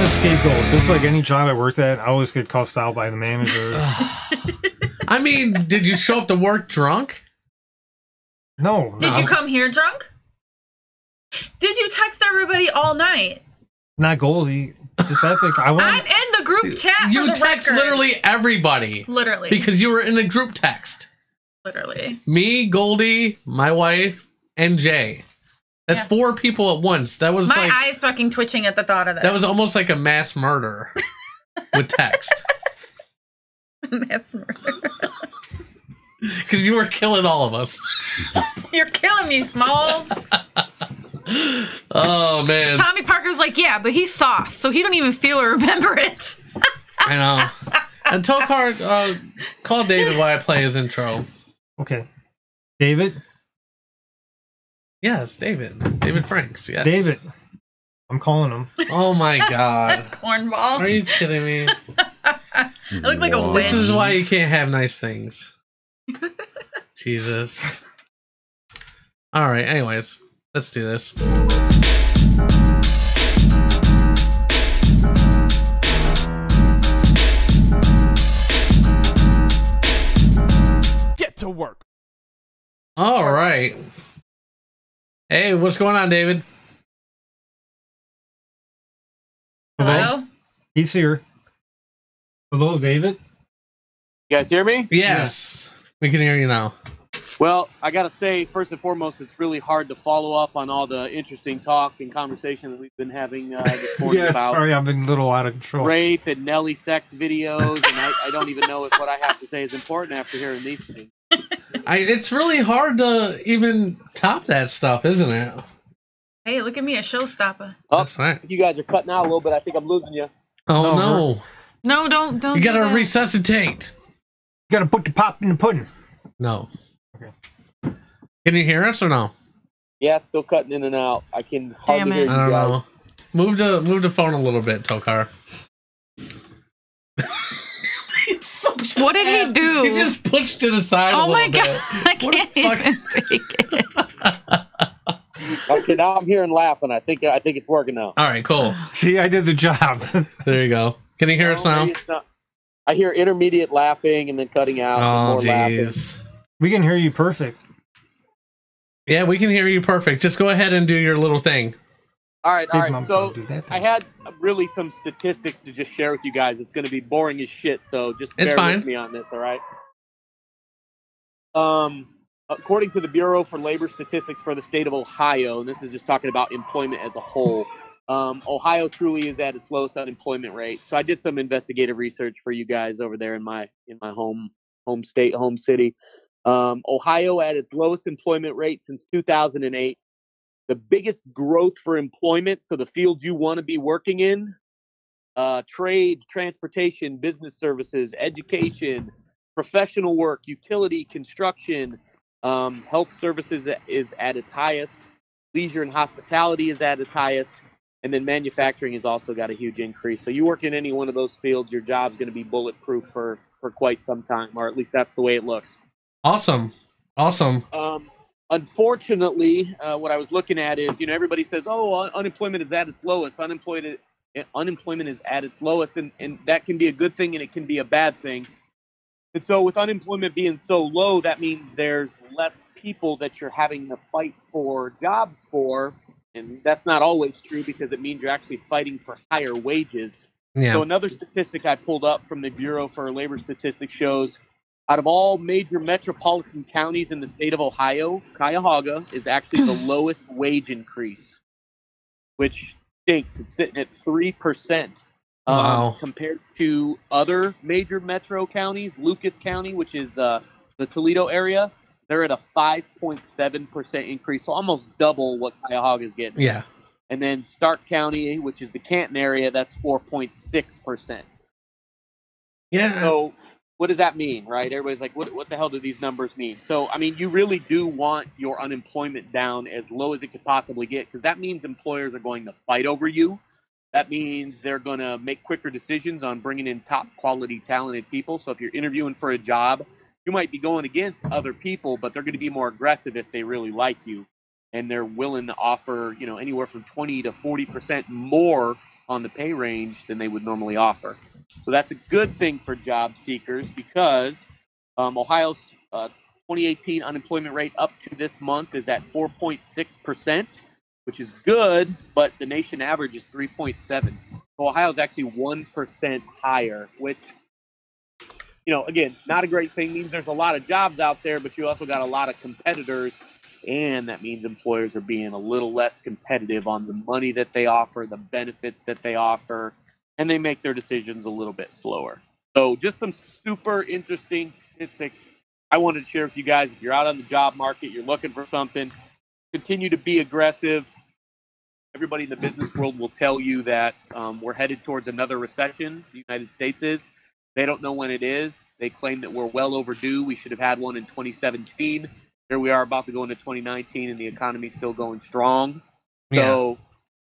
scapegoat. Just like any job I worked at, I always get cussed out by the manager. I mean, did you show up to work drunk? No. Did you come here drunk? Did you text everybody all night? Not Goldie. Just epic. I'm in the group chat. You text literally everybody. Literally. Because you were in a group text. Literally. Me, Goldie, my wife, and Jay. That's 4 people at once. That was my eyes fucking twitching at the thought of this. That was almost like a mass murder with text. Mass murder. Because you were killing all of us. You're killing me, Smalls. Oh, man. Tommy Parker's like, yeah, but he's sauce, so he don't even feel or remember it. I know. And Tokar, call David while I play his intro. Okay. David? Yes, David. David Franks, yes. David. I'm calling him. Oh, my God. Cornball. Are you kidding me? I look like a witch. This is why you can't have nice things. Jesus. All right, anyways. Let's do this. Get to work. All right. Hey, what's going on, David? Hello? He's here. Hello, David? You guys hear me? Yes. We can hear you now. Well, I got to say, first and foremost, it's really hard to follow up on all the interesting talk and conversation that we've been having this morning about sorry, I've been a little out of control. rape and Nelly sex videos, and I don't even know if what I have to say is important after hearing these things. It's really hard to even top that stuff, isn't it? Hey, look at me, a showstopper. Oh, That's right. you guys are cutting out a little bit. I think I'm losing you. Oh, no. No, don't. You gotta resuscitate. You gotta put the pop in the pudding. No. Okay. Can you hear us or no? Yeah, still cutting in and out. I can hardly hear you I don't guys. know. Move the phone a little bit, Tokar. What did he do? He just pushed it aside a little bit. Oh my god, I can't even take it. Okay, now I'm hearing laughing. I think it's working now. All right, cool. See, I did the job. There you go. Can you hear us now? I hear intermediate laughing and then cutting out. Oh, more laughing. jeez. We can hear you perfect. Yeah, we can hear you perfect. Just go ahead and do your little thing. All right. Mom So can't do that, though. I had really some statistics to just share with you guys. It's going to be boring as shit, so just bear with me on this, all right? According to the Bureau for Labor Statistics for the state of Ohio, and this is just talking about employment as a whole, Ohio truly is at its lowest unemployment rate. So I did some investigative research for you guys over there in my home state, home city. Ohio at its lowest employment rate since 2008. The biggest growth for employment, so the fields you want to be working in, trade, transportation, business services, education, professional work, utility, construction, health services is at its highest, leisure and hospitality is at its highest, and then manufacturing has also got a huge increase. So you work in any one of those fields, your job's going to be bulletproof for quite some time, or at least that's the way it looks. Awesome. Unfortunately, what I was looking at is, everybody says, unemployment is at its lowest. Unemployment is at its lowest, and that can be a good thing and it can be a bad thing. And so with unemployment being so low, that means there's less people that you're having to fight for jobs for, and that's not always true because it means you're actually fighting for higher wages. Yeah. So another statistic I pulled up from the Bureau for Labor Statistics shows out of all major metropolitan counties in the state of Ohio, Cuyahoga is actually the lowest wage increase, which stinks. It's sitting at 3%. Wow. Compared to other major metro counties, Lucas County, which is the Toledo area, they're at a 5.7% increase, so almost double what Cuyahoga is getting. Yeah. And then Stark County, which is the Canton area, that's 4.6%. Yeah. So what does that mean, right? Everybody's like, what the hell do these numbers mean? So, you really do want your unemployment down as low as it could possibly get, because that means employers are going to fight over you. That means they're going to make quicker decisions on bringing in top quality, talented people. So if you're interviewing for a job, you might be going against other people, but they're going to be more aggressive if they really like you. And they're willing to offer, anywhere from 20 to 40% more on the pay range than they would normally offer. So that's a good thing for job seekers because Ohio's 2018 unemployment rate up to this month is at 4.6%, which is good, but the nation average is 3.7. So Ohio's actually 1% higher, which, again, not a great thing. Means there's a lot of jobs out there, but you also got a lot of competitors, and that means employers are being a little less competitive on the money that they offer, the benefits that they offer, and they make their decisions a little bit slower. So just some super interesting statistics I wanted to share with you guys. If you're out on the job market, you're looking for something, continue to be aggressive. Everybody in the business world will tell you that we're headed towards another recession. The United States is. They don't know when it is. They claim that we're well overdue. We should have had one in 2017. Here we are about to go into 2019, and the economy's still going strong. So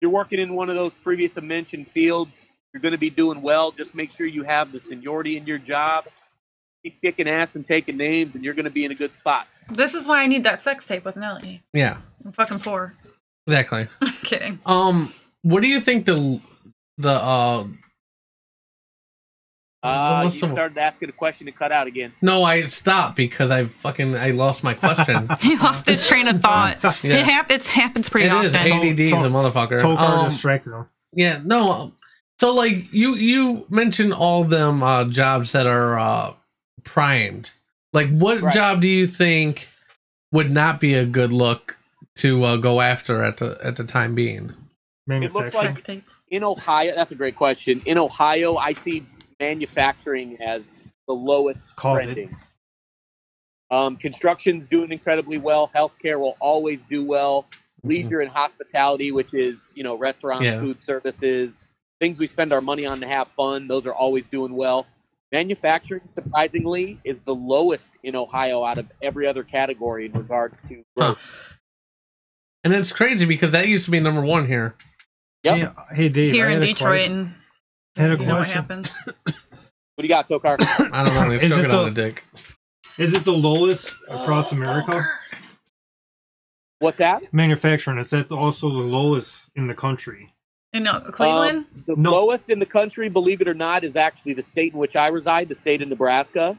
you're working in one of those previously mentioned fields. You're going to be doing well. Just make sure you have the seniority in your job. Keep kicking ass and taking names, and you're going to be in a good spot. This is why I need that sex tape with Nelly. Yeah. I'm fucking poor. Exactly. Kidding. What do you think you started asking a question to cut out again. No, I stopped because I lost my question. He lost his train of thought. Yeah. It happens pretty often. It is. ADD is a motherfucker. Tokar distracted him. Yeah, no. So, like, you mentioned all them jobs that are primed. Like, what job do you think would not be a good look to go after at the time being? It looks like in Ohio, that's a great question. In Ohio, I see manufacturing as the lowest trending. Construction's doing incredibly well. Healthcare will always do well. Leisure and hospitality, which is, restaurants, food services, things we spend our money on to have fun, those are always doing well. Manufacturing, surprisingly, is the lowest in Ohio out of every other category in regards to growth. And it's crazy because that used to be number one here. Yep. Hey Dave. Here in Detroit, and I had a you know what question. happened. What do you got, Tokar? I don't know. He's choking on the dick. Is it the lowest across America? What's that? Manufacturing. Is that also the lowest in the country? In Cleveland? The lowest in the country, believe it or not, is actually the state in which I reside, the state of Nebraska.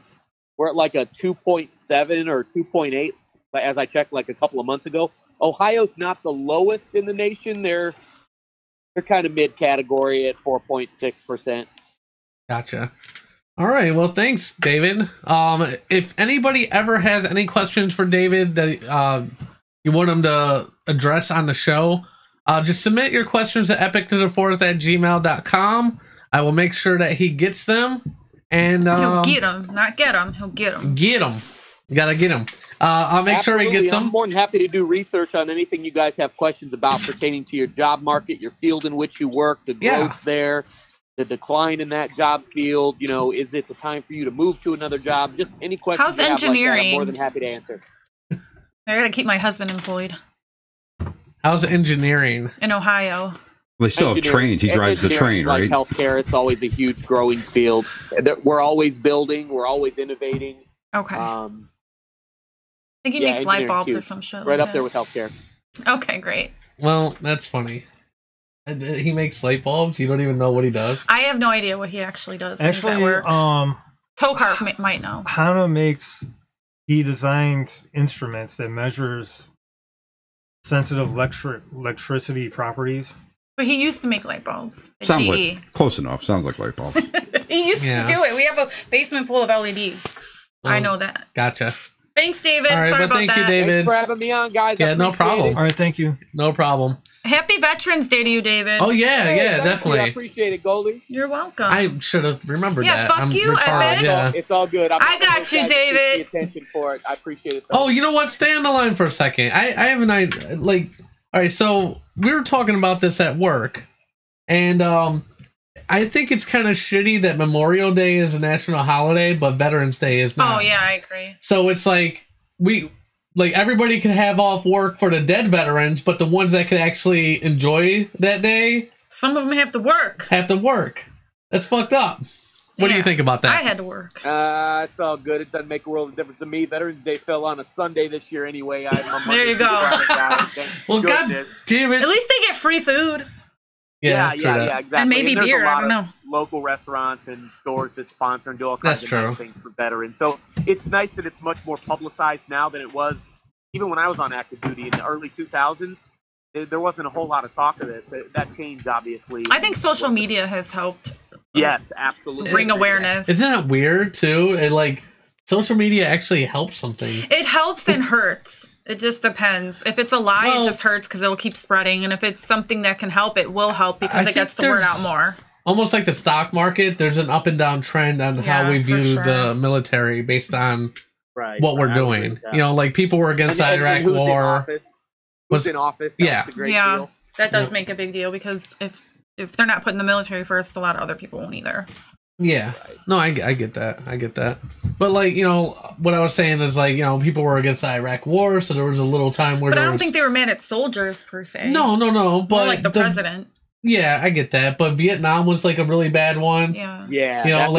We're at like a 2.7 or 2.8, as I checked like a couple of months ago. Ohio's not the lowest in the nation. They're kind of mid-category at 4.6%. Gotcha. All right. Well, thanks, David. If anybody ever has any questions for David that you want him to address on the show, just submit your questions at epictotheforest@gmail.com. I will make sure that he gets them. And he'll get them. Not get them. He'll get them. Get them. You got to get them. I'll make sure he gets them. I'm more than happy to do research on anything you guys have questions about pertaining to your job market, your field in which you work, the growth there, the decline in that job field. Is it the time for you to move to another job? Just any questions. How's engineering? I'm more than happy to answer. I gotta keep my husband employed. How's engineering in Ohio? They still have trains. He drives the train, right? Like healthcare, it's always a huge growing field. We're always building. We're always innovating. Okay. I think he makes light bulbs or some shit. Right up there with healthcare. Okay, great. Well, that's funny. He makes light bulbs. You don't even know what he does. I have no idea what he actually does. Actually, Tokar might know. He designed instruments that measures sensitive electricity properties. But he used to make light bulbs. Sounds like close enough. Sounds like light bulbs. He used to do it. We have a basement full of LEDs. I know that. Gotcha. Thanks, David. All right, Sorry about thank that. you, David. Thanks for having me on, guys. Yeah, no problem. All right, thank you. No problem. Happy Veterans Day to you, David. Oh, yeah, definitely. I appreciate it, Goldie. You're welcome. I should have remembered that. Yeah, fuck you, Epic. Yeah. It's all good. I got you, David. Attention for it. I appreciate it. Oh, you know what? Stay on the line for a second. I have an idea. All right, so we were talking about this at work, and I think it's kind of shitty that Memorial Day is a national holiday, but Veterans Day is not. Oh, yeah, I agree. So it's like everybody can have off work for the dead veterans, but the ones that can actually enjoy that day, some of them have to work. That's fucked up. What do you think about that? I had to work. It's all good. It doesn't make a world of difference to me. Veterans Day fell on a Sunday this year anyway. There you go. Well, God damn it. At least they get free food. Yeah, exactly. And maybe there's beer. a lot I don't know. Local restaurants and stores that sponsor and do all kinds of nice things for veterans. So it's nice that it's much more publicized now than it was even when I was on active duty in the early 2000s. There wasn't a whole lot of talk of this. That changed, obviously. I think social media has helped. Yes, absolutely. Bring awareness. Isn't that weird too? Social media actually helps something. It helps and hurts. It just depends. If it's a lie, it just hurts because it'll keep spreading. And if it's something that can help, it will help because it gets the word out more. Almost like the stock market, there's an up and down trend on how we view the military based on what we're doing. Like people were against the Iraq War. Who's in office? Yeah. A great deal. That does make a big deal because if they're not putting the military first, a lot of other people won't either. Yeah. No, I get that. I get that. But what I was saying is people were against the Iraq War, so there was a little time where. But I don't think they were mad at soldiers per se. No. But more like the president. Yeah, I get that. But Vietnam was a really bad one. Yeah. Yeah.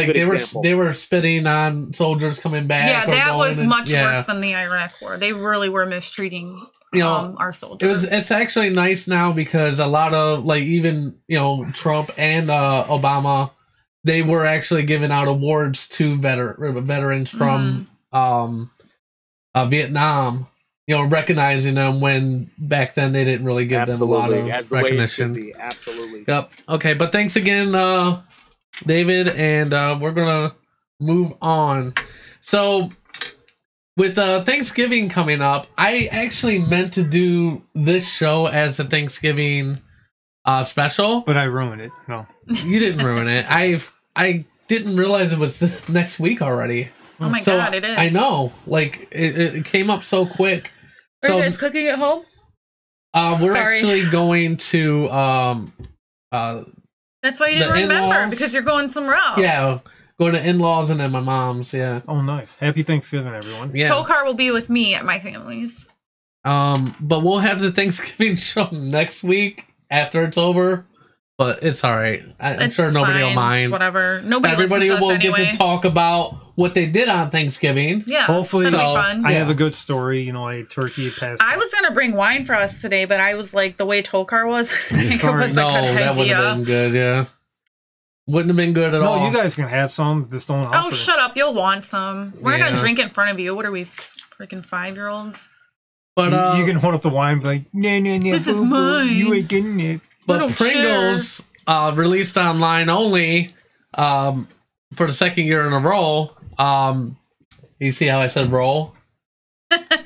They were spitting on soldiers coming back. Yeah, that was much worse than the Iraq War. They really were mistreating our soldiers. It's actually nice now because a lot of even Trump and Obama, they were actually giving out awards to veterans from Vietnam. Recognizing them when back then they didn't really give them a lot of recognition. Absolutely. Yep. Okay, but thanks again, David, and we're gonna move on. So, with Thanksgiving coming up, I actually meant to do this show as a Thanksgiving special, but I ruined it. No, you didn't ruin it. I didn't realize it was next week already. Oh my god, it is. I know. It came up so quick. Are you guys cooking at home? We're actually going to that's why you didn't remember, because you're going somewhere else. Yeah, going to in-laws and then my mom's, yeah. Oh, nice. Happy Thanksgiving, everyone. Yeah. Tokar will be with me at my family's. But we'll have the Thanksgiving show next week after it's over. But it's all right. I'm sure nobody will mind. Whatever. Everybody will get to talk about what they did on Thanksgiving. Yeah. Hopefully, that'll be fun. I have a good story. I had turkey past. I was gonna bring wine for us today, but I was like, the way Tokar was, I think it was a good idea. That would have been good. Yeah. Wouldn't have been good at all. No, you guys can have some. Just don't. Oh, shut up! You'll want some. We're not gonna drink in front of you. What are we, freaking 5-year-olds? But you can hold up the wine, and be like, no. This is mine. You ain't getting it. But Pringles released online only for the second year in a row. You see how I said roll?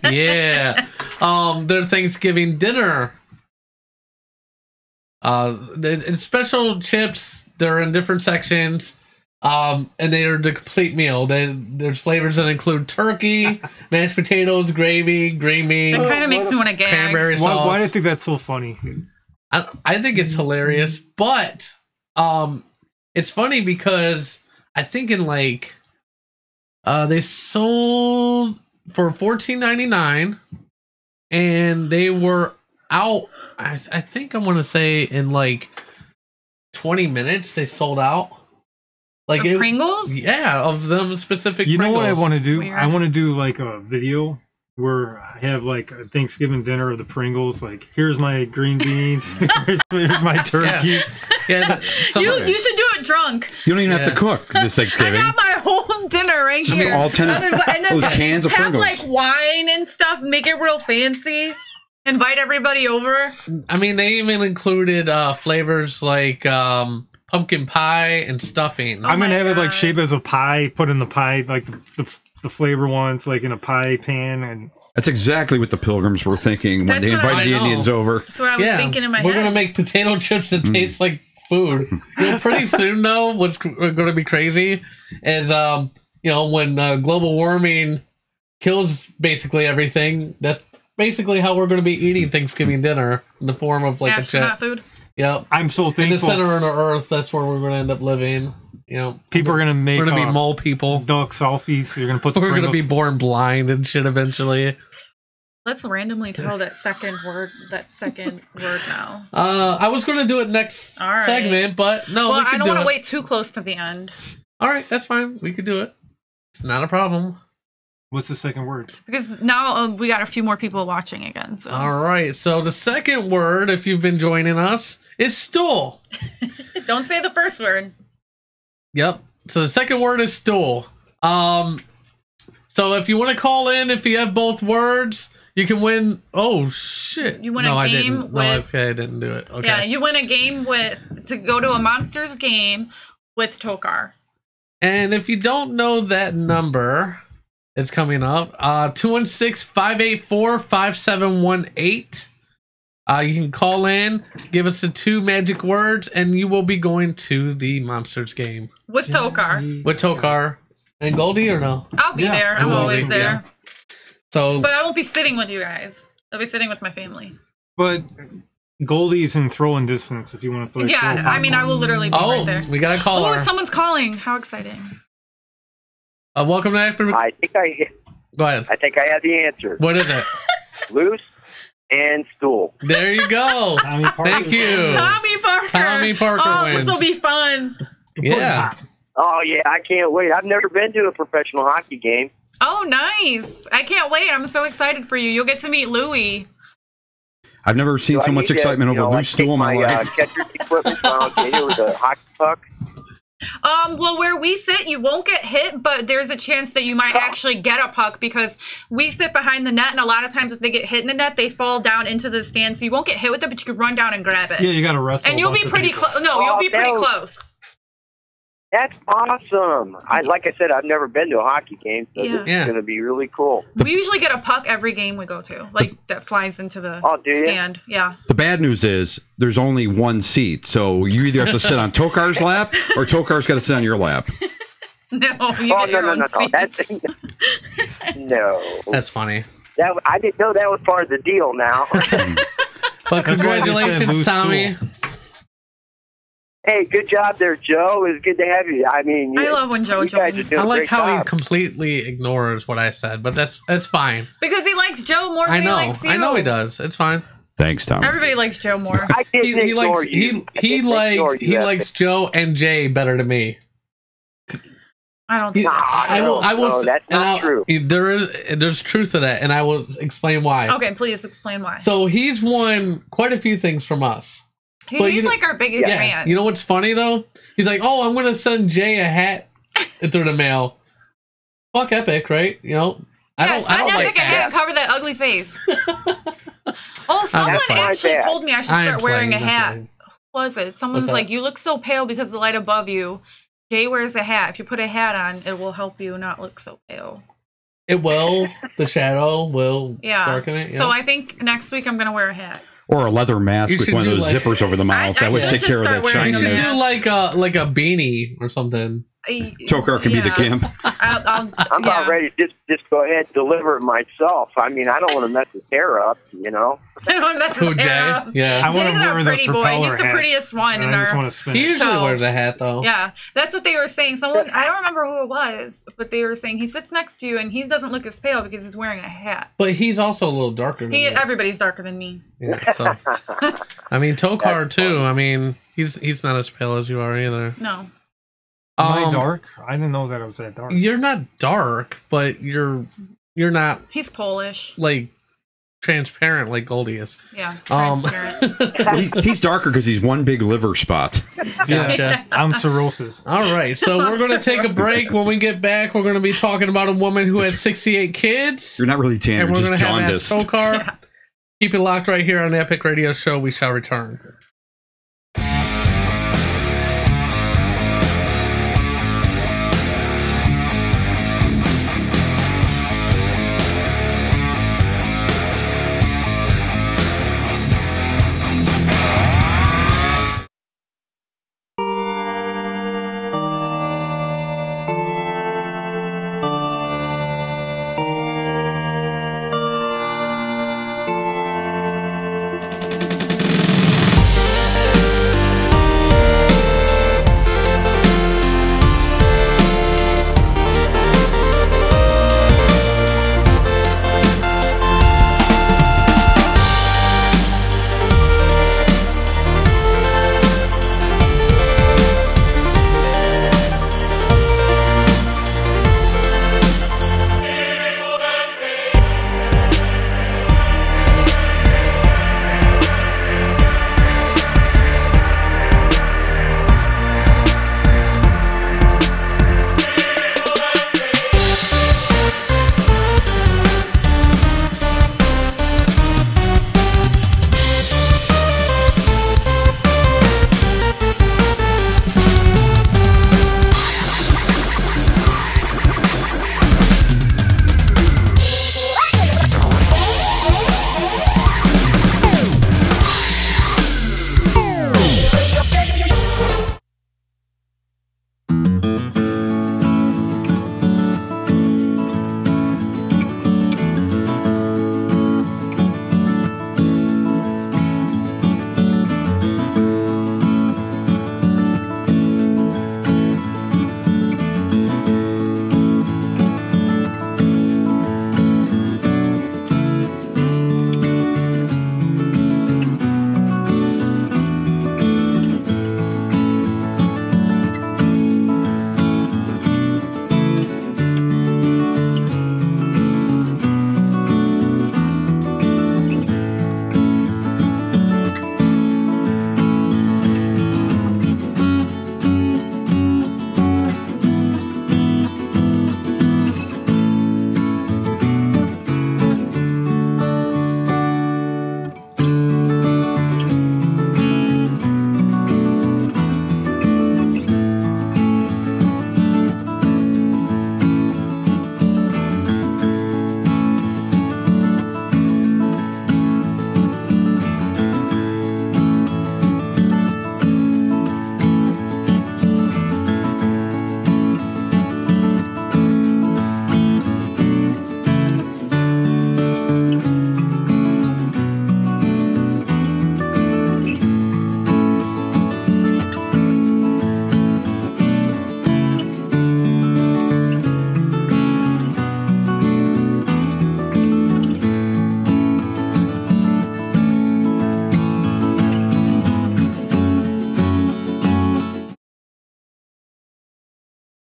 Yeah. Their Thanksgiving dinner. It's special chips. They're in different sections. And they are the complete meal. There's flavors that include turkey, mashed potatoes, gravy, green beans. That kind of makes me want to gag. Cranberry sauce. Why do you think that's so funny? I think it's hilarious, but it's funny because I think in they sold for $14.99 and they were out. I think I want to say in 20 minutes they sold out. Pringles? Yeah, of them specific. You Pringles. know what I want to do? Weird. I want to do a video where I have a Thanksgiving dinner of the Pringles. Here's my green beans. here's my turkey. Yeah, you should do it drunk. You don't even have to cook this Thanksgiving. I got my whole dinner right here. All 10 and then those cans of Pringles. Have wine and stuff. Make it real fancy. Invite everybody over. I mean, they even included flavors like pumpkin pie and stuffing. I'm gonna have it shaped as a pie. Put in the pie the flavor ones in a pie pan, and that's exactly what the Pilgrims were thinking when they invited the Indians over. That's what I was thinking in my head. We're gonna make potato chips that taste like food. Pretty soon, though, what's going to be crazy is when global warming kills basically everything. That's basically how we're going to be eating Thanksgiving dinner in the form of a chip. Food. Yep. I'm so thankful. In the center of the earth, that's where we're going to end up living. People are going to make. We're going to be mole people. Dog selfies. You're going to put. We're going to be born blind and shit eventually. Let's randomly tell that second word now. I was going to do it next segment, but no, we can do it. I don't want to wait too close to the end. All right, that's fine. We could do it. It's not a problem. What's the second word? Because now we got a few more people watching again. So. All right. So the second word, if you've been joining us, is stool. Don't say the first word. Yep. So the second word is stool. So if you want to call in, if you have both words, you can win. Oh shit! You win a game with. No, okay, I didn't do it. Okay. Yeah, you win a game to go to a Monsters game with Tokar. And if you don't know that number, it's coming up. 216-584-5718. You can call in, give us the 2 magic words, and you will be going to the Monsters game with Tokar. With Tokar and Goldie, or no? I'll be there. I'm always there. Yeah. So, but I won't be sitting with you guys. I'll be sitting with my family. But Goldie's in throwing distance if you want to throw. Yeah, I mean, I will literally be right there. We got a caller. Oh, someone's calling. How exciting. Welcome to Active. Go ahead. I think I have the answer. What is it? Loose and stool. There you go. Thank you. Tommy Parker. Oh, wins. This will be fun. Yeah. Oh, yeah, I can't wait. I've never been to a professional hockey game. Oh, nice. I can't wait. I'm so excited for you. You'll get to meet Louie. I've never seen so much excitement over loose stool in my life. Catcher's equipment with a hockey puck. Well, where we sit, you won't get hit, but there's a chance that you might actually get a puck because we sit behind the net, and a lot of times if they get hit in the net, they fall down into the stand, so you won't get hit with it, but you can run down and grab it. Yeah, you got to wrestle. And you'll be pretty close. No, you'll be pretty close. That's awesome. Like I said, I've never been to a hockey game, so this is going to be really cool. We usually get a puck every game we go to, that flies into the stand. Yeah. The bad news is there's only one seat, so you either have to sit on Tokar's lap or Tokar's got to sit on your lap. No, you get your own seat. No. That's funny. I didn't know that was part of the deal now. But congratulations, Tommy. Hey, good job there, Joe. It was good to have you. I mean, I love when Joe joins. I like how he completely ignores what I said, but that's fine. Because he likes Joe more than he likes you. I know he does. It's fine. Thanks, Tom. Everybody likes Joe more. I didn't ignore you. He likes Joe and Jay better than me. I don't think I will. That's not true. There's truth to that, and I will explain why. Okay, please explain why. So he's won quite a few things from us. He's like our biggest fan. You know what's funny though? He's like, "Oh, I'm gonna send Jay a hat through the mail." Fuck Epic, right? You know, I don't like Epic a hat. Cover that ugly face. Oh, someone actually told me I should start wearing a hat. What was it? Someone's like, "You look so pale because of the light above you." Jay wears a hat. If you put a hat on, it will help you not look so pale. It will. The shadow will darken it. So I think next week I'm gonna wear a hat. Or a leather mask with one of those zippers over the mouth. That would take care of that shininess. You should do like a beanie or something. Tokar can be the gimp. I'm about ready to just go ahead and deliver it myself. I mean, I don't want to mess his hair up, you know? I don't want to mess his hair up. Yeah. Jay's our pretty boy. He's the prettiest one in our... He usually wears a hat, though. Yeah. That's what they were saying. Someone, I don't remember who it was, but they were saying he sits next to you and he doesn't look as pale because he's wearing a hat. But he's also a little darker than you. Everybody's darker than me. Yeah, so... I mean, Tokar, too. I mean, he's not as pale as you are, either. No. Am I dark? I didn't know that I was that dark. You're not dark, but you're not. He's Polish. Like transparent, like Goldie is. Yeah, transparent. He's darker because he's one big liver spot. Gotcha. I'm cirrhosis. All right, so we're going to take a break. When we get back, we're going to be talking about a woman who had 68 kids. You're not really tan. And we're going to have Ask Tokar. Keep it locked right here on the Epic Radio Show. We shall return.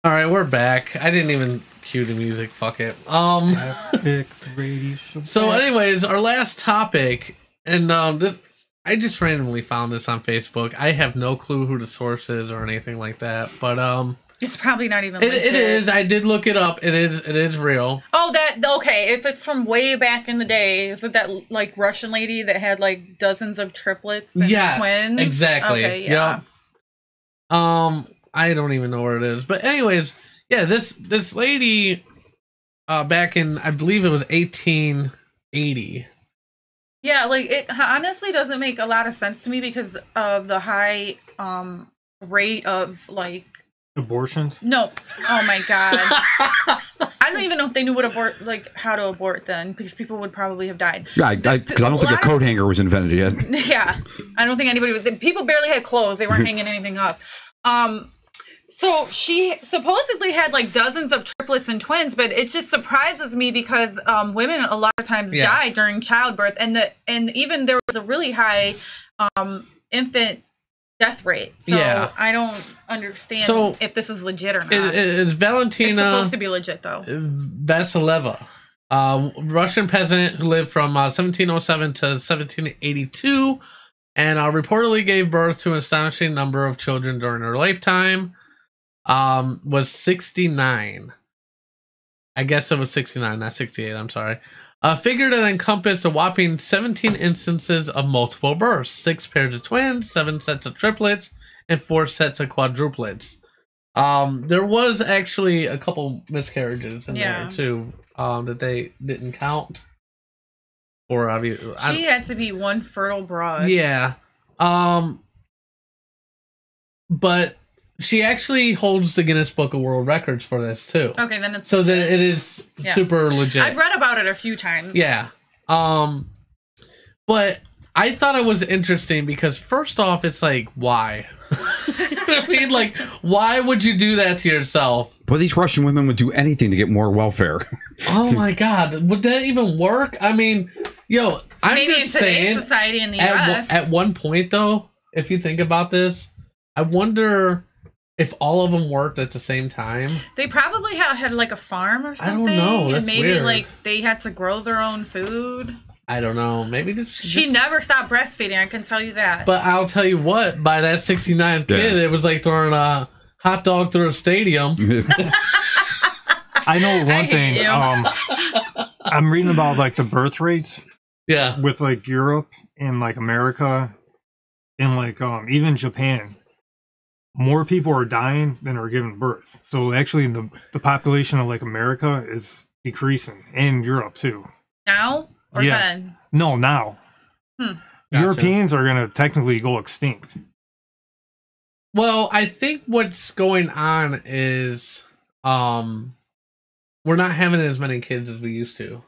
All right, we're back. I didn't even cue the music. Fuck it. So, anyways, our last topic, and I just randomly found this on Facebook. I have no clue who the source is or anything like that, but it's probably not even legit. It is. I did look it up. It is real. Oh, okay. If it's from way back in the day, is it that like Russian lady that had like dozens of triplets and twins? Exactly. Okay, yeah. Yep. I don't even know where it is, but anyways, yeah. This lady, back in, I believe it was 1880. Yeah, like it honestly doesn't make a lot of sense to me because of the high rate of like abortions. No, oh my god, I don't even know if they knew what how to abort then, because people would probably have died. Yeah, because I don't think a coat hanger was invented yet. Yeah, I don't think anybody was. People barely had clothes; they weren't hanging anything up. So she supposedly had like dozens of triplets and twins, but it just surprises me because women a lot of times die during childbirth, and even there was a really high infant death rate. So I don't understand if this is legit or not. It's Valentina. It's supposed to be legit though. Vasileva, Russian peasant who lived from 1707 to 1782, and reportedly gave birth to an astonishing number of children during her lifetime. Was 69. I guess it was 69, not 68. I'm sorry. A figure that encompassed a whopping 17 instances of multiple births, 6 pairs of twins, 7 sets of triplets, and 4 sets of quadruplets. There was actually a couple miscarriages in there too, that they didn't count. Or she had to be one fertile broad. Yeah. But she actually holds the Guinness Book of World Records for this too. Okay, then it's so that it is super legit. I've read about it a few times. Yeah. But I thought it was interesting because first off, it's like, why? I mean, like, why would you do that to yourself? Well, these Russian women would do anything to get more welfare. Oh my God, would that even work? I mean, yo, I'm maybe just in today's saying. Society in the US. At one point, though, if you think about this, I wonder if all of them worked at the same time. They probably had like a farm or something. I don't know. That's and maybe weird. Like they had to grow their own food. I don't know. Maybe she never stopped breastfeeding. I can tell you that. But I'll tell you what. By that 69th kid, it was like throwing a hot dog through a stadium. I know one thing. I'm reading about like the birth rates. Yeah. With like Europe and like America and like even Japan. More people are dying than are giving birth. So actually the population of like America is decreasing, and Europe too. Now or then? No, now. Gotcha. Europeans are going to technically go extinct. Well, I think what's going on is we're not having as many kids as we used to.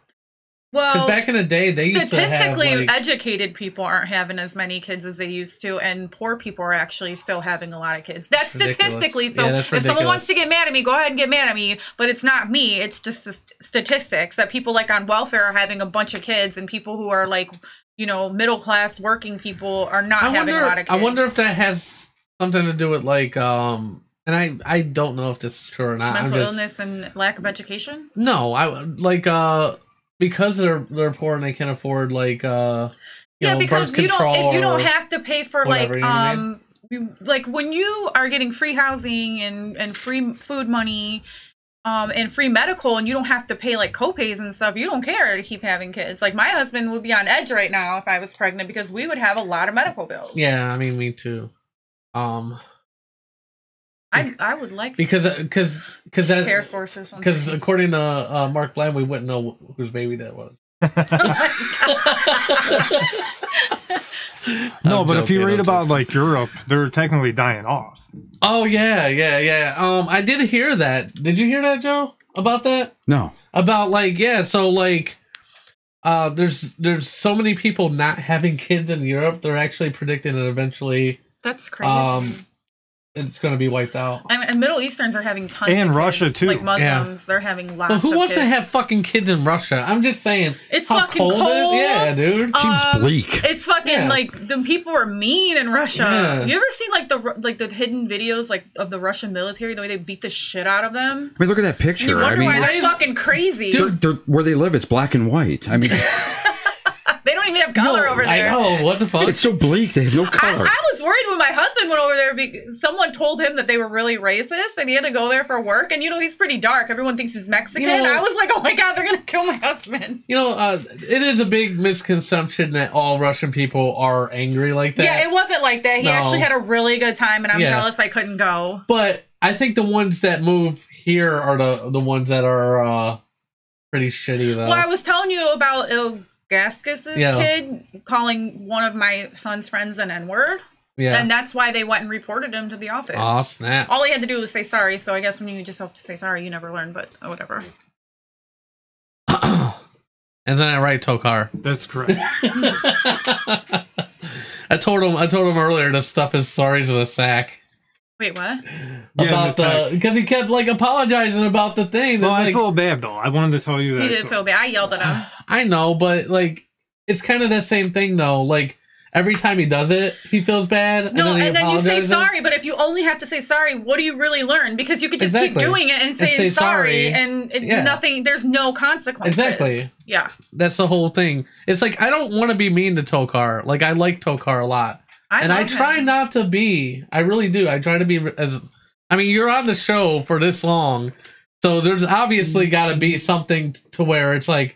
Well, because back in the day, they used to have, statistically, like, educated people aren't having as many kids as they used to, and poor people are actually still having a lot of kids. That's statistically. So if someone wants to get mad at me, go ahead and get mad at me. But it's not me. It's just statistics that people like on welfare are having a bunch of kids, and people who are like, middle class working people are not having a lot of kids. I wonder if that has something to do with like and I don't know if this is true or not. Mental illness and lack of education. No, I like because they're poor and they can't afford like because birth control. If you don't have to pay for whatever, like when you are getting free housing and free food money and free medical, and you don't have to pay like copays and stuff, you don't care to keep having kids. Like my husband would be on edge right now if I was pregnant because we would have a lot of medical bills. Yeah, I mean, me too. I would like because that care sources because according to Mark Bland, we wouldn't know whose baby that was. No, but if you read about like Europe, they're technically dying off. Oh yeah. I did hear that. Did you hear that, Joe? About that? No. About so like there's so many people not having kids in Europe. They're actually predicting that eventually that's crazy. it's going to be wiped out. And Middle Easterns are having tons and of Russia kids. too. Like Muslims, they're having lots But who of wants kids. to have fucking kids in Russia? I'm just saying. It's how fucking cold. Yeah, dude. Seems bleak. It's fucking like the people are mean in Russia. Yeah. You ever seen like the hidden videos like of the Russian military, the way they beat the shit out of them? I mean, look at that picture. You wonder why it's- they're fucking crazy. they're, where they live, it's black and white. I mean, They don't even have color over there. I know. What the fuck? it's so bleak. They have no color. I was worried when my husband went over there because someone told him that they were really racist and he had to go there for work. And he's pretty dark. Everyone thinks he's Mexican. I was like, oh my God, they're going to kill my husband. It is a big misconception that all Russian people are angry like that. Yeah, it wasn't like that. He actually had a really good time, and I'm jealous I couldn't go. But I think the ones that move here are the ones that are pretty shitty, though. Well, I was telling you about Gaskis's kid calling one of my son's friends an N-word. Yeah. And that's why they went and reported him to the office. Oh, snap. All he had to do was say sorry, so I guess when you just have to say sorry, you never learn, but whatever. And then I write Tokar. That's correct. I told him earlier to stuff his sorries in a sack. Wait, what? About because he kept like apologizing about the thing. Well, I feel bad though. I wanted to tell you that. He did feel bad. I yelled at him. I know, but like it's kind of that same thing though. Like every time he does it, he feels bad. No, and then you say sorry, but if you only have to say sorry, what do you really learn? Because you could just keep doing it and say sorry, and nothing. There's no consequences. Exactly. Yeah. That's the whole thing. It's like I don't want to be mean to Tokar. Like I like Tokar a lot. I try not to be. I really do. I try to be as. I mean, you're on the show for this long, so there's obviously got to be something to where it's like,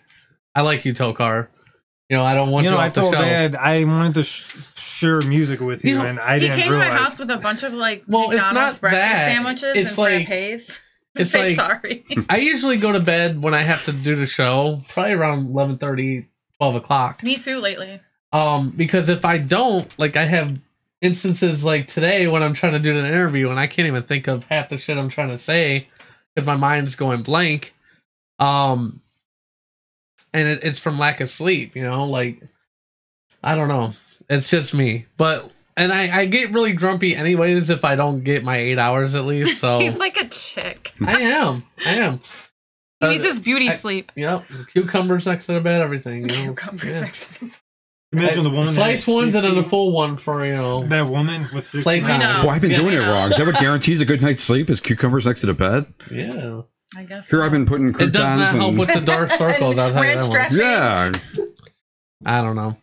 I like you, Tokar. I don't want you off the show. I felt bad. I wanted to share music with you, and I didn't realize. He came to my house with a bunch of McDonald's breakfast sandwiches and frappes. It's like sorry. I usually go to bed when I have to do the show, probably around 11:30, 12 o'clock. Me too, lately. Because if I don't, like I have instances like today when I'm trying to do an interview and I can't even think of half the shit I'm trying to say because my mind's going blank. And it's from lack of sleep, like, I don't know. It's just me. And I get really grumpy anyways if I don't get my 8 hours at least, so. He's like a chick. I am. He needs his beauty sleep. Yep. Cucumbers next to the bed, everything. Cucumbers next to the bed. Imagine the woman slice ones and then the full one for that woman with 60 playtime. Boy, I've been doing it wrong. Is that what guarantees a good night's sleep? Is cucumbers next to the bed? Yeah, I guess. Here I've been putting croutons. It does not help with the dark circles. I'll tell you that one. Yeah, I don't know.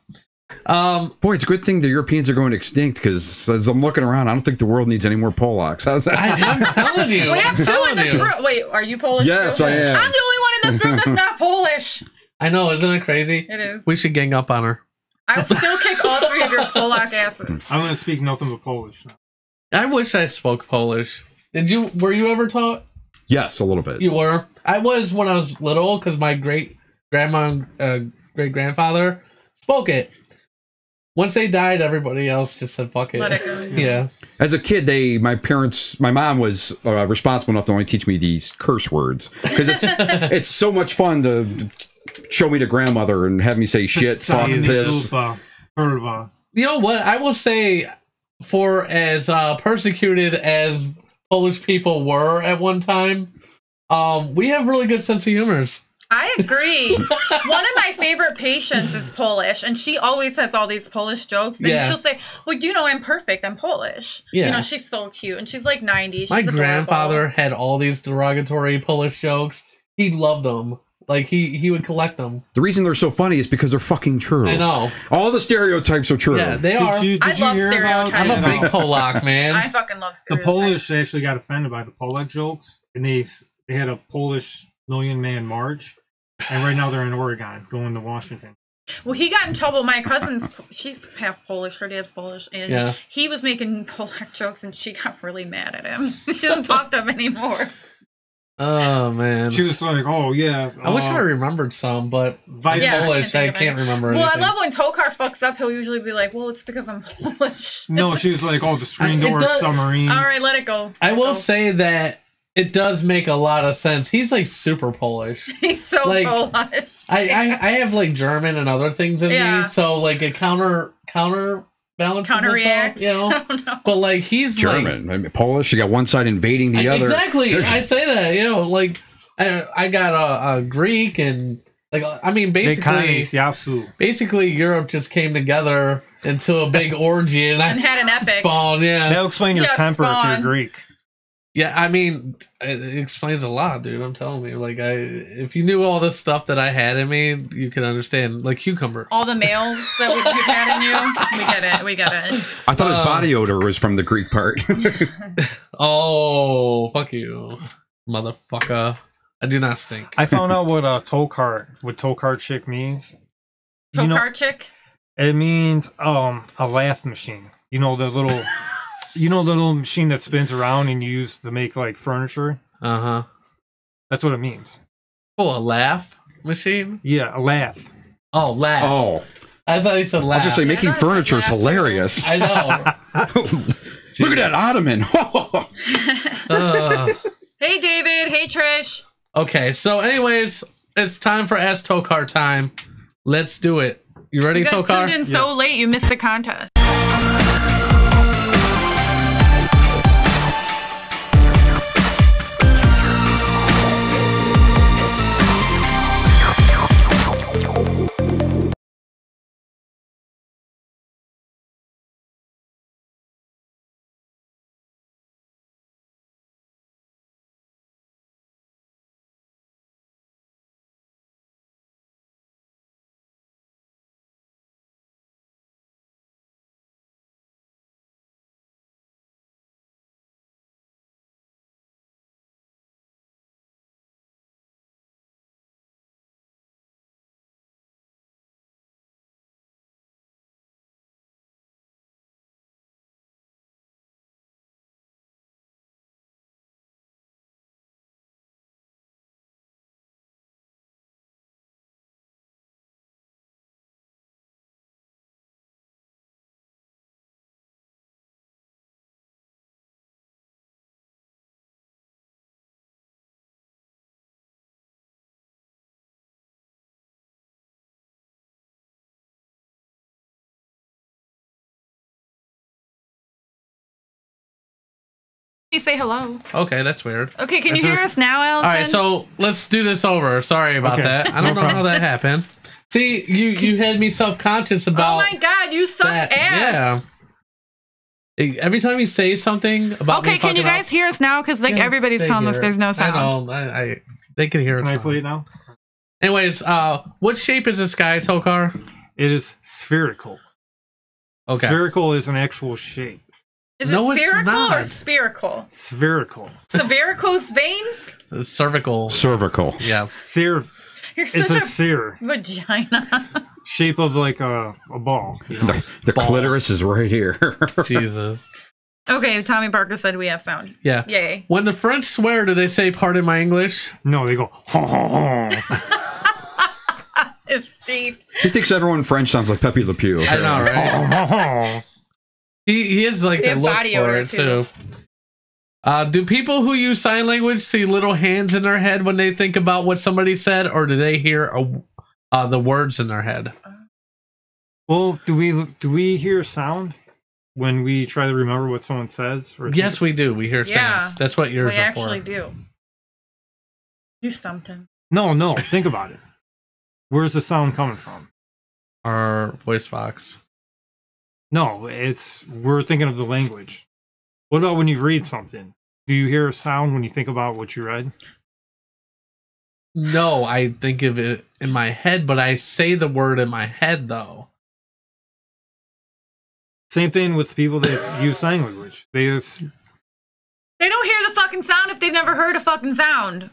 Boy, it's a good thing the Europeans are going extinct because as I'm looking around, I don't think the world needs any more Polacks. How's that? I'm telling you. We have two in this room. Wait, are you Polish? Yes, too? I am. I'm the only one in this room that's not Polish. I know, isn't it crazy? It is. We should gang up on her. I'll still kick all three of your Polak asses. I'm going to speak nothing but Polish now. I wish I spoke Polish. Were you ever taught? Yes, a little bit. You were? I was when I was little because my great-grandma and great-grandfather spoke it. Once they died, everybody else just said, fuck it. Let it go. Yeah. As a kid, my mom was responsible enough to only teach me these curse words because it's so much fun to show me to grandmother and have me say shit, fuck this. You know what? I will say, for as persecuted as Polish people were at one time, we have really good sense of humors. I agree. One of my favorite patients is Polish, and she always has all these Polish jokes. And she'll say, well, I'm perfect. I'm Polish. Yeah. She's so cute. And she's like 90. She's My adorable. grandfather had all these derogatory Polish jokes. He loved them. Like, he would collect them. The reason they're so funny is because they're fucking true. I know. All the stereotypes are true. Yeah, they are. I love stereotypes. I'm a big Polak, man. I fucking love stereotypes. The Polish actually got offended by the Polak jokes, and they had a Polish million-man march. And right now they're in Oregon, going to Washington. Well, he got in trouble. My cousin's, she's half Polish. Her dad's Polish. And he was making Polak jokes, and she got really mad at him. She doesn't talk to him anymore. Oh, man. She was like, oh, yeah. I wish I remembered some, but Polish, I can't remember anything. Well, I love when Tokar fucks up, he'll usually be like, well, it's because I'm Polish. No, she was like, oh, the screen door submarines. All right, let it go. I will say that it does make a lot of sense. He's like super Polish. He's so Polish. I have like German and other things in me, so like it counterbalances balances Counterreacts. itself, you know. I don't know. But like he's German, like, I mean, Polish. You got one side invading the other. Exactly. I say that, you know, like I got a Greek and like I mean basically Europe just came together into a big orgy and had an epic spawn. Yeah, that'll explain your temper if you're Greek. Yeah, I mean, it explains a lot, dude. I'm telling you, like, if you knew all the stuff that I had in me, you could understand, like cucumbers. All the males that we've had in you, we get it. I thought his body odor was from the Greek part. Oh, fuck you, motherfucker! I do not stink. I found out what Tokar chick means. Tokar chick? It means a laugh machine. You know the little machine that spins around and you use to make like furniture? Uh-huh. That's what it means. Oh, a laugh machine? Yeah, a laugh. Oh, laugh. Oh. I thought you said laugh. I was just saying, making furniture is hilarious. I know. Look at that ottoman. Hey, David. Hey, Trish. Okay, so anyways, it's time for Ask Tokar time. Let's do it. You ready, Tokar? You guys tuned in so late, you missed the contest. Say hello. Okay, that's weird. Okay, can you hear us now, Allison? All right, so let's do this over. Sorry about that. I don't know how that happened. See, you had me self-conscious about. Oh my god, you suck ass. Yeah. Every time you say something about. Okay, can you guys hear us now? Because like everybody's telling us there's no sound. I know. They can hear us. Can I play it now? Anyways, what shape is this guy, Tokar? It is spherical. Okay. Spherical is an actual shape. Is it spherical or spherical? Spherical. Varicose veins? Cervical. Yeah. It's a sphere. Vagina. Shape of like a ball. You know? The clitoris is right here. Jesus. Okay, Tommy Parker said we have sound. Yeah. Yay. When the French swear, do they say pardon my English? No, they go ha ha ha. It's deep. He thinks everyone French sounds like Pepe Le Pew. I know, right? He is like the look for it too. Do people who use sign language see little hands in their head when they think about what somebody said, or do they hear the words in their head? Well, do we hear sound when we try to remember what someone says? Or yes, we do. We hear sounds. That's what yours are for. We actually do. You stumped him. No. Think about it. Where's the sound coming from? Our voice box. No, we're thinking of the language. What about when you read something? Do you hear a sound when you think about what you read? No, I think of it in my head, but I say the word in my head, though. Same thing with people that use sign language. They don't hear the fucking sound if they've never heard a fucking sound.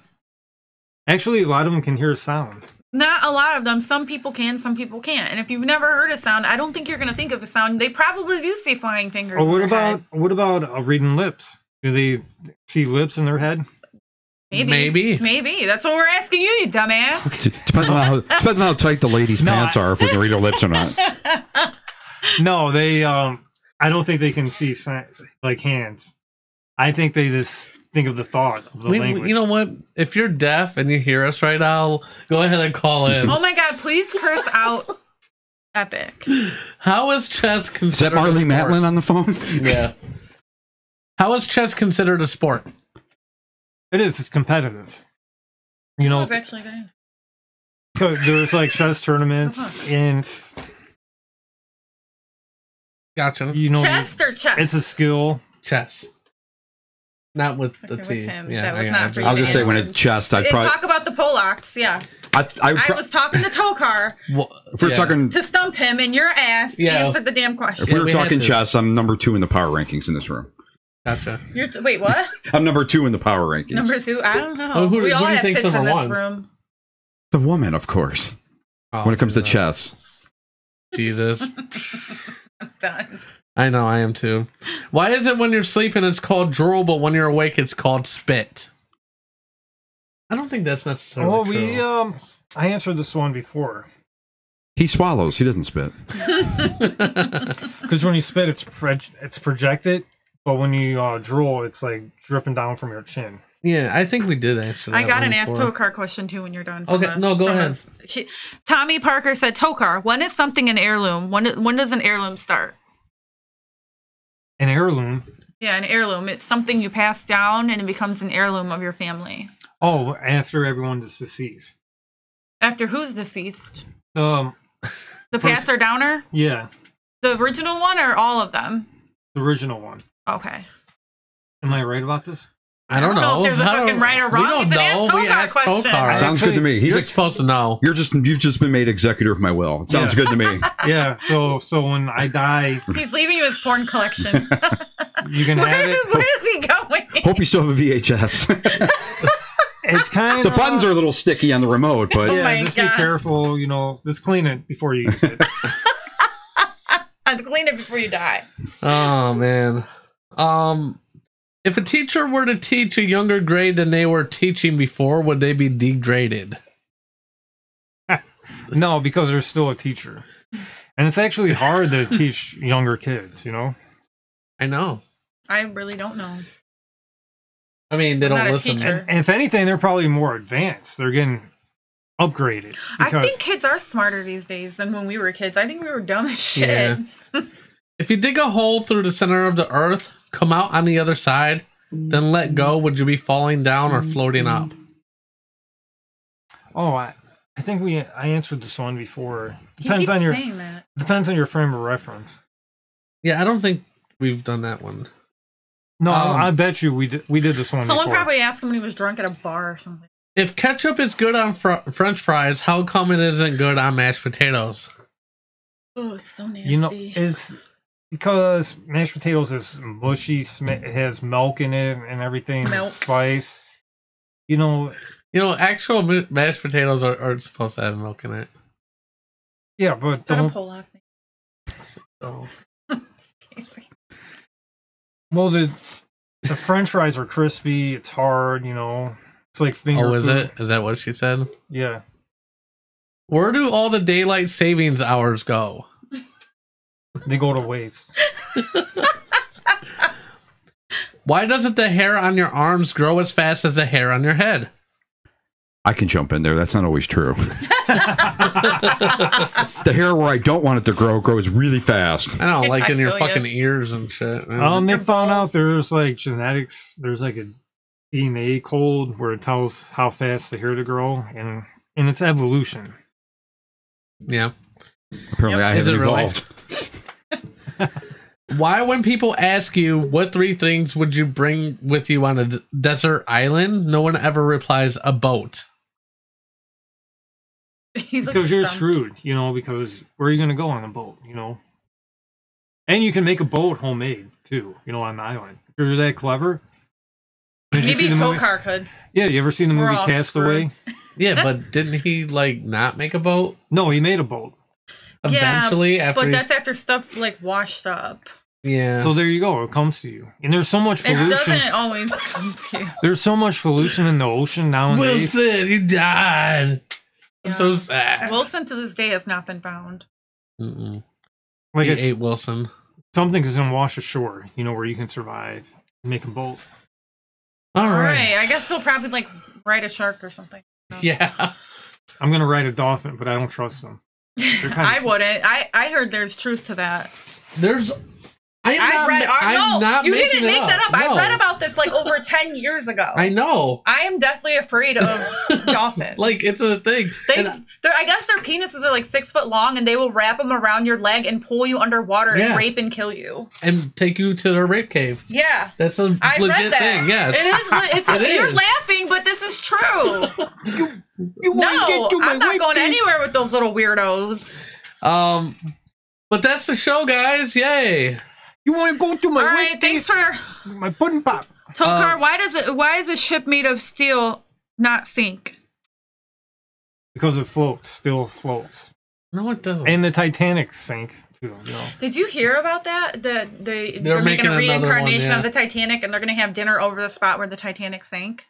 Actually, a lot of them can hear a sound. Not a lot of them. Some people can, some people can't. And if you've never heard a sound, I don't think you're going to think of a sound. They probably do see flying fingers. Or what about reading lips? Do they see lips in their head? Maybe. That's what we're asking you, you dumbass. Depends on how tight the lady's pants are, if we can read her lips or not. No, they. I don't think they can see like hands. I think they just think of the thought of the language. You know what? If you're deaf and you hear us right now, go ahead and call in. Oh my god, please curse out Epic. How is chess Is considered? that Marley Matlin on the phone? Yeah. How is chess considered a sport? It is. It's competitive. You know, That was actually good. there's like chess tournaments and Gotcha. you know, Chess or chess? it's a skill. Chess. Not with the Okay, with T. him. Yeah, That was I not got for you. I was just saying when it chest, I'd probably. Talk about the Polacks, yeah. I was talking to Tokar If we're talking, to stump him, and your ass answered the damn question. if we were we talking had to. chess, I'm number 2 in the power rankings in this room. Gotcha. Wait, what? I'm number 2 in the power rankings. Number 2? I don't know. Well, who we do all you have think's tits in number this one? room. The woman, of course. Oh, When it comes to chess. Jesus. I'm done. I know, I am too. Why is it when you're sleeping it's called drool, but when you're awake it's called spit? I don't think that's necessarily Well, true. I answered this one before. He swallows. He doesn't spit. Because when you spit, it's projected, but when you drool, it's like dripping down from your chin. Yeah, I think we did answer that I got one an Ask before. Tokar question too when you're done. Okay, no, go ahead. Tommy Parker said, Tokar, when is something an heirloom? When does an heirloom start? An heirloom? Yeah, an heirloom. It's something you pass down and it becomes an heirloom of your family. Oh, after everyone is deceased. After who's deceased? The passer downer? Yeah, The original one or all of them? the original one. Okay. Am I right about this? I don't know. if there's a I don't- fucking right or we wrong. don't It's an Ask know. We Tokar asked question. Tokar. Sounds good to me. He's You're like, supposed to know. you've just been made executor of my will. It sounds Yeah. good to me. Yeah, so when I die, He's leaving you his porn collection. you can have Where it. is he going? Hope you still have a VHS. It's kind The of... buttons are a little sticky on the remote, but Oh my Yeah, just God. be careful, you know, just clean it before you use it. I'd clean it before you die. Oh man. If a teacher were to teach a younger grade than they were teaching before, would they be degraded? No, because they're still a teacher. And it's actually hard to teach younger kids, you know? I know. I really don't know. I mean, they I'm not don't a listen. teacher. And if anything, they're probably more advanced. They're getting upgraded. I think kids are smarter these days than when we were kids. I think we were dumb as shit. Yeah. If you dig a hole through the center of the earth, come out on the other side, then let go, would you be falling down or floating up? Oh, I think I answered this one before. He keeps saying that. Depends on your frame of reference. Yeah, I don't think we've done that one. No, I bet you we did this one Someone before. probably asked him when he was drunk at a bar or something. If ketchup is good on French fries, how come it isn't good on mashed potatoes? Oh, it's so nasty. You know, it's because mashed potatoes is mushy, it has milk in it and everything, Milk. spice. You know, Actual mashed potatoes aren't supposed to have milk in it. yeah, but Is that a don't. Polak thing? So. Well, the French fries are crispy. It's hard. You know, it's like finger Oh, is food. it? Is that what she said? Yeah. Where do all the daylight savings hours go? They go to waste. Why doesn't the hair on your arms grow as fast as the hair on your head? I can jump in there. That's not always true. The hair where I don't want it to grow grows really fast. I know, like in your feel ya. fucking ears and shit. They found out there's like genetics. There's like a DNA code where it tells how fast the hair to grow, and it's evolution. Yeah. Apparently, I Is haven't it really? evolved. Why, when people ask you what 3 things would you bring with you on a desert island, no one ever replies a boat. Because you're screwed, you know, because where are you going to go on a boat, you know? And you can make a boat homemade, too, you know, on the island. If you're that clever. Did you see Maybe the movie? Tokar could. Yeah, you ever seen the We're movie all Castaway? Yeah, but didn't he, like, not make a boat? No, he made a boat. Eventually, yeah, after but he's- that's after stuff like washed up. Yeah. So there you go. It comes to you. And there's so much It pollution. doesn't always come to you. There's so much pollution in the ocean nowadays. Wilson, he died. I'm Yeah. so sad. Wilson to this day has not been found. Mm-mm. Like He it's, ate Wilson. something is going to wash ashore, you know, where you can survive. Make a boat. All right. I guess he'll probably like ride a shark or something. Yeah. I'm going to ride a dolphin, but I don't trust them. I wouldn't. I heard there's truth to that. There's. You didn't make that up. No. I read about this like over 10 years ago. I know. I am deathly afraid of dolphins. Like, it's a thing. I guess their penises are like 6 foot long, and they will wrap them around your leg and pull you underwater and rape and kill you. And take you to their rape cave. Yeah. That's a legit thing, yes. It is. You're laughing, but this is true. I'm not going anywhere with those little weirdos. But that's the show, guys. Yay. You want to go to my Alright, thanks for my pudding pop. Tokar, why is a ship made of steel not sink? Because it floats, still floats. No, it doesn't. And the Titanic sank too. You know. Did you hear about that? That they're making a reincarnation of the Titanic, and they're going to have dinner over the spot where the Titanic sank.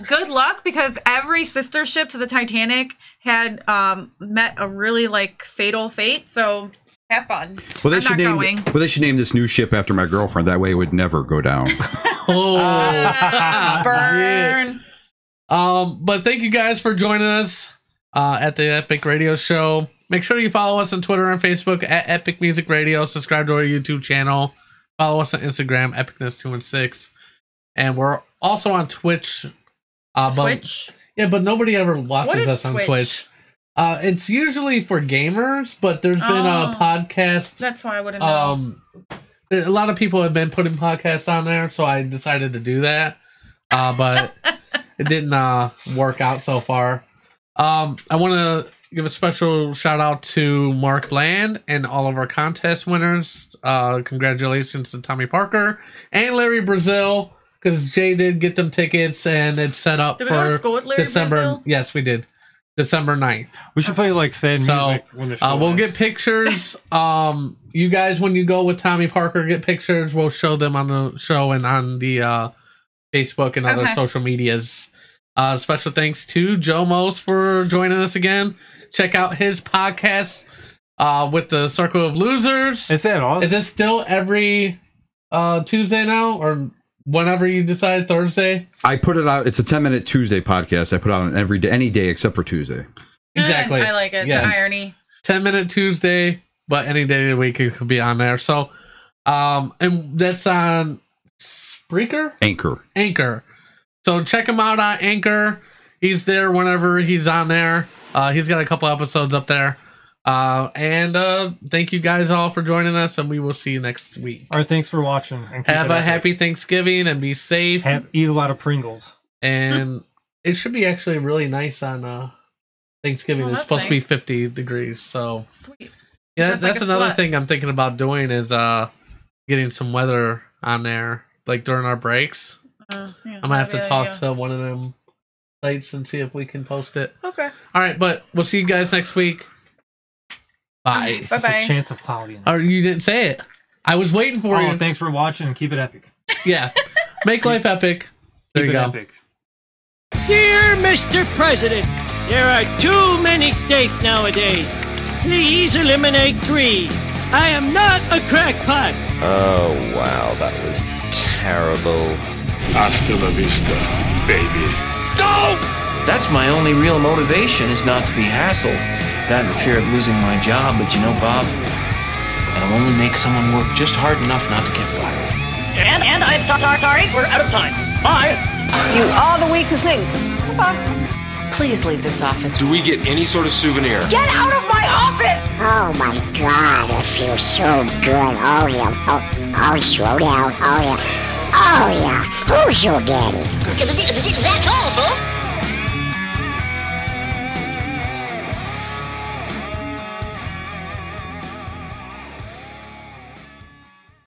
Good luck, because every sister ship to the Titanic had met a really like fatal fate. So have fun. Well, they should name this new ship after my girlfriend. That way, it would never go down. Burn. But thank you guys for joining us at the Epic Radio Show. Make sure you follow us on Twitter and Facebook at Epic Music Radio. Subscribe to our YouTube channel. Follow us on Instagram, Epicness216, and we're also on Twitch. Twitch. But nobody ever watches us on Twitch. It's usually for gamers, but there's been a podcast. That's why I wouldn't know. A lot of people have been putting podcasts on there, so I decided to do that. But it didn't work out so far. I want to give a special shout out to Mark Bland and all of our contest winners. Congratulations to Tommy Parker and Larry Brazil, because Jay did get them tickets and it's set up for December. Brazil? Yes, we did. December 9th. We should play like sad music when the show we'll ends. get pictures. You guys, when you go with Tommy Parker, get pictures. We'll show them on the show and on the Facebook and other social medias. Special thanks to Joe Mose for joining us again. Check out his podcast with the Circle of Losers. Is that all? Is it still every Tuesday now, or whenever you decide? Thursday? I put it out. It's a 10-minute Tuesday podcast. I put it on every day, any day except for Tuesday. Exactly. I like it. Yeah. The irony. 10-minute Tuesday, but any day of the week it could be on there. So, and that's on Spreaker? Anchor. So check him out on Anchor. He's there whenever he's on there. He's got a couple episodes up there. And thank you guys all for joining us, and we will see you next week. All right, thanks for watching. And have a happy Thanksgiving and be safe. Eat a lot of Pringles. And it should be actually really nice on Thanksgiving. It's supposed to be 50 degrees. So sweet. Yeah, that's another thing I'm thinking about doing is getting some weather on there, like during our breaks. I'm gonna have to talk to one of them sites and see if we can post it. Okay. All right, but we'll see you guys next week. Bye. Bye-bye. A chance of cloudiness. Or you didn't say it. I was waiting for you. Thanks for watching and keep it epic. Yeah. Make life epic. There you go. Epic. Dear Mr. President, there are too many states nowadays. Please eliminate 3. I am not a crackpot. Oh, wow, that was terrible. Hasta la vista, baby. Go! That's my only real motivation, is not to be hassled. That and fear of losing my job, but you know, Bob, that'll only make someone work just hard enough not to get fired. And I'm sorry, we're out of time. Bye. You are the weakest link. Goodbye. Please leave this office. Do we get any sort of souvenir? Get out of my office! Oh my God, it feels so good. Oh yeah. Oh, slow down. Oh yeah. Oh yeah. Who's your daddy? That's all, folks.